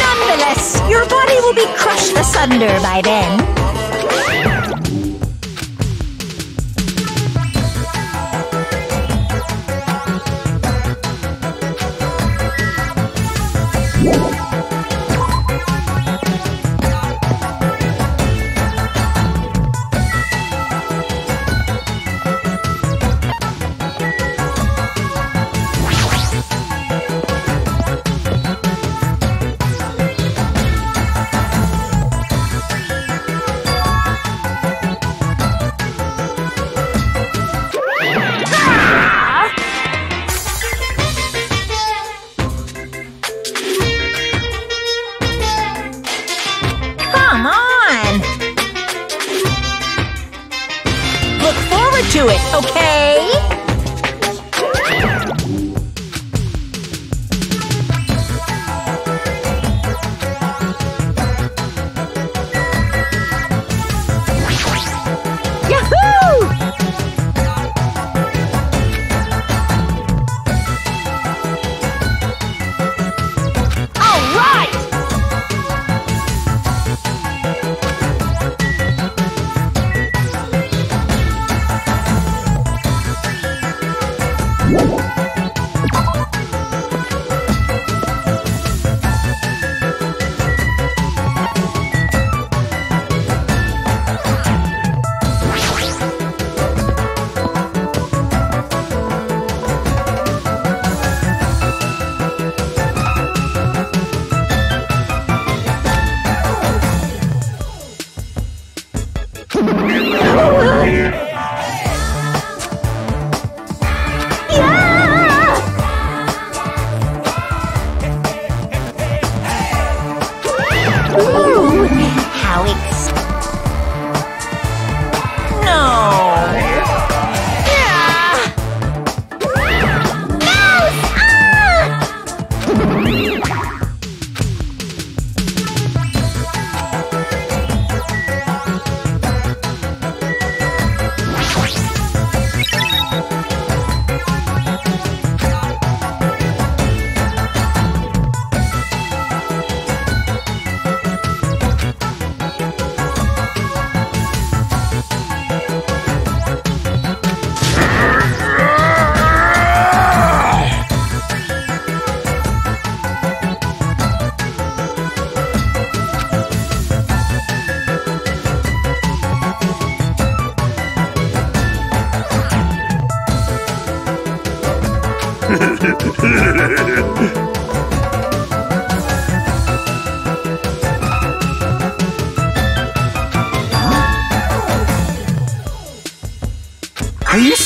nonetheless, your body will be crushed asunder by then. Come on! Look forward to it, okay? Yahoo! All right!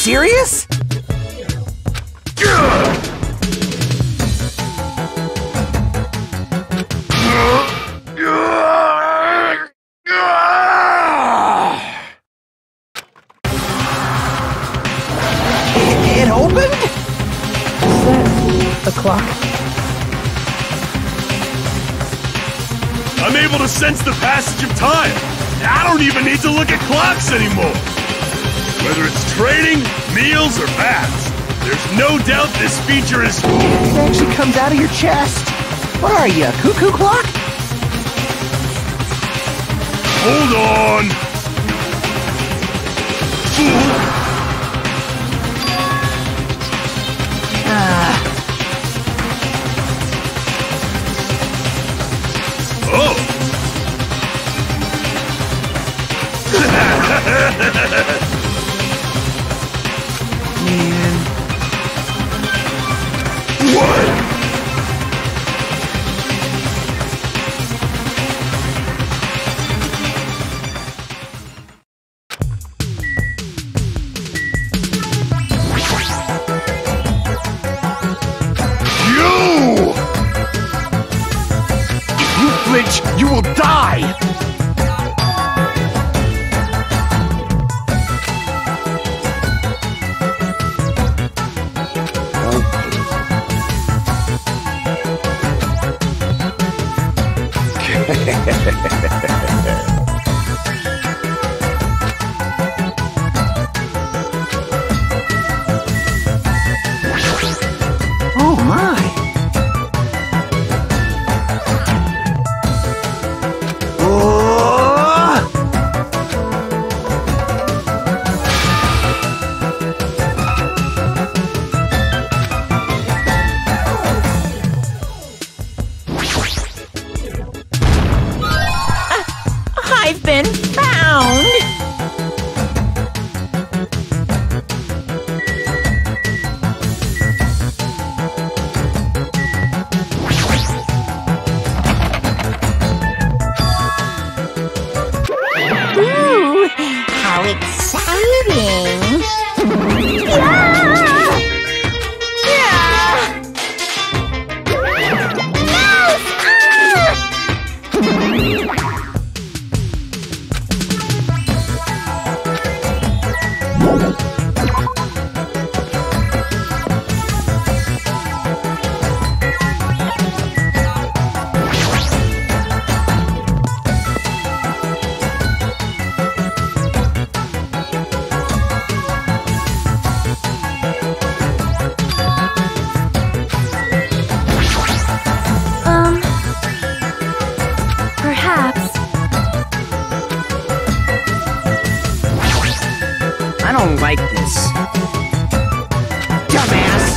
serious? It opened? Is that a clock? I'm able to sense the passage of time. I don't even need to look at clocks anymore. Whether it's training, meals, or baths, there's no doubt this feature is... It actually comes out of your chest. What are you, a cuckoo clock? Hold on! Oh! Man. What? You! If you flinch, you will die! Oh my. Oh! I've been found! Ooh, how exciting! Perhaps. I don't like this. Dumbass!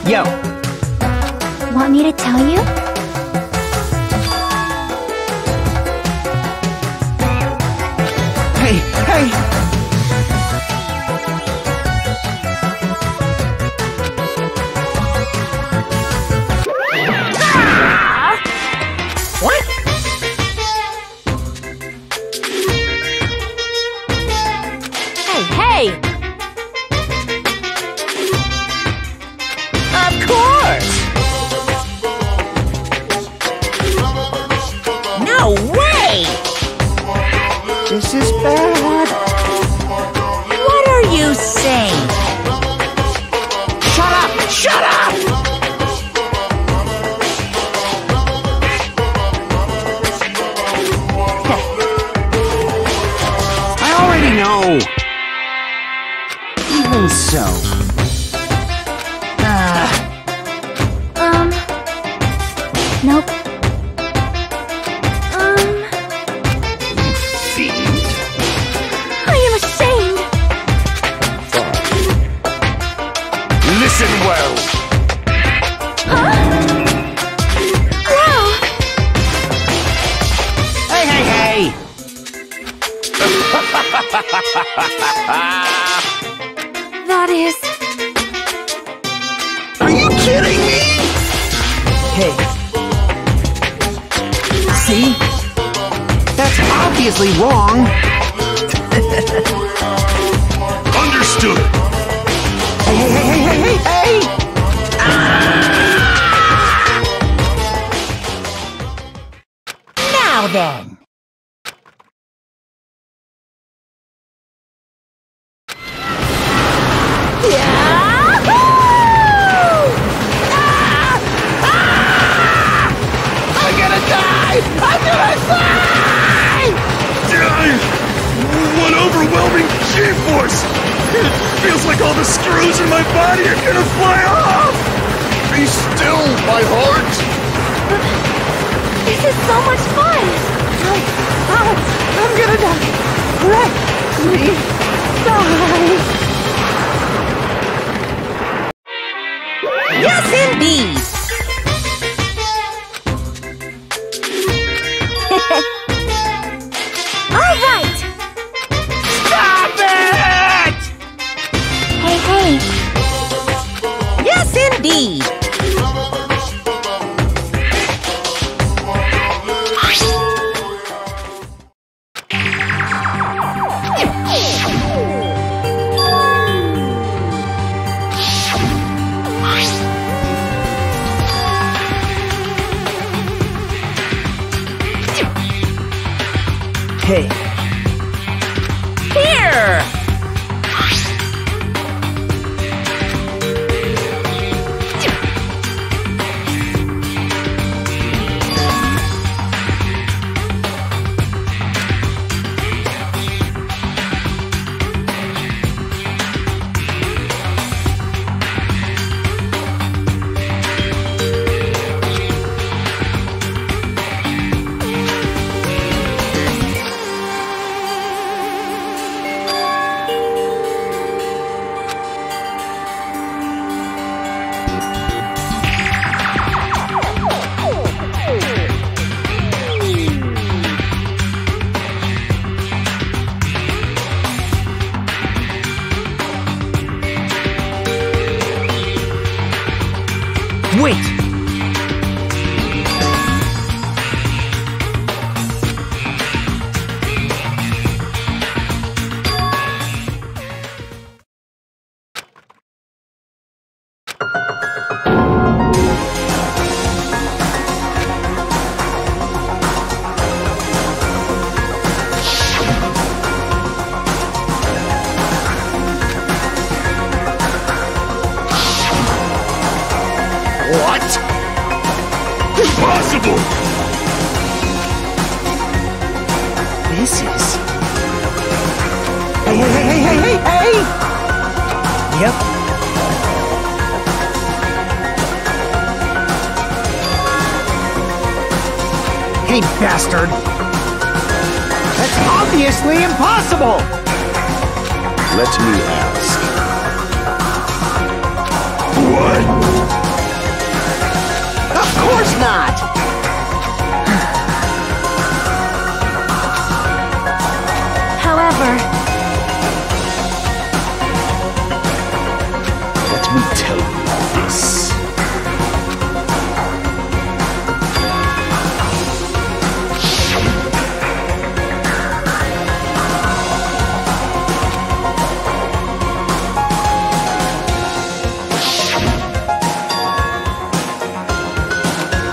Yo, Want me to tell you? hey, hey! What? Hey! Of course! No way! This is bad. What are you saying? Shut up! Shut up! I already know. Even so. Nope. I am ashamed. Listen well. Wow! Hey, hey, hey! That is... Are you kidding me? Hey. See? That's obviously wrong. Understood. Hey, hey, hey, hey, hey, hey! Now then. I'm gonna die! I'm gonna die! What overwhelming G-force! It feels like all the screws in my body are gonna fly off! Be still, my heart! This is so much fun! I'm gonna die. Let me die. Yes, indeed. All right! Stop it! Hey! Yes, indeed. Hey, Here. wait! What? Impossible! This is Yep. Hey, bastard! That's obviously impossible! Let me ask. Of course not! However, Let me tell you this.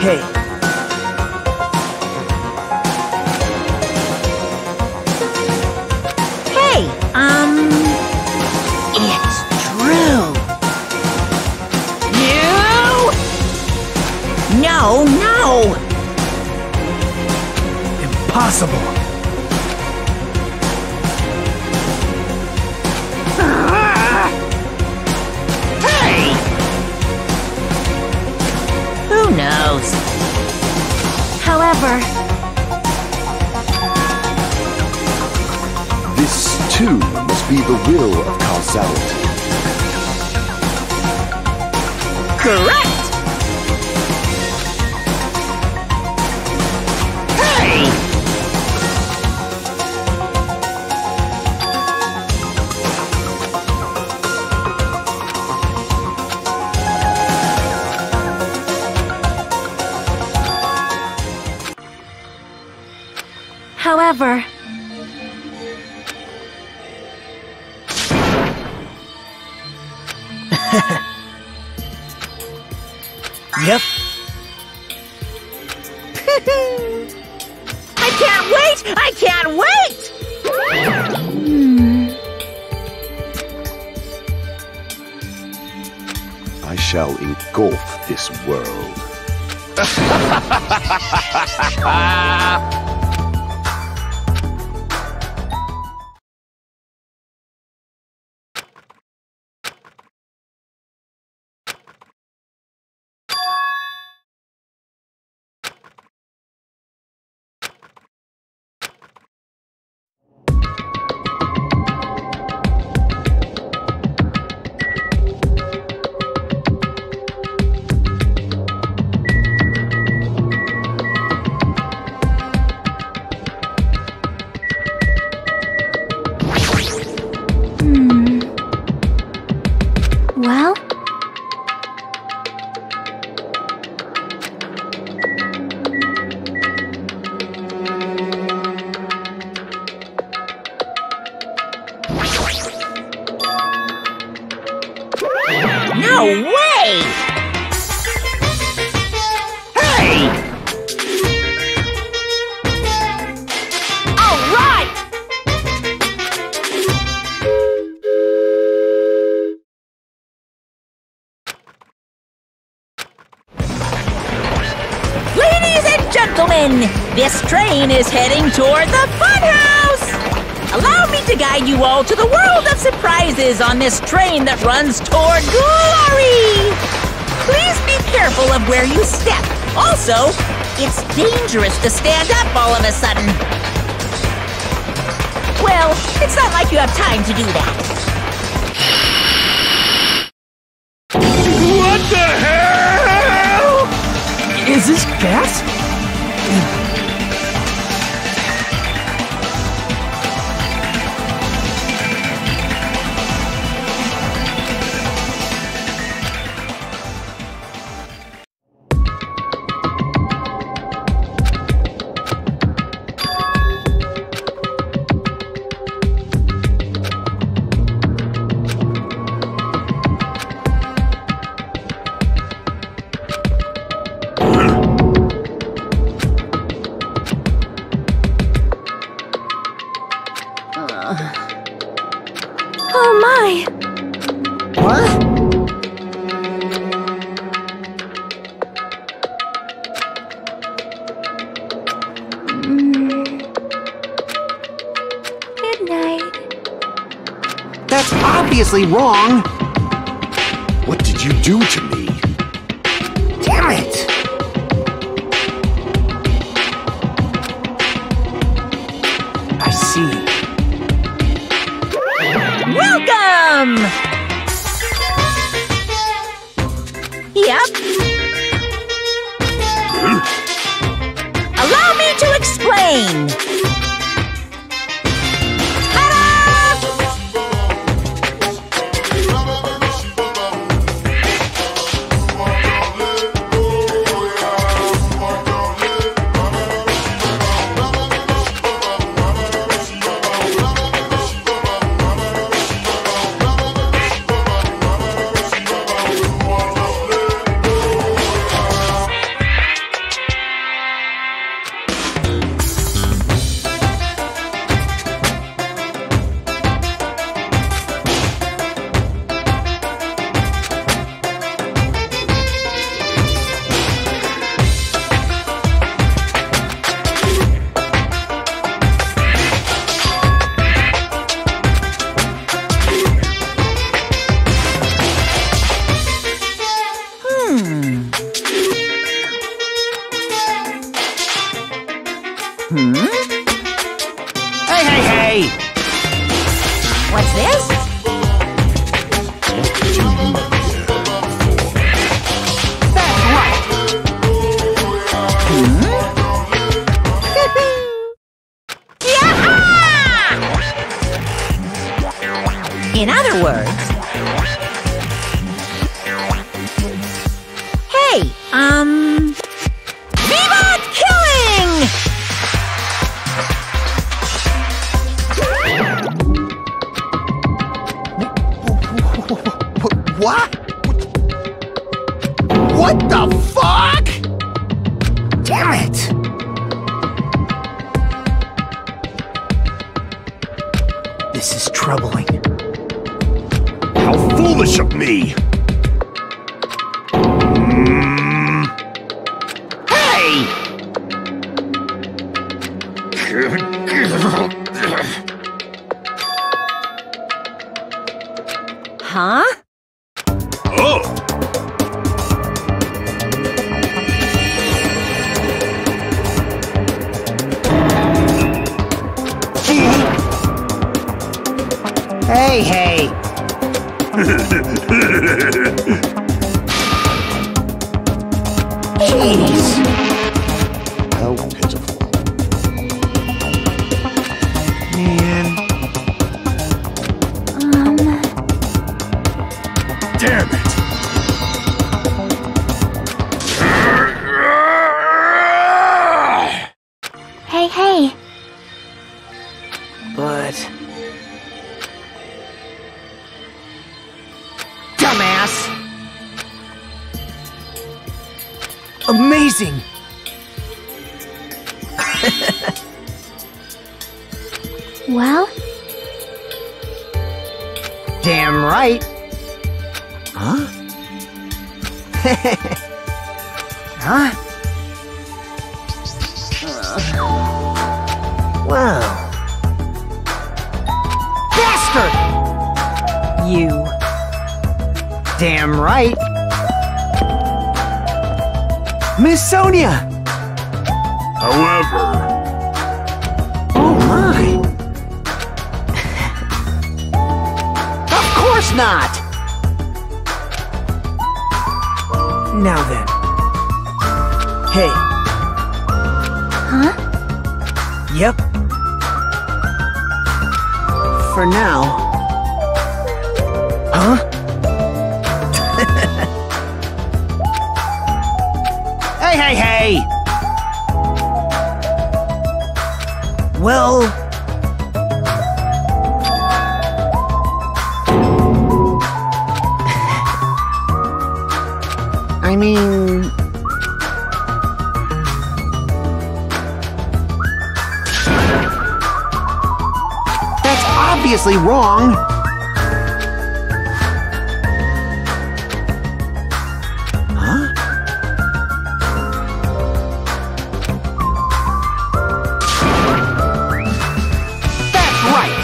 Hey, Hey, it's true. You? No. impossible. Hey! Who knows? however, This, too, must be the will of causality. Correct! Hey! however, Yep. I can't wait! I shall engulf this world. well, No way! Hey! All right! Ladies and gentlemen, this train is heading toward the funhouse! Allow me to guide you all to the world of surprises on this train that runs toward glory! Please be careful of where you step. Also, it's dangerous to stand up all of a sudden. Well, it's not like you have time to do that. What the hell? Is this gas? oh my! What? Good night. That's obviously wrong! What did you do to me? Damn it! I see. Welcome! Yep. Allow me to explain. Hey! What's this? That's right! In other words, hey, Viva Killing! What? What the fuck? Damn it! This is troubling. How foolish of me! Hey! Huh? Oh! Hey! Jeez! How pitiful. Man. Damn it! Hey. But... Dumbass! Amazing! Well, Damn right! Huh? Huh? Wow. Bastard! You. Damn right! Miss Sonia! However... Oh my! Of course not! Now then. Hey. huh? Yep. For now. Huh? Hey! Well... I mean... That's obviously wrong! Huh? That's right!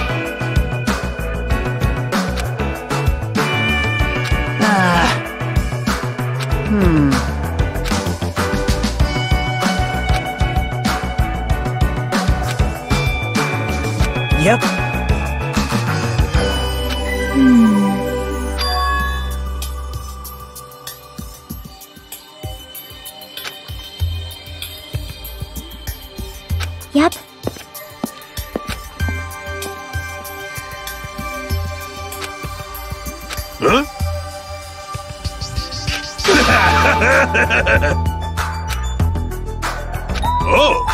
Yep. Huh? Oh!